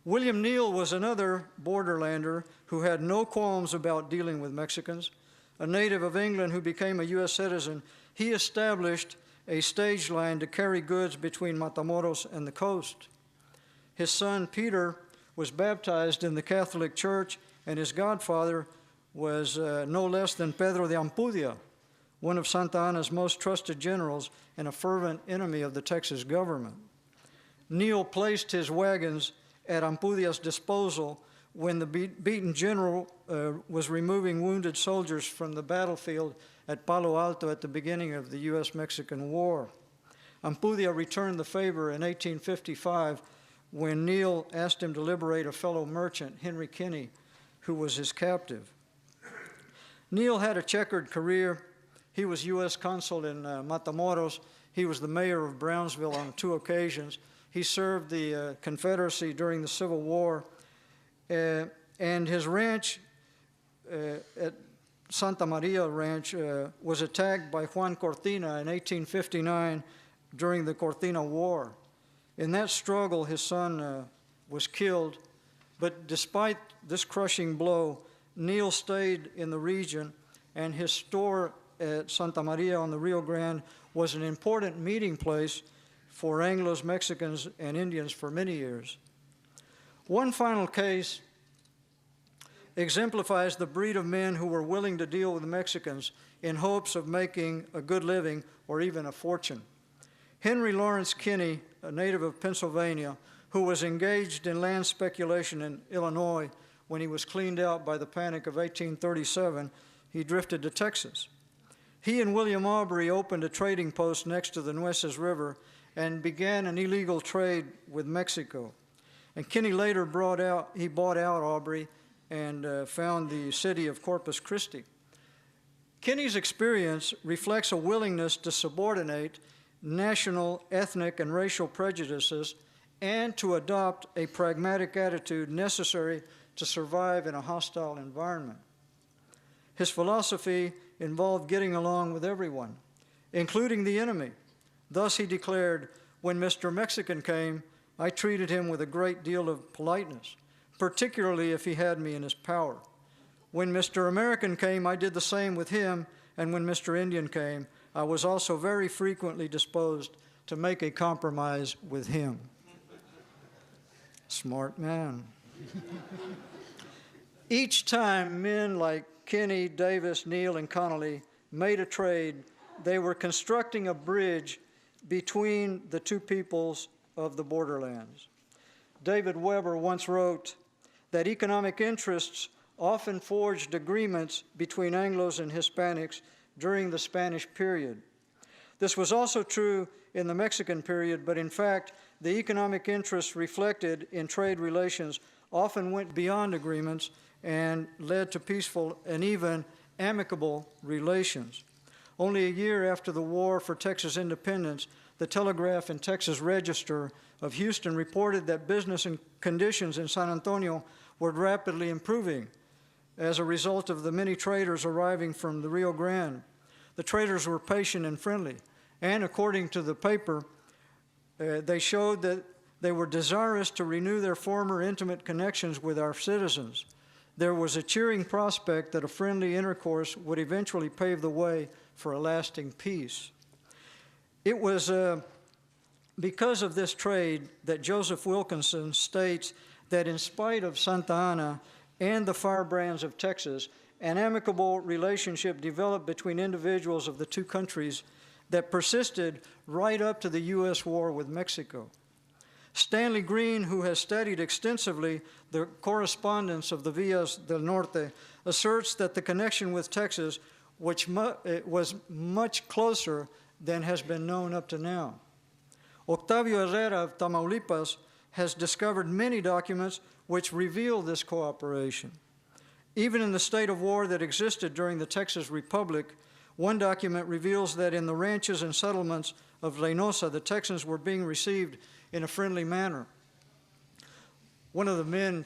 William Neal was another borderlander who had no qualms about dealing with Mexicans. A native of England who became a U.S. citizen, he established a stage line to carry goods between Matamoros and the coast. His son, Peter, was baptized in the Catholic Church, and his godfather was no less than Pedro de Ampudia, one of Santa Anna's most trusted generals and a fervent enemy of the Texas government. Neal placed his wagons at Ampudia's disposal when the beaten general was removing wounded soldiers from the battlefield at Palo Alto at the beginning of the U.S.-Mexican War. Ampudia returned the favor in 1855 when Neil asked him to liberate a fellow merchant, Henry Kinney, who was his captive. Neil had a checkered career. He was U.S. consul in Matamoros. He was the mayor of Brownsville on 2 occasions. He served the Confederacy during the Civil War. And his ranch at Santa Maria Ranch was attacked by Juan Cortina in 1859 during the Cortina War. In that struggle, his son was killed, but despite this crushing blow, Neil stayed in the region, and his store at Santa Maria on the Rio Grande was an important meeting place for Anglos, Mexicans, and Indians for many years. One final case exemplifies the breed of men who were willing to deal with Mexicans in hopes of making a good living or even a fortune. Henry Lawrence Kinney, a native of Pennsylvania, who was engaged in land speculation in Illinois when he was cleaned out by the Panic of 1837, he drifted to Texas. He and William Aubrey opened a trading post next to the Nueces River and began an illegal trade with Mexico. And Kinney later bought out Aubrey and found the city of Corpus Christi. Kinney's experience reflects a willingness to subordinate national, ethnic, and racial prejudices and to adopt a pragmatic attitude necessary to survive in a hostile environment. His philosophy involved getting along with everyone, including the enemy. Thus he declared, "When Mr. Mexican came, I treated him with a great deal of politeness, particularly if he had me in his power. When Mr. American came, I did the same with him, and when Mr. Indian came, I was also very frequently disposed to make a compromise with him." Smart man. Each time men like Kinney, Davis, Neal, and Connolly made a trade, they were constructing a bridge between the two peoples of the borderlands. David Weber once wrote that economic interests often forged agreements between Anglos and Hispanics during the Spanish period. This was also true in the Mexican period, but in fact, the economic interests reflected in trade relations often went beyond agreements and led to peaceful and even amicable relations. Only a year after the war for Texas independence, the Telegraph and Texas Register of Houston reported that business and conditions in San Antonio were rapidly improving as a result of the many traders arriving from the Rio Grande. The traders were patient and friendly, and according to the paper, they showed that they were desirous to renew their former intimate connections with our citizens. There was a cheering prospect that a friendly intercourse would eventually pave the way for a lasting peace. It was because of this trade that Joseph Wilkinson states that in spite of Santa Ana and the firebrands of Texas, an amicable relationship developed between individuals of the two countries that persisted right up to the U.S. war with Mexico. Stanley Green, who has studied extensively the correspondence of the Villas del Norte, asserts that the connection with Texas was much closer than has been known up to now. Octavio Herrera of Tamaulipas has discovered many documents which reveal this cooperation. Even in the state of war that existed during the Texas Republic, one document reveals that in the ranches and settlements of Reynosa, the Texans were being received in a friendly manner. One of the men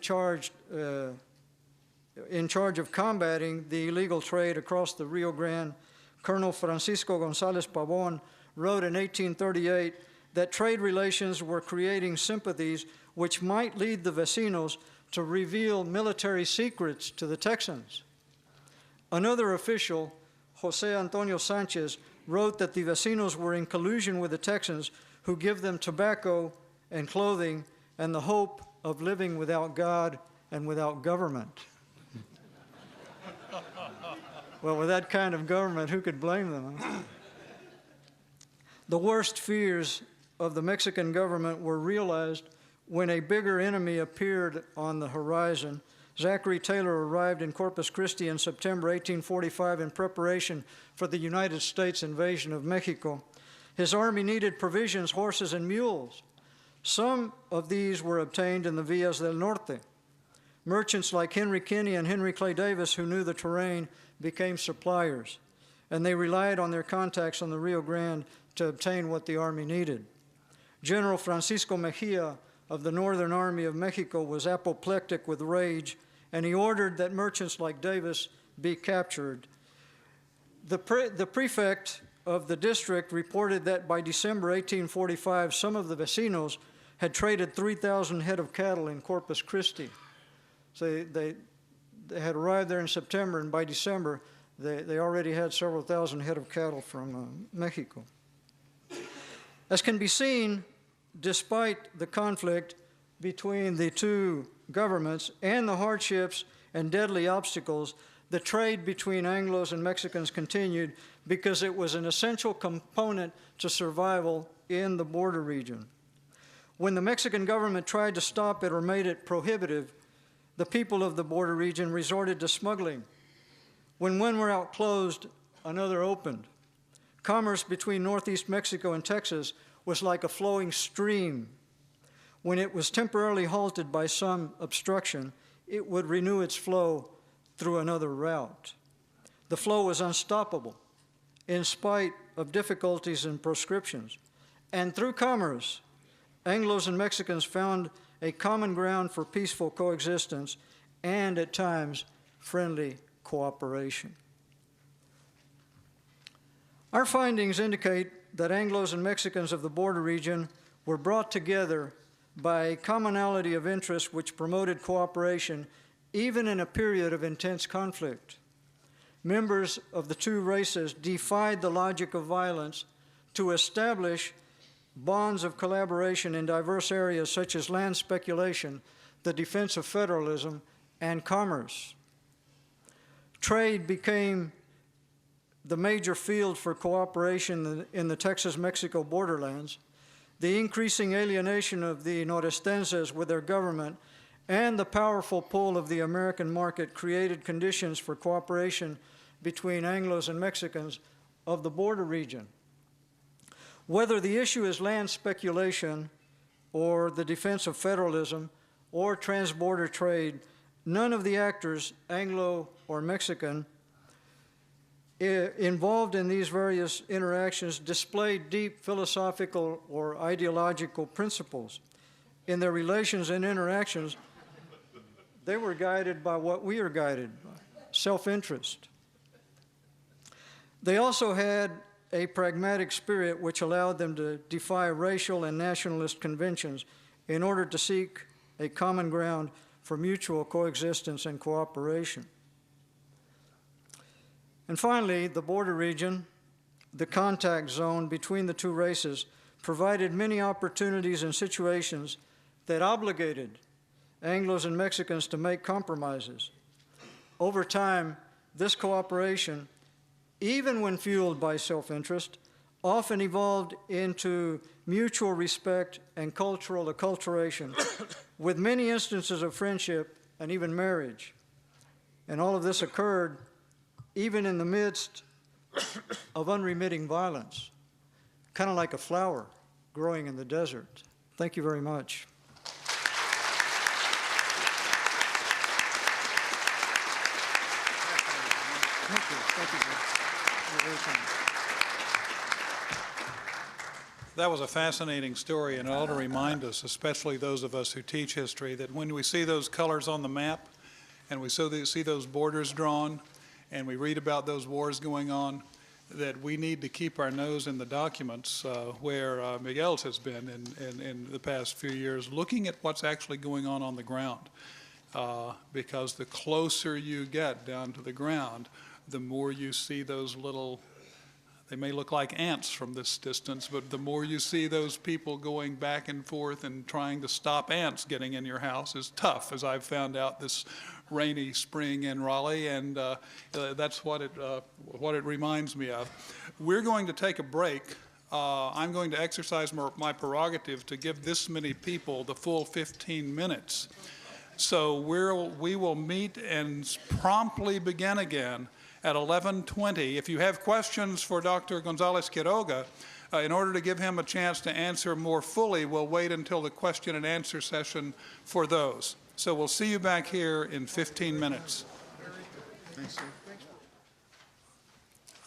in charge of combating the illegal trade across the Rio Grande, Colonel Francisco Gonzalez Pavon, wrote in 1838 that trade relations were creating sympathies which might lead the vecinos to reveal military secrets to the Texans. Another official, Jose Antonio Sanchez, wrote that the vecinos were in collusion with the Texans who give them tobacco and clothing and the hope of living without God and without government. Well, with that kind of government, who could blame them? Huh? The worst fears of the Mexican government were realized when a bigger enemy appeared on the horizon. Zachary Taylor arrived in Corpus Christi in September 1845 in preparation for the United States invasion of Mexico. His army needed provisions, horses, and mules. Some of these were obtained in the Villas del Norte. Merchants like Henry Kinney and Henry Clay Davis, who knew the terrain, became suppliers, and they relied on their contacts on the Rio Grande to obtain what the army needed. General Francisco Mejia of the Northern Army of Mexico was apoplectic with rage, and he ordered that merchants like Davis be captured. The prefect of the district reported that by December 1845, some of the vecinos had traded 3,000 head of cattle in Corpus Christi. So they had arrived there in September, and by December, they already had several thousand head of cattle from Mexico. As can be seen, despite the conflict between the two governments and the hardships and deadly obstacles, the trade between Anglos and Mexicans continued because it was an essential component to survival in the border region. When the Mexican government tried to stop it or made it prohibitive, the people of the border region resorted to smuggling. When one route closed, another opened. Commerce between northeast Mexico and Texas was like a flowing stream. When it was temporarily halted by some obstruction, it would renew its flow through another route. The flow was unstoppable in spite of difficulties and proscriptions. And through commerce, Anglos and Mexicans found a common ground for peaceful coexistence and, at times, friendly cooperation. Our findings indicate that Anglos and Mexicans of the border region were brought together by a commonality of interest which promoted cooperation even in a period of intense conflict. Members of the two races defied the logic of violence to establish bonds of collaboration in diverse areas such as land speculation, the defense of federalism, and commerce. Trade became the major field for cooperation in the Texas-Mexico borderlands. The increasing alienation of the Norestenses with their government and the powerful pull of the American market created conditions for cooperation between Anglos and Mexicans of the border region. Whether the issue is land speculation or the defense of federalism or transborder trade, none of the actors, Anglo or Mexican, involved in these various interactions displayed deep philosophical or ideological principles. In their relations and interactions, they were guided by what we are guided by, self-interest. They also had a pragmatic spirit which allowed them to defy racial and nationalist conventions in order to seek a common ground for mutual coexistence and cooperation. And finally, the border region, the contact zone between the two races, provided many opportunities and situations that obligated Anglos and Mexicans to make compromises. Over time, this cooperation, even when fueled by self-interest, often evolved into mutual respect and cultural acculturation, with many instances of friendship and even marriage. And all of this occurred even in the midst of unremitting violence, kind of like a flower growing in the desert. Thank you very much. Thank you. Thank you. That was a fascinating story, and it ought to remind us, especially those of us who teach history, that when we see those colors on the map and we see those borders drawn and we read about those wars going on, that we need to keep our nose in the documents where Miguel's has been in the past few years, looking at what's actually going on the ground. Because the closer you get down to the ground, the more you see those little, they may look like ants from this distance, but the more you see those people going back and forth and trying to stop ants getting in your house is tough, as I've found out this rainy spring in Raleigh, and that's what it reminds me of. We're going to take a break. I'm going to exercise my prerogative to give this many people the full 15 minutes. So we will meet and promptly begin again at 11:20. If you have questions for Dr. Gonzalez-Quiroga, in order to give him a chance to answer more fully, we'll wait until the question and answer session for those. So we'll see you back here in 15 minutes.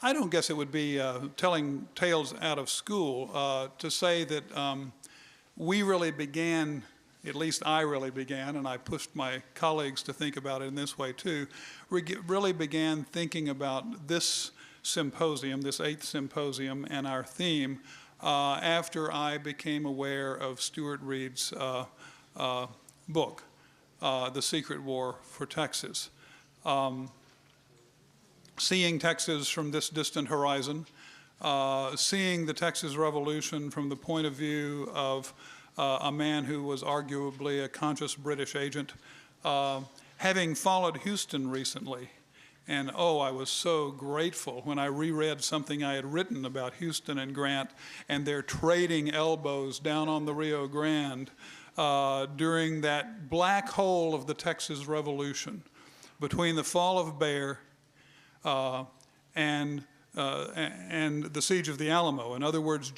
I don't guess it would be telling tales out of school to say that we really began, at least I really began, and I pushed my colleagues to think about it in this way too, really began thinking about this symposium, this 8th symposium, and our theme after I became aware of Stuart Reid's book, The Secret War for Texas. Seeing Texas from this distant horizon, seeing the Texas Revolution from the point of view of a man who was arguably a conscious British agent, having followed Houston recently, and oh, I was so grateful when I reread something I had written about Houston and Grant and their trading elbows down on the Rio Grande during that black hole of the Texas Revolution between the fall of Bear and the siege of the Alamo. In other words,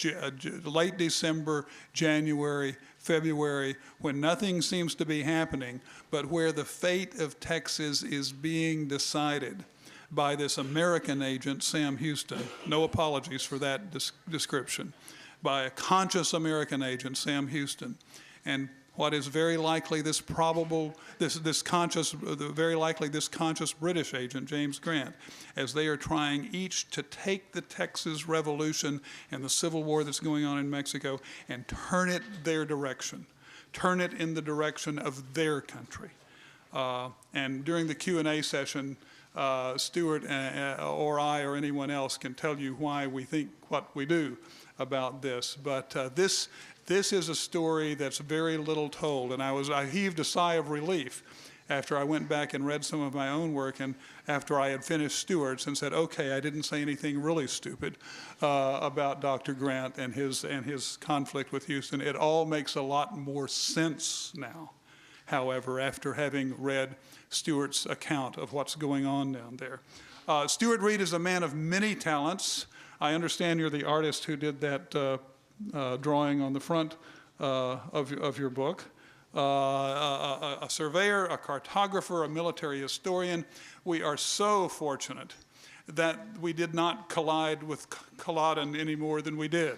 late December, January, February, when nothing seems to be happening, but where the fate of Texas is being decided by this American agent, Sam Houston. No apologies for that description. By a conscious American agent, Sam Houston. And what is very likely this conscious British agent, James Grant, as they are trying each to take the Texas Revolution and the Civil War that's going on in Mexico and turn it their direction, turn it in the direction of their country. And during the Q&A session, Stuart or I or anyone else can tell you why we think what we do about this. But this is a story that's very little told, and I heaved a sigh of relief after I went back and read some of my own work, and after I had finished Stuart's and said, okay, I didn't say anything really stupid about Dr. Grant and his conflict with Houston. It all makes a lot more sense now, however, after having read Stuart's account of what's going on down there. Stuart Reid is a man of many talents. I understand you're the artist who did that drawing on the front of your book. A surveyor, a cartographer, a military historian. We are so fortunate that we did not collide with Culloden any more than we did.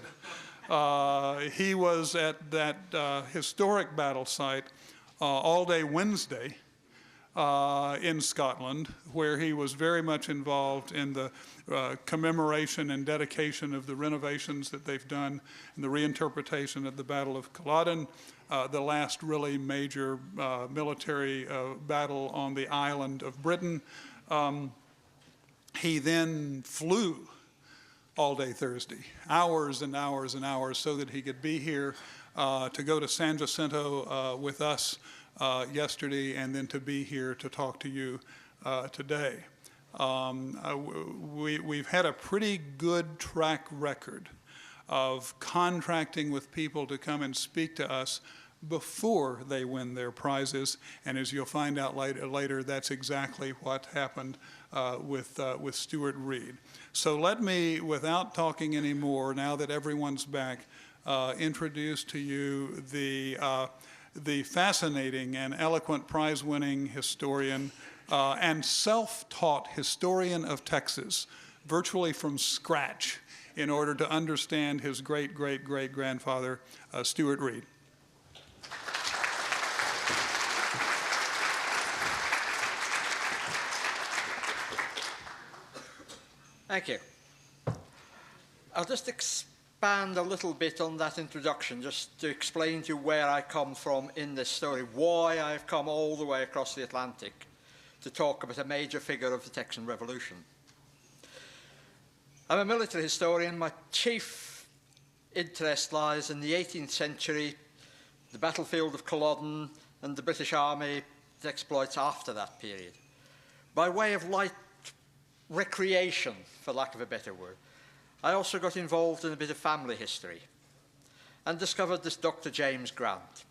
He was at that historic battle site all day Wednesday in Scotland, where he was very much involved in the commemoration and dedication of the renovations that they've done and the reinterpretation of the Battle of Culloden, the last really major military battle on the island of Britain. He then flew all day Thursday, hours and hours and hours, so that he could be here to go to San Jacinto with us yesterday, and then to be here to talk to you today. We've had a pretty good track record of contracting with people to come and speak to us before they win their prizes, and as you'll find out later, that's exactly what happened with Stuart Reid. So let me, without talking anymore, now that everyone's back, introduce to you the fascinating and eloquent prize-winning historian and self-taught historian of Texas, virtually from scratch, in order to understand his great-great-great-grandfather, Stuart Reid. Thank you. I'll just expand a little bit on that introduction, just to explain to you where I come from in this story, why I've come all the way across the Atlantic to talk about a major figure of the Texan Revolution. I'm a military historian. My chief interest lies in the 18th century, the battlefield of Culloden, and the British Army exploits after that period. By way of light recreation, for lack of a better word, I also got involved in a bit of family history and discovered this Dr. James Grant.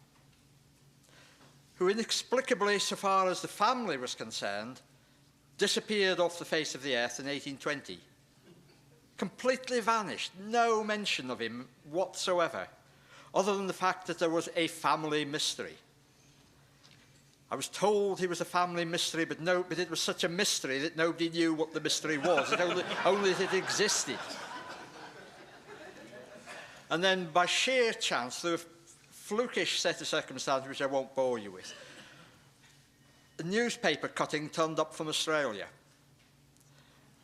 who inexplicably, so far as the family was concerned, disappeared off the face of the earth in 1820. Completely vanished, no mention of him whatsoever, other than the fact that there was a family mystery. I was told he was a family mystery, but it was such a mystery that nobody knew what the mystery was, only that it existed. And then by sheer chance, through a flukish set of circumstances which I won't bore you with, a newspaper cutting turned up from Australia,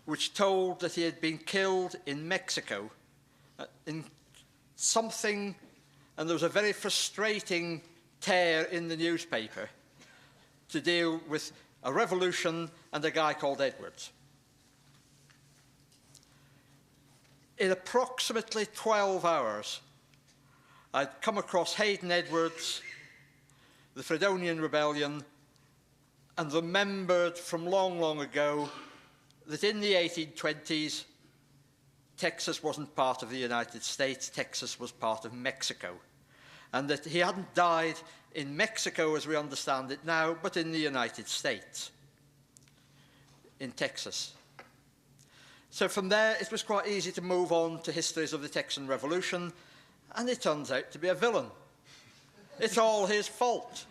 which told that he had been killed in Mexico in something, and there was a very frustrating tear in the newspaper to deal with a revolution and a guy called Edwards. In approximately 12 hours, I'd come across Hayden Edwards, the Fredonian Rebellion, and remembered from long, long ago that in the 1820s, Texas wasn't part of the United States, Texas was part of Mexico, and that he hadn't died in Mexico as we understand it now, but in the United States, in Texas. So from there, it was quite easy to move on to histories of the Texan Revolution, and he turns out to be a villain. It's all his fault.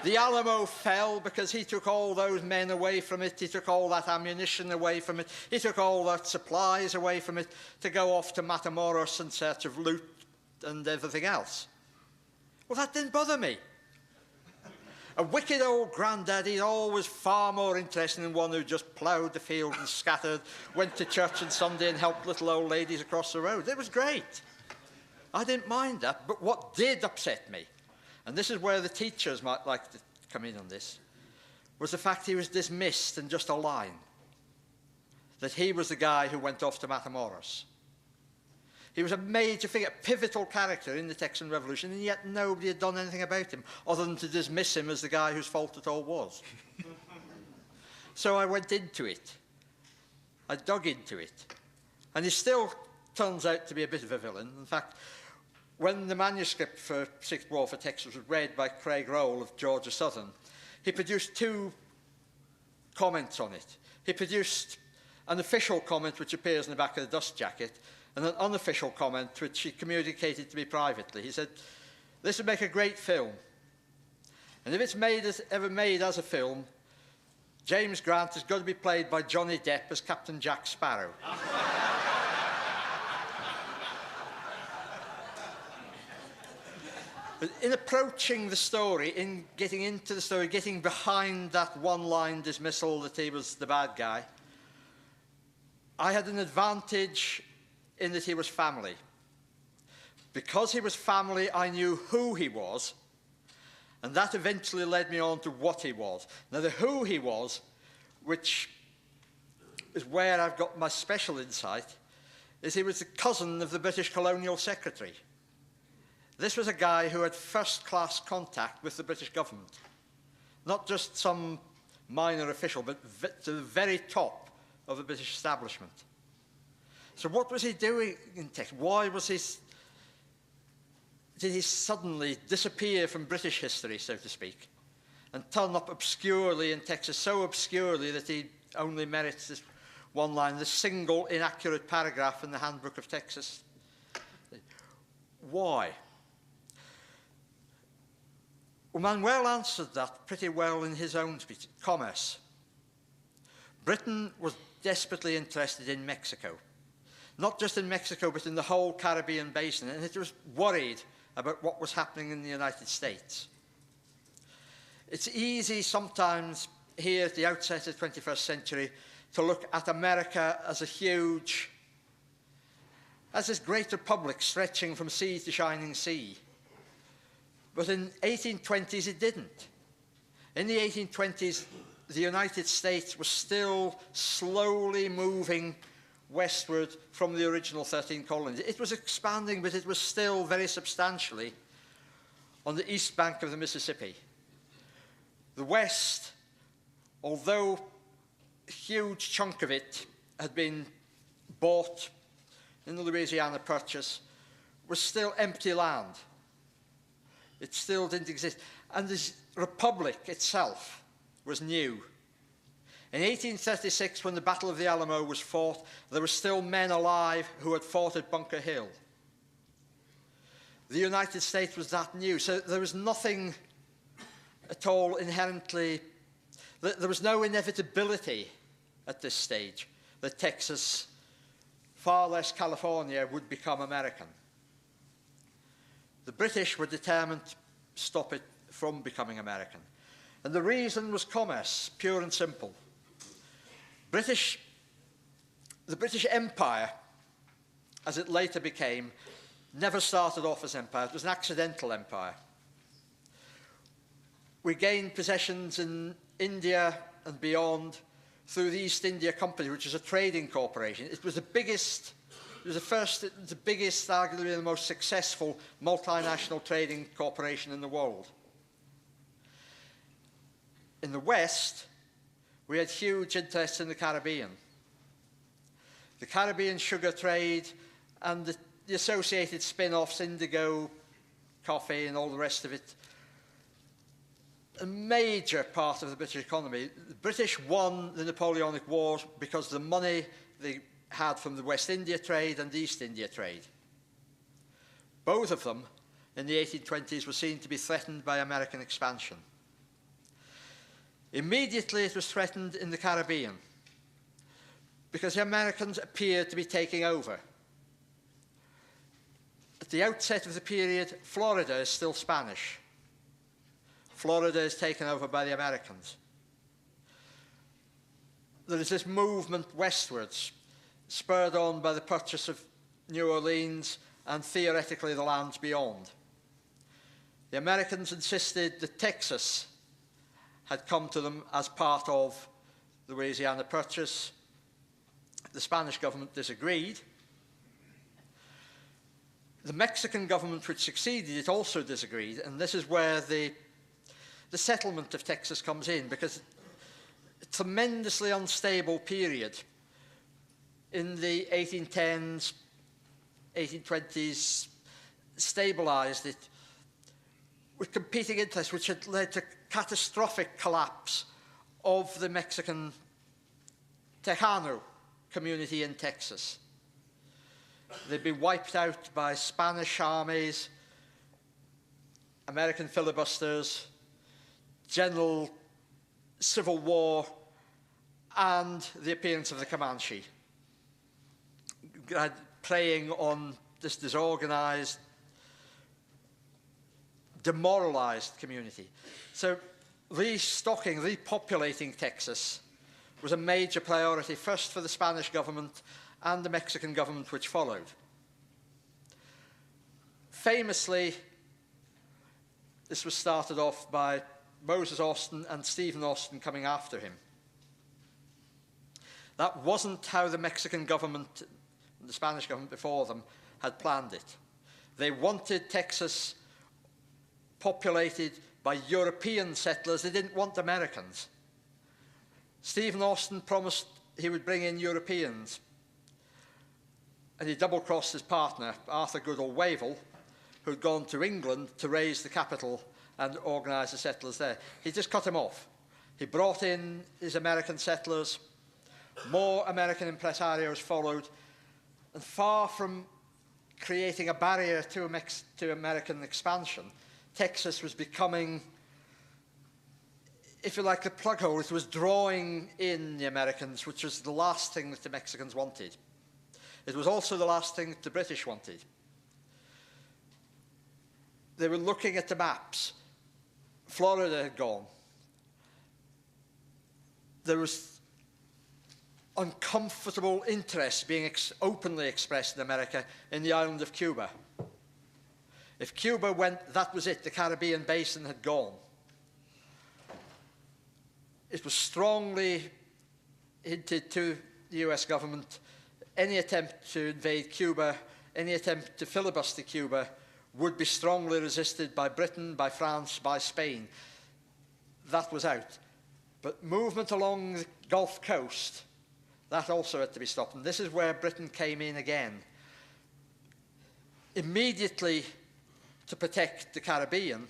The Alamo fell because he took all those men away from it, he took all that ammunition away from it, he took all that supplies away from it to go off to Matamoros in search of loot and everything else. Well, that didn't bother me. A wicked old granddaddy, always far more interesting than one who just ploughed the field and scattered, went to church on Sunday and helped little old ladies across the road. It was great. I didn't mind that, but what did upset me, and this is where the teachers might like to come in on this, was the fact he was dismissed in just a line. That he was the guy who went off to Matamoros. He was a major figure, a pivotal character in the Texan Revolution, and yet nobody had done anything about him, other than to dismiss him as the guy whose fault it all was. So I went into it. I dug into it. And he still turns out to be a bit of a villain. In fact, when the manuscript for Sixth War for Texas was read by Craig Roll of Georgia Southern, he produced two comments on it. He produced an official comment which appears in the back of the dust jacket, and an unofficial comment which he communicated to me privately. He said, "This would make a great film. And if it's ever made as a film, James Grant has got to be played by Johnny Depp as Captain Jack Sparrow." But in approaching the story, in getting into the story, getting behind that one-line dismissal that he was the bad guy, I had an advantage in that he was family. Because he was family, I knew who he was, and that eventually led me on to what he was. Now, the who he was, which is where I've got my special insight, is he was the cousin of the British Colonial Secretary. This was a guy who had first-class contact with the British government. Not just some minor official, but to the very top of the British establishment. So what was he doing in Texas? Why was did he suddenly disappear from British history, so to speak, and turn up obscurely in Texas, so obscurely that he only merits this one line, this single inaccurate paragraph in the Handbook of Texas? Why? Well, Manuel answered that pretty well in his own speech. Commerce. Britain was desperately interested in Mexico. Not just in Mexico, but in the whole Caribbean basin, and it was worried about what was happening in the United States. It's easy sometimes here at the outset of the 21st century to look at America as this great republic stretching from sea to shining sea. But in the 1820s, it didn't. In the 1820s, the United States was still slowly moving westward from the original 13 colonies. It was expanding, but it was still very substantially on the east bank of the Mississippi. The West, although a huge chunk of it had been bought in the Louisiana Purchase, was still empty land. It still didn't exist. And the Republic itself was new. In 1836, when the Battle of the Alamo was fought, there were still men alive who had fought at Bunker Hill. The United States was that new, so there was nothing at all inherently, there was no inevitability at this stage that Texas, far less California, would become American. The British were determined to stop it from becoming American. And the reason was commerce, pure and simple. The British Empire, as it later became, never started off as empire. It was an accidental empire. We gained possessions in India and beyond through the East India Company, which was a trading corporation. It was the biggest, the biggest, arguably the most successful multinational trading corporation in the world. In the West, we had huge interests in the Caribbean. The Caribbean sugar trade and the associated spin-offs, indigo, coffee, and all the rest of it, a major part of the British economy. The British won the Napoleonic Wars because of the money they had from the West India trade and the East India trade. Both of them, in the 1820s, were seen to be threatened by American expansion. Immediately, it was threatened in the Caribbean because the Americans appeared to be taking over. At the outset of the period, Florida is still Spanish. Florida is taken over by the Americans. There is this movement westwards, spurred on by the purchase of New Orleans and theoretically the lands beyond. The Americans insisted that Texas had come to them as part of the Louisiana Purchase. The Spanish government disagreed. The Mexican government, which succeeded, it also disagreed, and this is where the settlement of Texas comes in, because a tremendously unstable period in the 1810s, 1820s, stabilized it with competing interests, which had led to catastrophic collapse of the Mexican Tejano community in Texas. They'd been wiped out by Spanish armies, American filibusters, general civil war, and the appearance of the Comanche, playing on this disorganized, demoralized community. So restocking, repopulating Texas was a major priority, first for the Spanish government and the Mexican government which followed. Famously, this was started off by Moses Austin and Stephen Austin coming after him. That wasn't how the Mexican government, the Spanish government before them, had planned it. They wanted Texas populated by European settlers. They didn't want Americans. Stephen Austin promised he would bring in Europeans, and he double-crossed his partner, Arthur Goodall Wavell, who'd gone to England to raise the capital and organise the settlers there. He just cut him off. He brought in his American settlers, more American impresarios followed, and far from creating a barrier to American expansion, Texas was becoming, if you like, a plug hole. It was drawing in the Americans, which was the last thing that the Mexicans wanted. It was also the last thing that the British wanted. They were looking at the maps. Florida had gone. There was uncomfortable interest being openly expressed in America in the island of Cuba. If Cuba went, that was it. The Caribbean basin had gone. It was strongly hinted to the US government, any attempt to invade Cuba, any attempt to filibuster Cuba would be strongly resisted by Britain, by France, by Spain. That was out. But movement along the Gulf Coast, that also had to be stopped. And this is where Britain came in again. Immediately, to protect the Caribbean,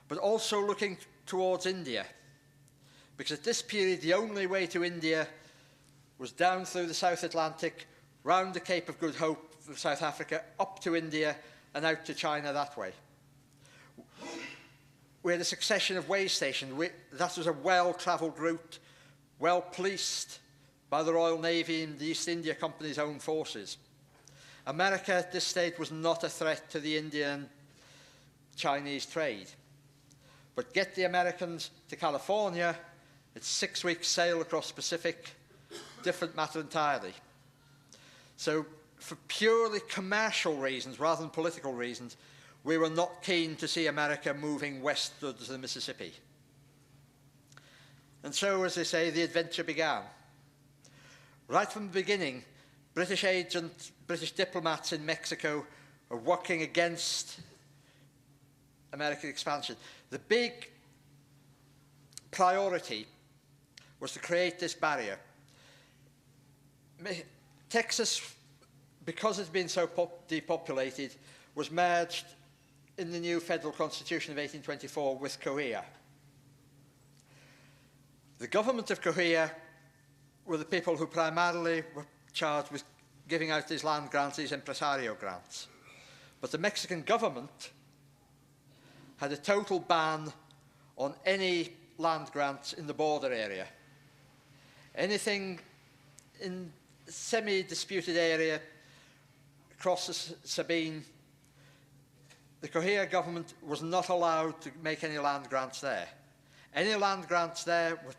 but also looking towards India. Because at this period, the only way to India was down through the South Atlantic, round the Cape of Good Hope of South Africa, up to India, and out to China that way. We had a succession of way stations. That was a well-travelled route, well-policed by the Royal Navy and the East India Company's own forces. America at this stage was not a threat to the Indian-Chinese trade. But get the Americans to California, it's 6 weeks sail across the Pacific, different matter entirely. So for purely commercial reasons rather than political reasons, we were not keen to see America moving westward to the Mississippi. And so, as they say, the adventure began. Right from the beginning, British agents, British diplomats in Mexico are working against American expansion. The big priority was to create this barrier. Texas, because it's been so depopulated, was merged in the new federal constitution of 1824 with Korea. The government of Korea were the people who primarily were charged with giving out these land grants, these impresario grants. But the Mexican government had a total ban on any land grants in the border area. Anything in semi-disputed area across the Sabine, the Korea government was not allowed to make any land grants there. Any land grants there were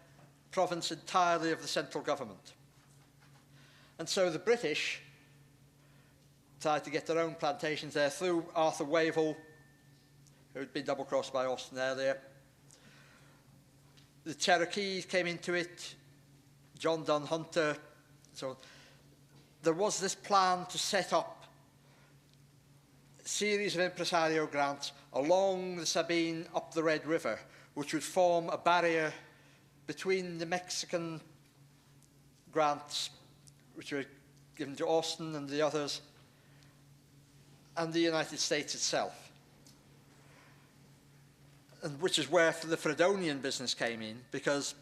province entirely of the central government. And so the British tried to get their own plantations there through Arthur Wavell, who had been double-crossed by Austin earlier. The Cherokees came into it, John Dunn Hunter. So there was this plan to set up a series of impresario grants along the Sabine up the Red River, which would form a barrier between the Mexican grants, which were given to Austin and the others, and the United States itself. And which is where the Fredonian business came in, because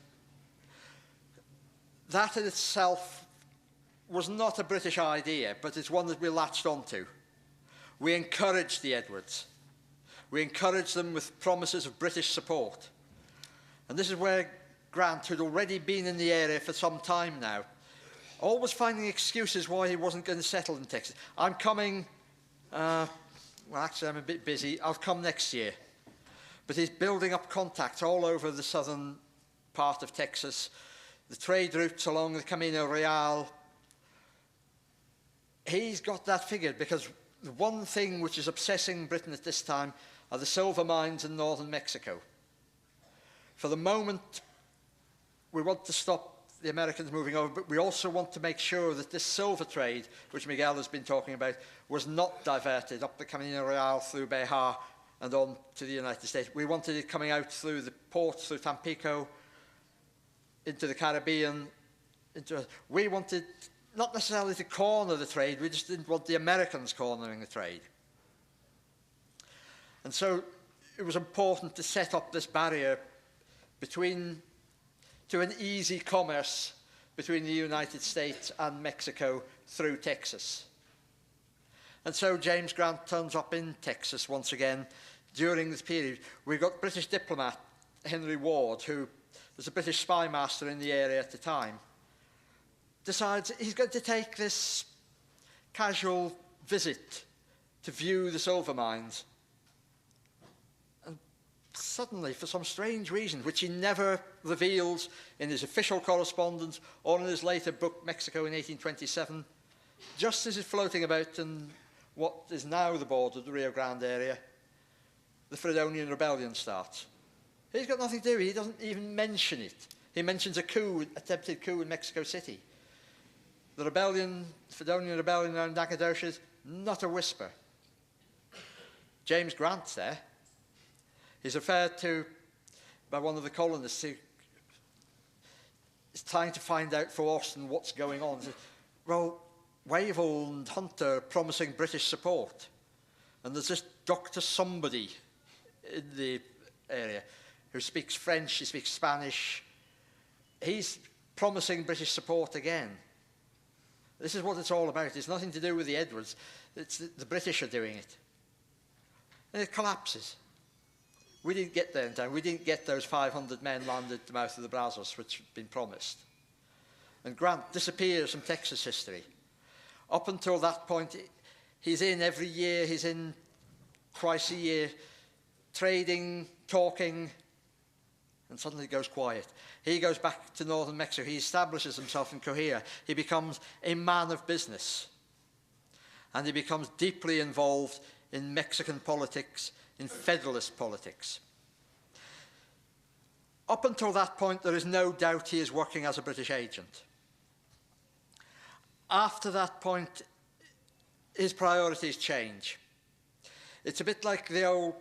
that in itself was not a British idea, but it's one that we latched onto. We encouraged the Edwards. We encouraged them with promises of British support. And this is where Grant, who'd already been in the area for some time now, always finding excuses why he wasn't going to settle in Texas. I'm coming, well, actually, I'm a bit busy. I'll come next year. But he's building up contacts all over the southern part of Texas, the trade routes along the Camino Real. He's got that figured because the one thing which is obsessing Britain at this time are the silver mines in northern Mexico. For the moment, we want to stop the Americans moving over, but we also want to make sure that this silver trade, which Miguel has been talking about, was not diverted up the Camino Real through Bejar and on to the United States. We wanted it coming out through the ports, through Tampico, into the Caribbean. We wanted not necessarily to corner the trade, we just didn't want the Americans cornering the trade. And so it was important to set up this barrier to an easy commerce between the United States and Mexico through Texas. And so James Grant turns up in Texas once again during this period. We've got British diplomat Henry Ward, who was a British spy master in the area at the time, decides he's going to take this casual visit to view the silver mines. And suddenly, for some strange reason, which he never reveals in his official correspondence or in his later book, Mexico in 1827, just as he's floating about in what is now the border of the Rio Grande area, the Fredonian Rebellion starts. He's got nothing to do, he doesn't even mention it. He mentions a coup, attempted coup in Mexico City. The rebellion, the Fredonian Rebellion around Nacogdoches, not a whisper. James Grant's there. He's referred to by one of the colonists who is trying to find out for Austin what's going on. Well, Wavell and Hunter promising British support. And there's this Dr. Somebody in the area who speaks French, he speaks Spanish. He's promising British support again. This is what it's all about. It's nothing to do with the Edwards. It's the British are doing it. And it collapses. We didn't get there in time. We didn't get those 500 men landed at the mouth of the Brazos, which had been promised. And Grant disappears from Texas history. Up until that point, he's in every year, he's in twice a year, trading, talking, and suddenly it goes quiet. He goes back to northern Mexico. He establishes himself in Coahuila. He becomes a man of business. And he becomes deeply involved in Mexican politics, in Federalist politics. Up until that point, there is no doubt he is working as a British agent. After that point, his priorities change. It's a bit like the old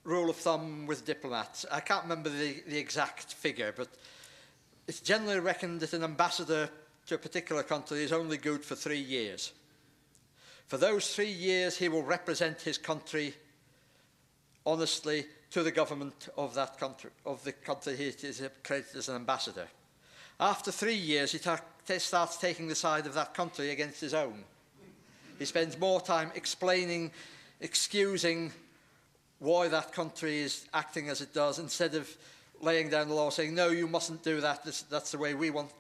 rule of thumb with diplomats. I can't remember the exact figure, but it's generally reckoned that an ambassador to a particular country is only good for 3 years. For those 3 years, he will represent his country honestly to the government of that country, of the country he is accredited as an ambassador. After 3 years, he starts taking the side of that country against his own. He spends more time explaining, excusing why that country is acting as it does, instead of laying down the law saying, no, you mustn't do that, that's the way we want,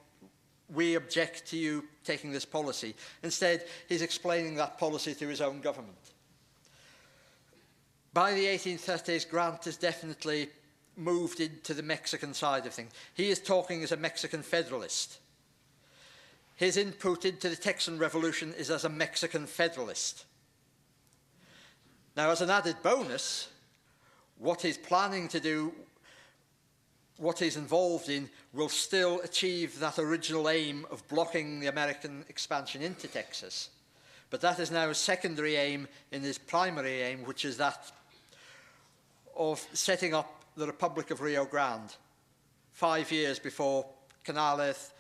we object to you taking this policy. Instead, he's explaining that policy to his own government. By the 1830s, Grant has definitely moved into the Mexican side of things. He is talking as a Mexican federalist. His input into the Texan Revolution is as a Mexican federalist. Now, as an added bonus, what he's planning to do, what he's involved in, will still achieve that original aim of blocking the American expansion into Texas. But that is now a secondary aim in his primary aim, which is that of setting up the Republic of Rio Grande 5 years before Canales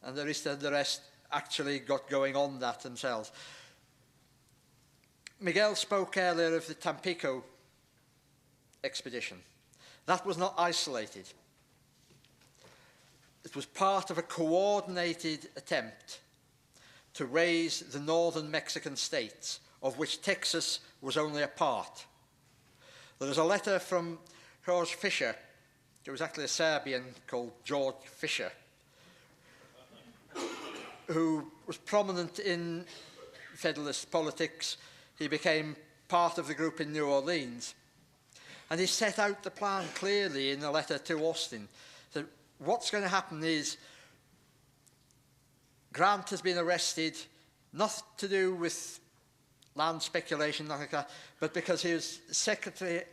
and the rest actually got going on that themselves. Miguel spoke earlier of the Tampico expedition. That was not isolated. It was part of a coordinated attempt to raise the northern Mexican states, of which Texas was only a part. There is a letter from George Fisher, who was actually a Serbian called George Fisher, who was prominent in Federalist politics. He became part of the group in New Orleans. And he set out the plan clearly in a letter to Austin. So what's going to happen is Grant has been arrested, not to do with land speculation, nothing like that, but because he was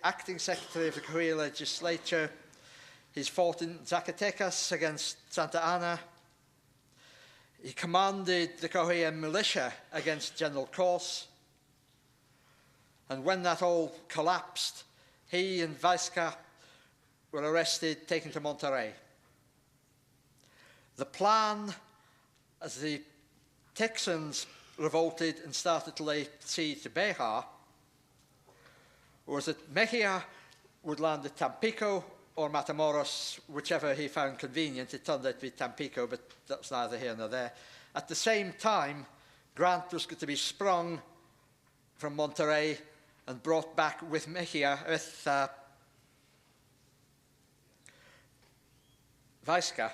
acting secretary of the Coahuila legislature. He's fought in Zacatecas against Santa Ana. He commanded the Coahuila militia against General Corse. And when that all collapsed, he and Vizca were arrested, taken to Monterrey. The plan, as the Texans revolted and started to lay siege to Bejar, was that Mejia would land at Tampico or Matamoros, whichever he found convenient. It turned out to be Tampico, but that's neither here nor there. At the same time, Grant was going to be sprung from Monterrey and brought back with Mejia, with Vizca,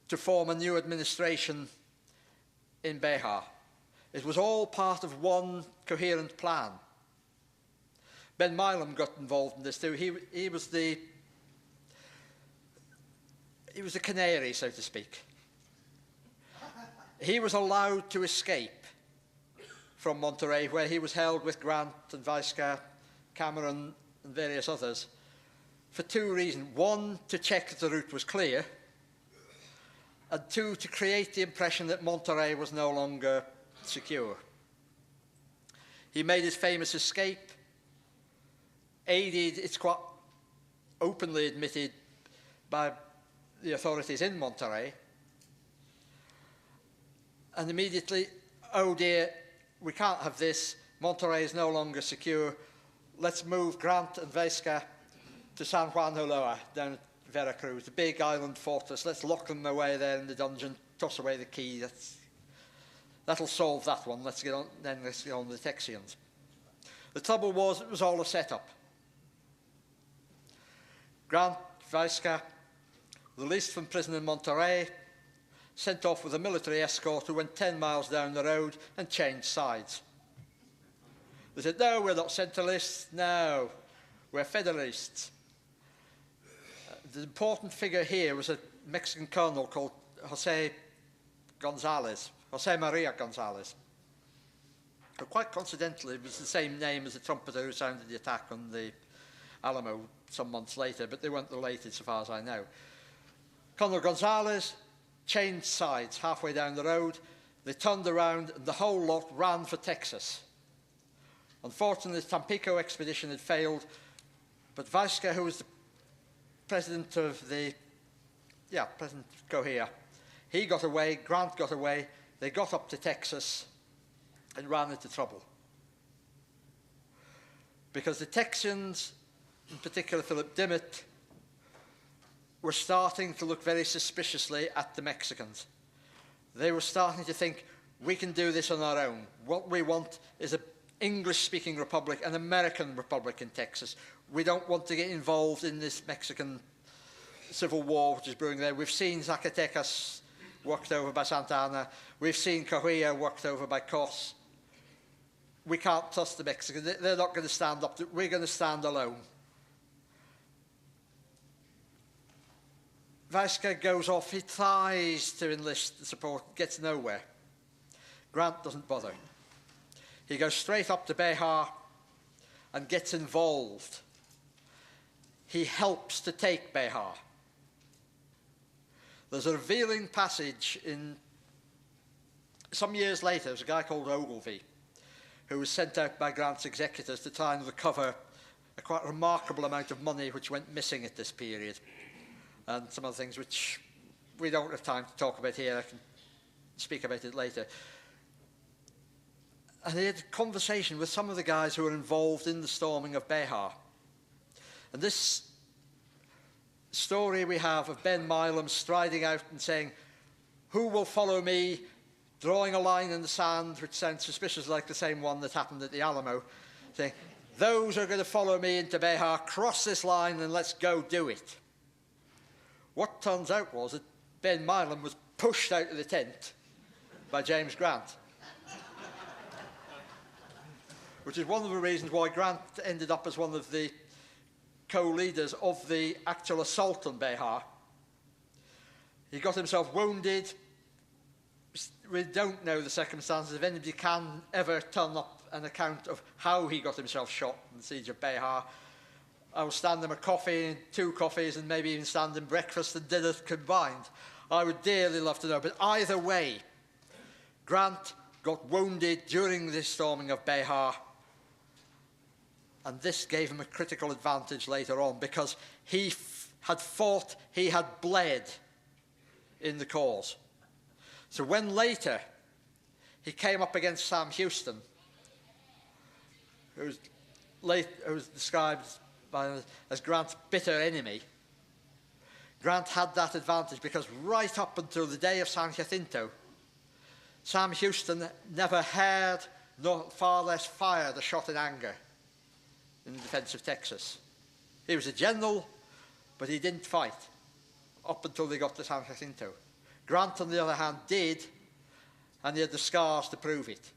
to form a new administration in Bejar. It was all part of one coherent plan. Ben Milam got involved in this too. He was the canary, so to speak. He was allowed to escape from Monterrey, where he was held with Grant and Vizca, Cameron and various others, for two reasons. One, to check that the route was clear, and two, to create the impression that Monterrey was no longer secure. He made his famous escape, aided, it's quite openly admitted by the authorities in Monterrey, and immediately, oh dear, we can't have this. Monterrey is no longer secure. Let's move Grant and Vesca to San Juan Ulloa down at Veracruz, the big island fortress. Let's lock them away there in the dungeon, toss away the key. That'll solve that one. Let's get on to the Texians. The trouble was, it was all a setup. Grant, Vesca, released from prison in Monterrey, sent off with a military escort who went 10 miles down the road and changed sides. They said, no, we're not centralists, no, we're federalists. The important figure here was a Mexican colonel called Jose Maria Gonzalez. But quite coincidentally, it was the same name as the trumpeter who sounded the attack on the Alamo some months later, but they weren't related so far as I know. Colonel Gonzalez changed sides halfway down the road. They turned around and the whole lot ran for Texas. Unfortunately, the Tampico expedition had failed, but Vesca, who was the president of President Cohia, he got away, Grant got away, they got up to Texas and ran into trouble. Because the Texians, in particular Philip Dimmitt, were starting to look very suspiciously at the Mexicans. They were starting to think, we can do this on our own. What we want is an English-speaking republic, an American republic in Texas. We don't want to get involved in this Mexican civil war which is brewing there. We've seen Zacatecas worked over by Santa Anna. We've seen Coahuila worked over by Cos. We can't trust the Mexicans. They're not going to stand up. We're going to stand alone. Vesca goes off. He tries to enlist the support, gets nowhere. Grant doesn't bother. He goes straight up to Bejar and gets involved. He helps to take Bejar. There's a revealing passage in some years later. There's a guy called Ogilvie who was sent out by Grant's executors to try and recover a quite remarkable amount of money which went missing at this period, and some other things which we don't have time to talk about here. I can speak about it later. And he had a conversation with some of the guys who were involved in the storming of Bejar. And this story we have of Ben Milam striding out and saying, who will follow me, drawing a line in the sand, which sounds suspiciously like the same one that happened at the Alamo, saying, those are going to follow me into Bejar, cross this line and let's go do it. What turns out was that Ben Milam was pushed out of the tent by James Grant, which is one of the reasons why Grant ended up as one of the co-leaders of the actual assault on Bejar. He got himself wounded. We don't know the circumstances. If anybody can ever turn up an account of how he got himself shot in the siege of Bejar, I will stand him a coffee, 2 coffees, and maybe even stand him breakfast and dinner combined. I would dearly love to know. But either way, Grant got wounded during the storming of Bejar, and this gave him a critical advantage later on because he had fought, he had bled in the cause. So when later he came up against Sam Houston, who was described as Grant's bitter enemy, Grant had that advantage because right up until the day of San Jacinto, Sam Houston never heard, nor far less fired a shot in anger in the defense of Texas. He was a general, but he didn't fight up until they got to San Jacinto. Grant, on the other hand, did, and he had the scars to prove it.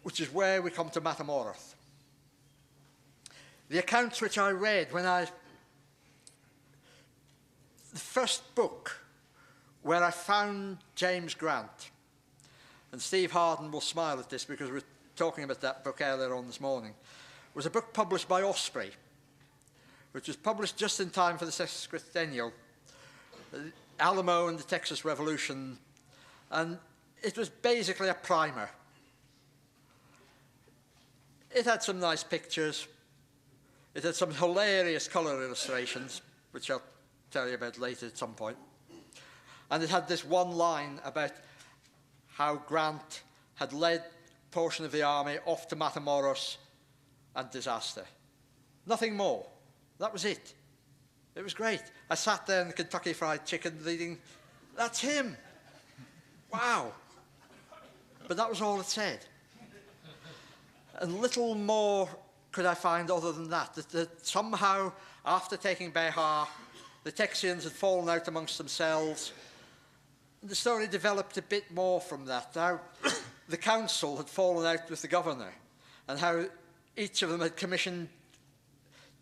Which is where we come to Matamoros. The accounts which I read the first book where I found James Grant, and Steve Harden will smile at this because we were talking about that book earlier on this morning, was a book published by Osprey, which was published just in time for the sesquicentennial, Alamo and the Texas Revolution, and it was basically a primer. It had some nice pictures. It had some hilarious colour illustrations, which I'll tell you about later at some point. And it had this one line about how Grant had led a portion of the army off to Matamoros and disaster. Nothing more. That was it. It was great. I sat there in the Kentucky Fried Chicken reading, that's him. Wow. But that was all it said. And little more could I find other than that, that somehow, after taking Behar, the Texians had fallen out amongst themselves. The story developed a bit more from that, how the council had fallen out with the governor, and how each of them had commissioned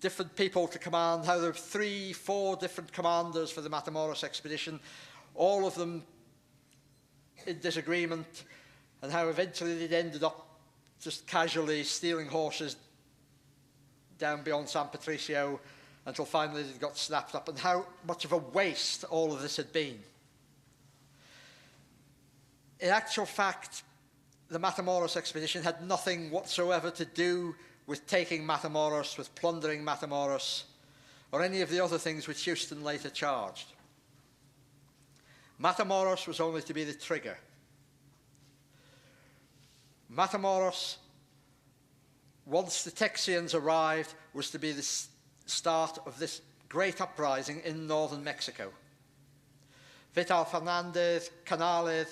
different people to command, how there were 3, 4 different commanders for the Matamoros expedition, all of them in disagreement, and how eventually they'd ended up just casually stealing horses down beyond San Patricio until finally they got snapped up, and how much of a waste all of this had been. In actual fact, the Matamoros expedition had nothing whatsoever to do with taking Matamoros, with plundering Matamoros, or any of the other things which Houston later charged. Matamoros was only to be the trigger. Matamoros, once the Texians arrived, was to be the start of this great uprising in northern Mexico. Vital Fernandez, Canales,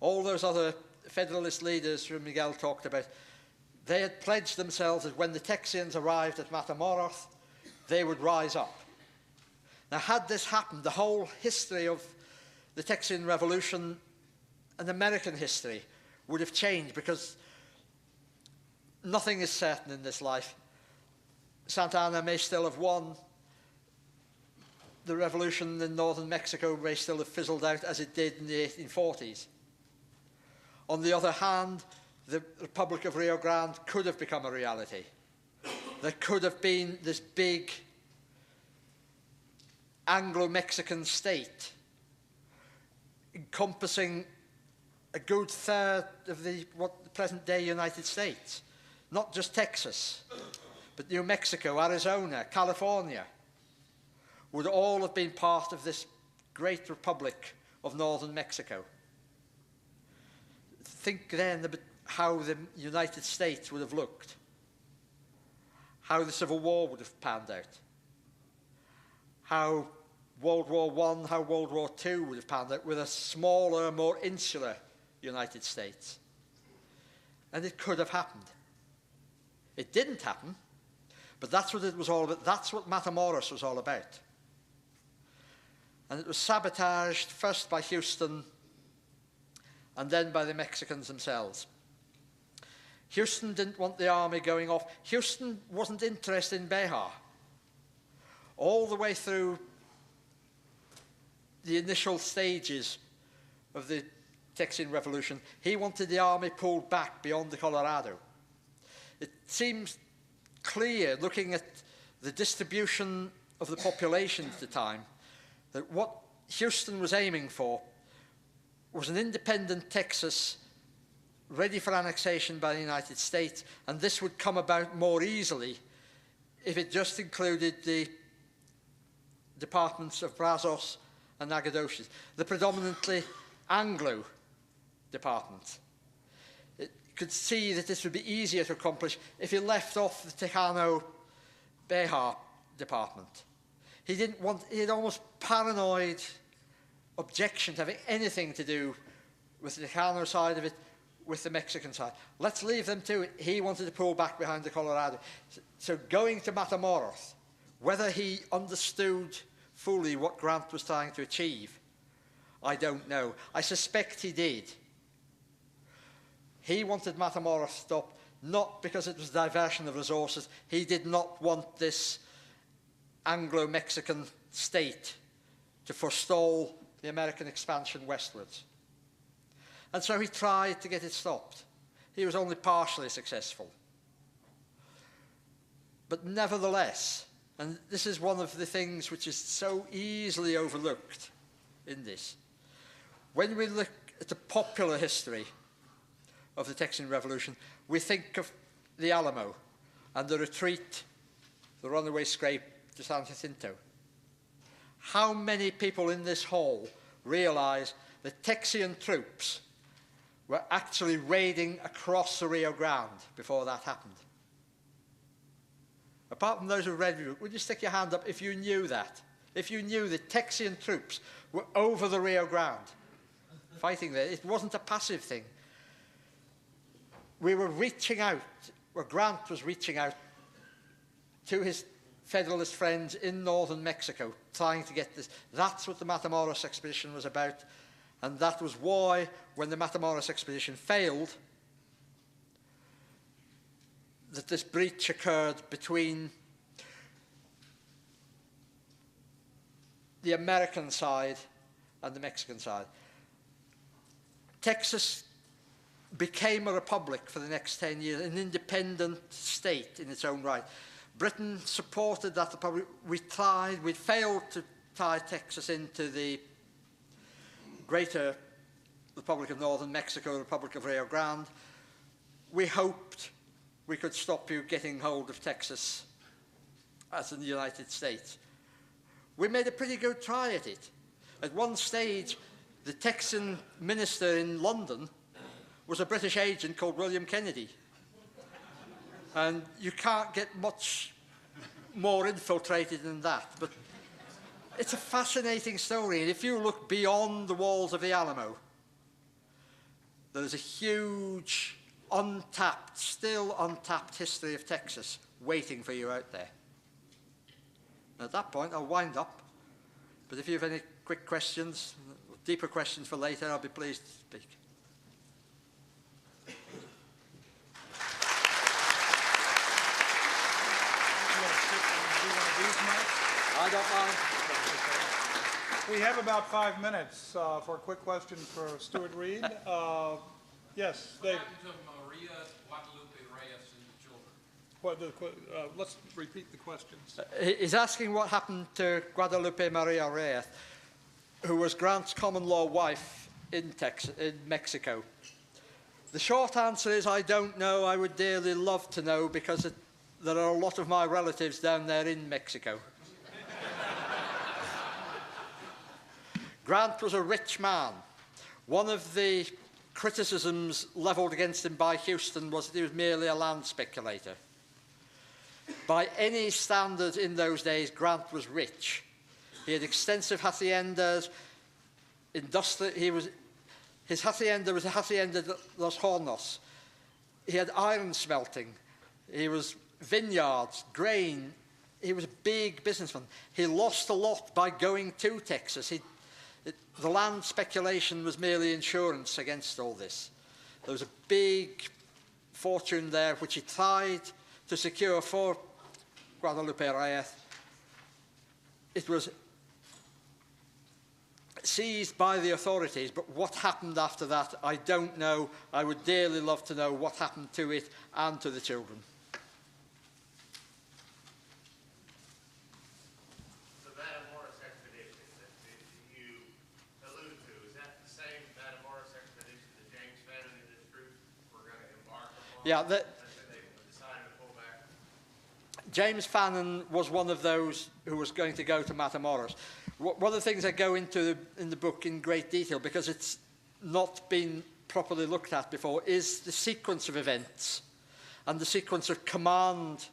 all those other Federalist leaders whom Miguel talked about, they had pledged themselves that when the Texians arrived at Matamoros, they would rise up. Now, had this happened, the whole history of the Texian Revolution and American history would have changed, because nothing is certain in this life. Santa Anna may still have won. The revolution in northern Mexico may still have fizzled out as it did in the 1840s. On the other hand, the Republic of Rio Grande could have become a reality. There could have been this big Anglo-Mexican state encompassing a good third of the present-day United States. Not just Texas, but New Mexico, Arizona, California would all have been part of this great republic of northern Mexico. Think then about how the United States would have looked, how the Civil War would have panned out, how World War I, how World War II would have panned out with a smaller, more insular United States. And it could have happened. It didn't happen, but that's what it was all about. That's what Matamoros was all about. And it was sabotaged first by Houston and then by the Mexicans themselves. Houston didn't want the army going off. Houston wasn't interested in Behar. All the way through the initial stages of the Texian Revolution, he wanted the army pulled back beyond the Colorado. It seems clear, looking at the distribution of the population at the time, that what Houston was aiming for was an independent Texas ready for annexation by the United States, and this would come about more easily if it just included the departments of Brazos and Nacogdoches, the predominantly Anglo departments. It could see that this would be easier to accomplish if he left off the Tejano-Behar department. He had almost paranoid objection to having anything to do with the Tejano side of it, with the Mexican side. Let's leave them to it. He wanted to pull back behind the Colorado. So going to Matamoros, whether he understood fully what Grant was trying to achieve, I don't know. I suspect he did. He wanted Matamoros stopped, not because it was diversion of resources. He did not want this Anglo-Mexican state to forestall the American expansion westwards. And so he tried to get it stopped. He was only partially successful. But nevertheless, and this is one of the things which is so easily overlooked in this, when we look at the popular history of the Texian Revolution, we think of the Alamo and the retreat, the runaway scrape to San Jacinto. How many people in this hall realize that Texian troops were actually raiding across the Rio Grande before that happened. Apart from those who read it, would you stick your hand up if you knew that? If you knew that Texian troops were over the Rio Grande, fighting there. It wasn't a passive thing. We were reaching out, or Grant was reaching out to his Federalist friends in northern Mexico, trying to get this. That's what the Matamoros expedition was about, and that was why, when the Matamoros expedition failed, that this breach occurred between the American side and the Mexican side. Texas became a republic for the next 10 years, an independent state in its own right. Britain supported that republic. We failed to tie Texas into the greater Republic of Northern Mexico, Republic of Rio Grande. We hoped we could stop you getting hold of Texas as in the United States. We made a pretty good try at it. At one stage, the Texan minister in London was a British agent called William Kennedy. And you can't get much more infiltrated than that. But it's a fascinating story. And if you look beyond the walls of the Alamo, there is a huge, still untapped history of Texas waiting for you out there. And at that point, I'll wind up. But if you have any quick questions, deeper questions for later, I'll be pleased to speak. I don't mind. We have about 5 minutes for a quick question for Stuart Reid. Yes, David. What happened to Maria Guadalupe Reyes and the children? Let's repeat the questions. He's asking what happened to Guadalupe Maria Reyes, who was Grant's common-law wife in Mexico. The short answer is I don't know. I would dearly love to know because there are a lot of my relatives down there in Mexico. Grant was a rich man. One of the criticisms levelled against him by Houston was that he was merely a land speculator. By any standard in those days, Grant was rich. He had extensive haciendas. His hacienda was a hacienda de los Hornos. He had iron smelting. He was vineyards, grain. He was a big businessman. He lost a lot by going to Texas. The land speculation was merely insurance against all this. There was a big fortune there which he tried to secure for Guadalupe Reyes. It was seized by the authorities, but what happened after that, I don't know. I would dearly love to know what happened to it and to the children. The Matamoros expedition that you allude to, is that the same Matamoros expedition that James Fannin and his group were going to embark upon? Yeah, They decided to pull back. James Fannin was one of those who was going to go to Matamoros. One of the things I go into in the book in great detail, because it's not been properly looked at before, is the sequence of events and the sequence of command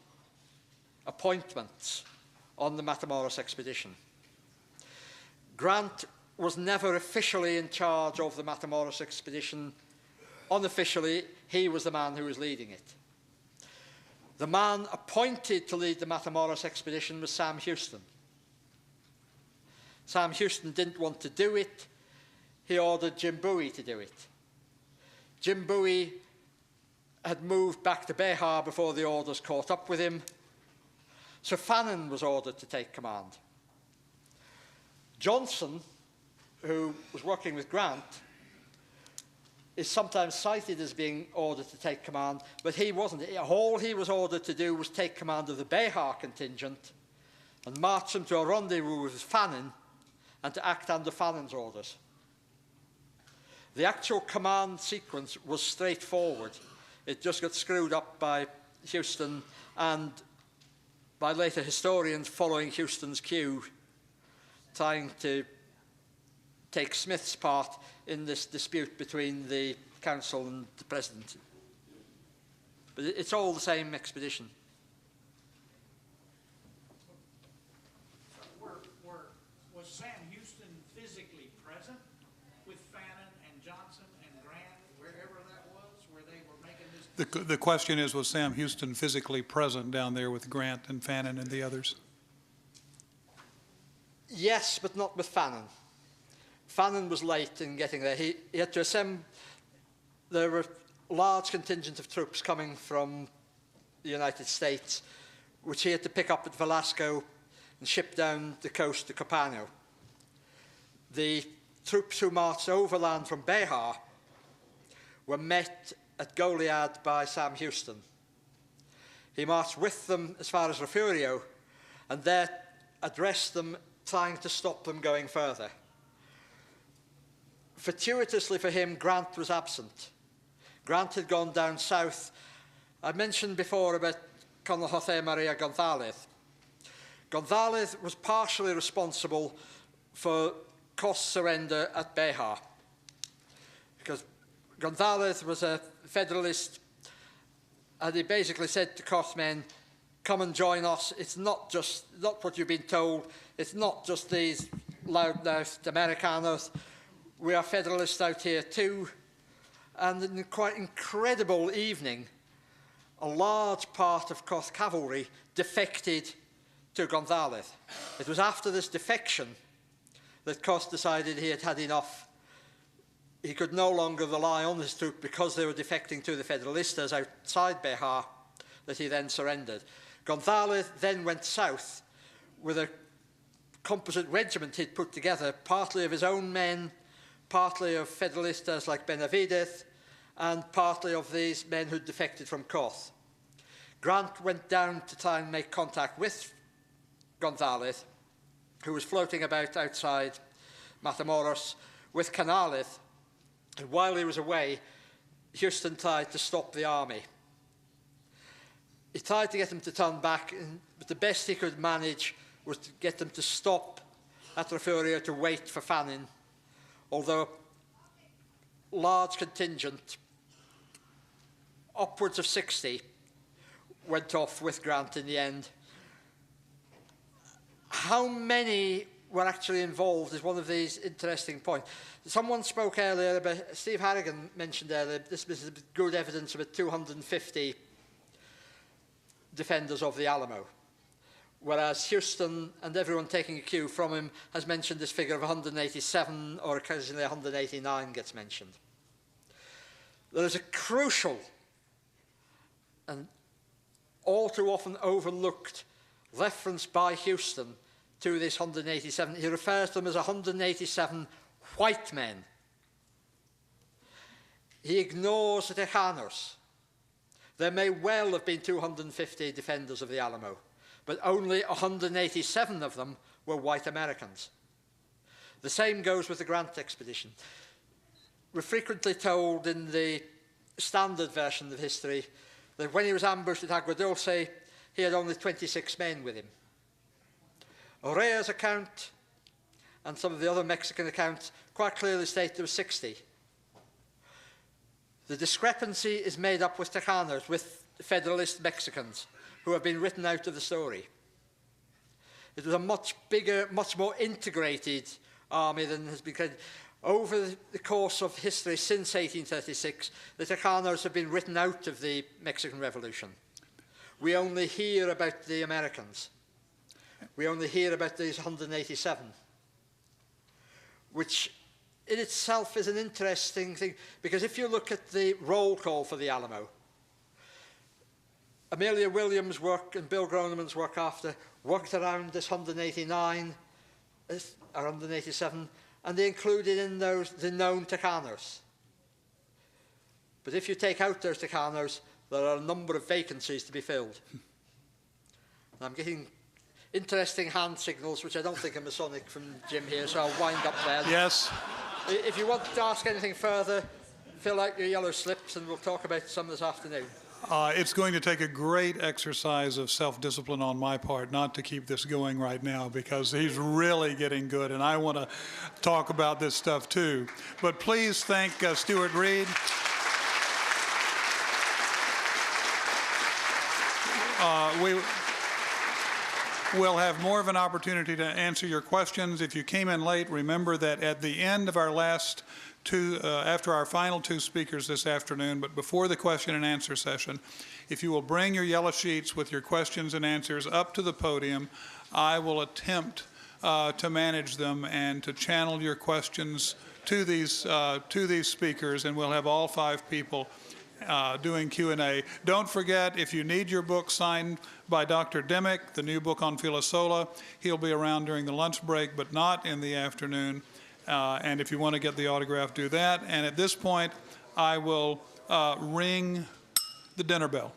appointments on the Matamoros expedition. Grant was never officially in charge of the Matamoros expedition. Unofficially, he was the man who was leading it. The man appointed to lead the Matamoros expedition was Sam Houston. Sam Houston didn't want to do it. He ordered Jim Bowie to do it. Jim Bowie had moved back to Behar before the orders caught up with him. So Fannin was ordered to take command. Johnson, who was working with Grant, is sometimes cited as being ordered to take command, but he wasn't. All he was ordered to do was take command of the Behar contingent and march them to a rendezvous with Fannin and to act under Fannin's orders. The actual command sequence was straightforward. It just got screwed up by Houston and by later historians following Houston's cue, trying to take Smith's part in this dispute between the council and the president. But it's all the same expedition. Was Sam Houston physically present with Fannin and Johnson and Grant, wherever that was, where they were making this? The question is, was Sam Houston physically present down there with Grant and Fannin and the others? Yes, but not with Fannin. Fannin was late in getting there. He had to assemble. There were large contingent of troops coming from the United States, which he had to pick up at Velasco and ship down the coast to Copano. The troops who marched overland from Behar were met at Goliad by Sam Houston. He marched with them as far as Refugio, and there addressed them, trying to stop them going further. Fortuitously for him, Grant was absent. Grant had gone down south. I mentioned before about Colonel Jose Maria Gonzalez. Gonzalez was partially responsible for Cos' surrender at Behar, because Gonzalez was a Federalist, and he basically said to Cos men, come and join us. It's not what you've been told. It's not just these loud-mouthed Americanos. We are Federalists out here too. And in a quite incredible evening, a large part of Cos cavalry defected to Gonzalez. It was after this defection that Cos decided he had had enough. He could no longer rely on his troops because they were defecting to the Federalistas outside Behar, that he then surrendered. Gonzalez then went south with a composite regiment he'd put together, partly of his own men, partly of Federalistas like Benavidez, and partly of these men who'd defected from Cos. Grant went down to try and make contact with Gonzalez, who was floating about outside Matamoros, with Canales, and while he was away, Houston tried to stop the army. He tried to get them to turn back, but the best he could manage was to get them to stop at Refugio to wait for Fannin, although a large contingent, upwards of 60, went off with Grant in the end. How many were actually involved is one of these interesting points. Someone spoke earlier about, Steve Harrigan mentioned earlier, this was good evidence of about 250 defenders of the Alamo, whereas Houston and everyone taking a cue from him has mentioned this figure of 187, or occasionally 189 gets mentioned. There is a crucial and all too often overlooked reference by Houston to this 187. He refers to them as 187 white men. He ignores the Tejanos. There may well have been 250 defenders of the Alamo, but only 187 of them were white Americans. The same goes with the Grant expedition. We're frequently told in the standard version of history that when he was ambushed at Agua Dulce, he had only 26 men with him. Orea's account and some of the other Mexican accounts quite clearly state there were 60. The discrepancy is made up with Tejanos, with Federalist Mexicans, who have been written out of the story. It was a much bigger, much more integrated army than has been credited. Over the course of history since 1836, the Tejanos have been written out of the Mexican Revolution. We only hear about the Americans. We only hear about these 187, which in itself is an interesting thing, because if you look at the roll call for the Alamo, Amelia Williams' work and Bill Groneman's work after worked around this 189 or 187, and they included in those the known Tejanos. But if you take out those Tejanos, there are a number of vacancies to be filled. And I'm getting interesting hand signals, which I don't think are Masonic from Jim here, so I'll wind up there. Yes. If you want to ask anything further, fill out your yellow slips and we'll talk about some this afternoon. It's going to take a great exercise of self-discipline on my part not to keep this going right now, because he's really getting good, and I want to talk about this stuff too. But please thank Stuart Reid. we'll have more of an opportunity to answer your questions. If you came in late, remember that at the end of our last two, after our final two speakers this afternoon, but before the question and answer session, if you will bring your yellow sheets with your questions and answers up to the podium, I will attempt to manage them and to channel your questions to these speakers, and we'll have all 5 people doing Q&A. Don't forget, if you need your book signed by Dr. Dimick, the new book on Filosola, he'll be around during the lunch break, but not in the afternoon. And if you want to get the autograph, do that. And at this point, I will ring the dinner bell.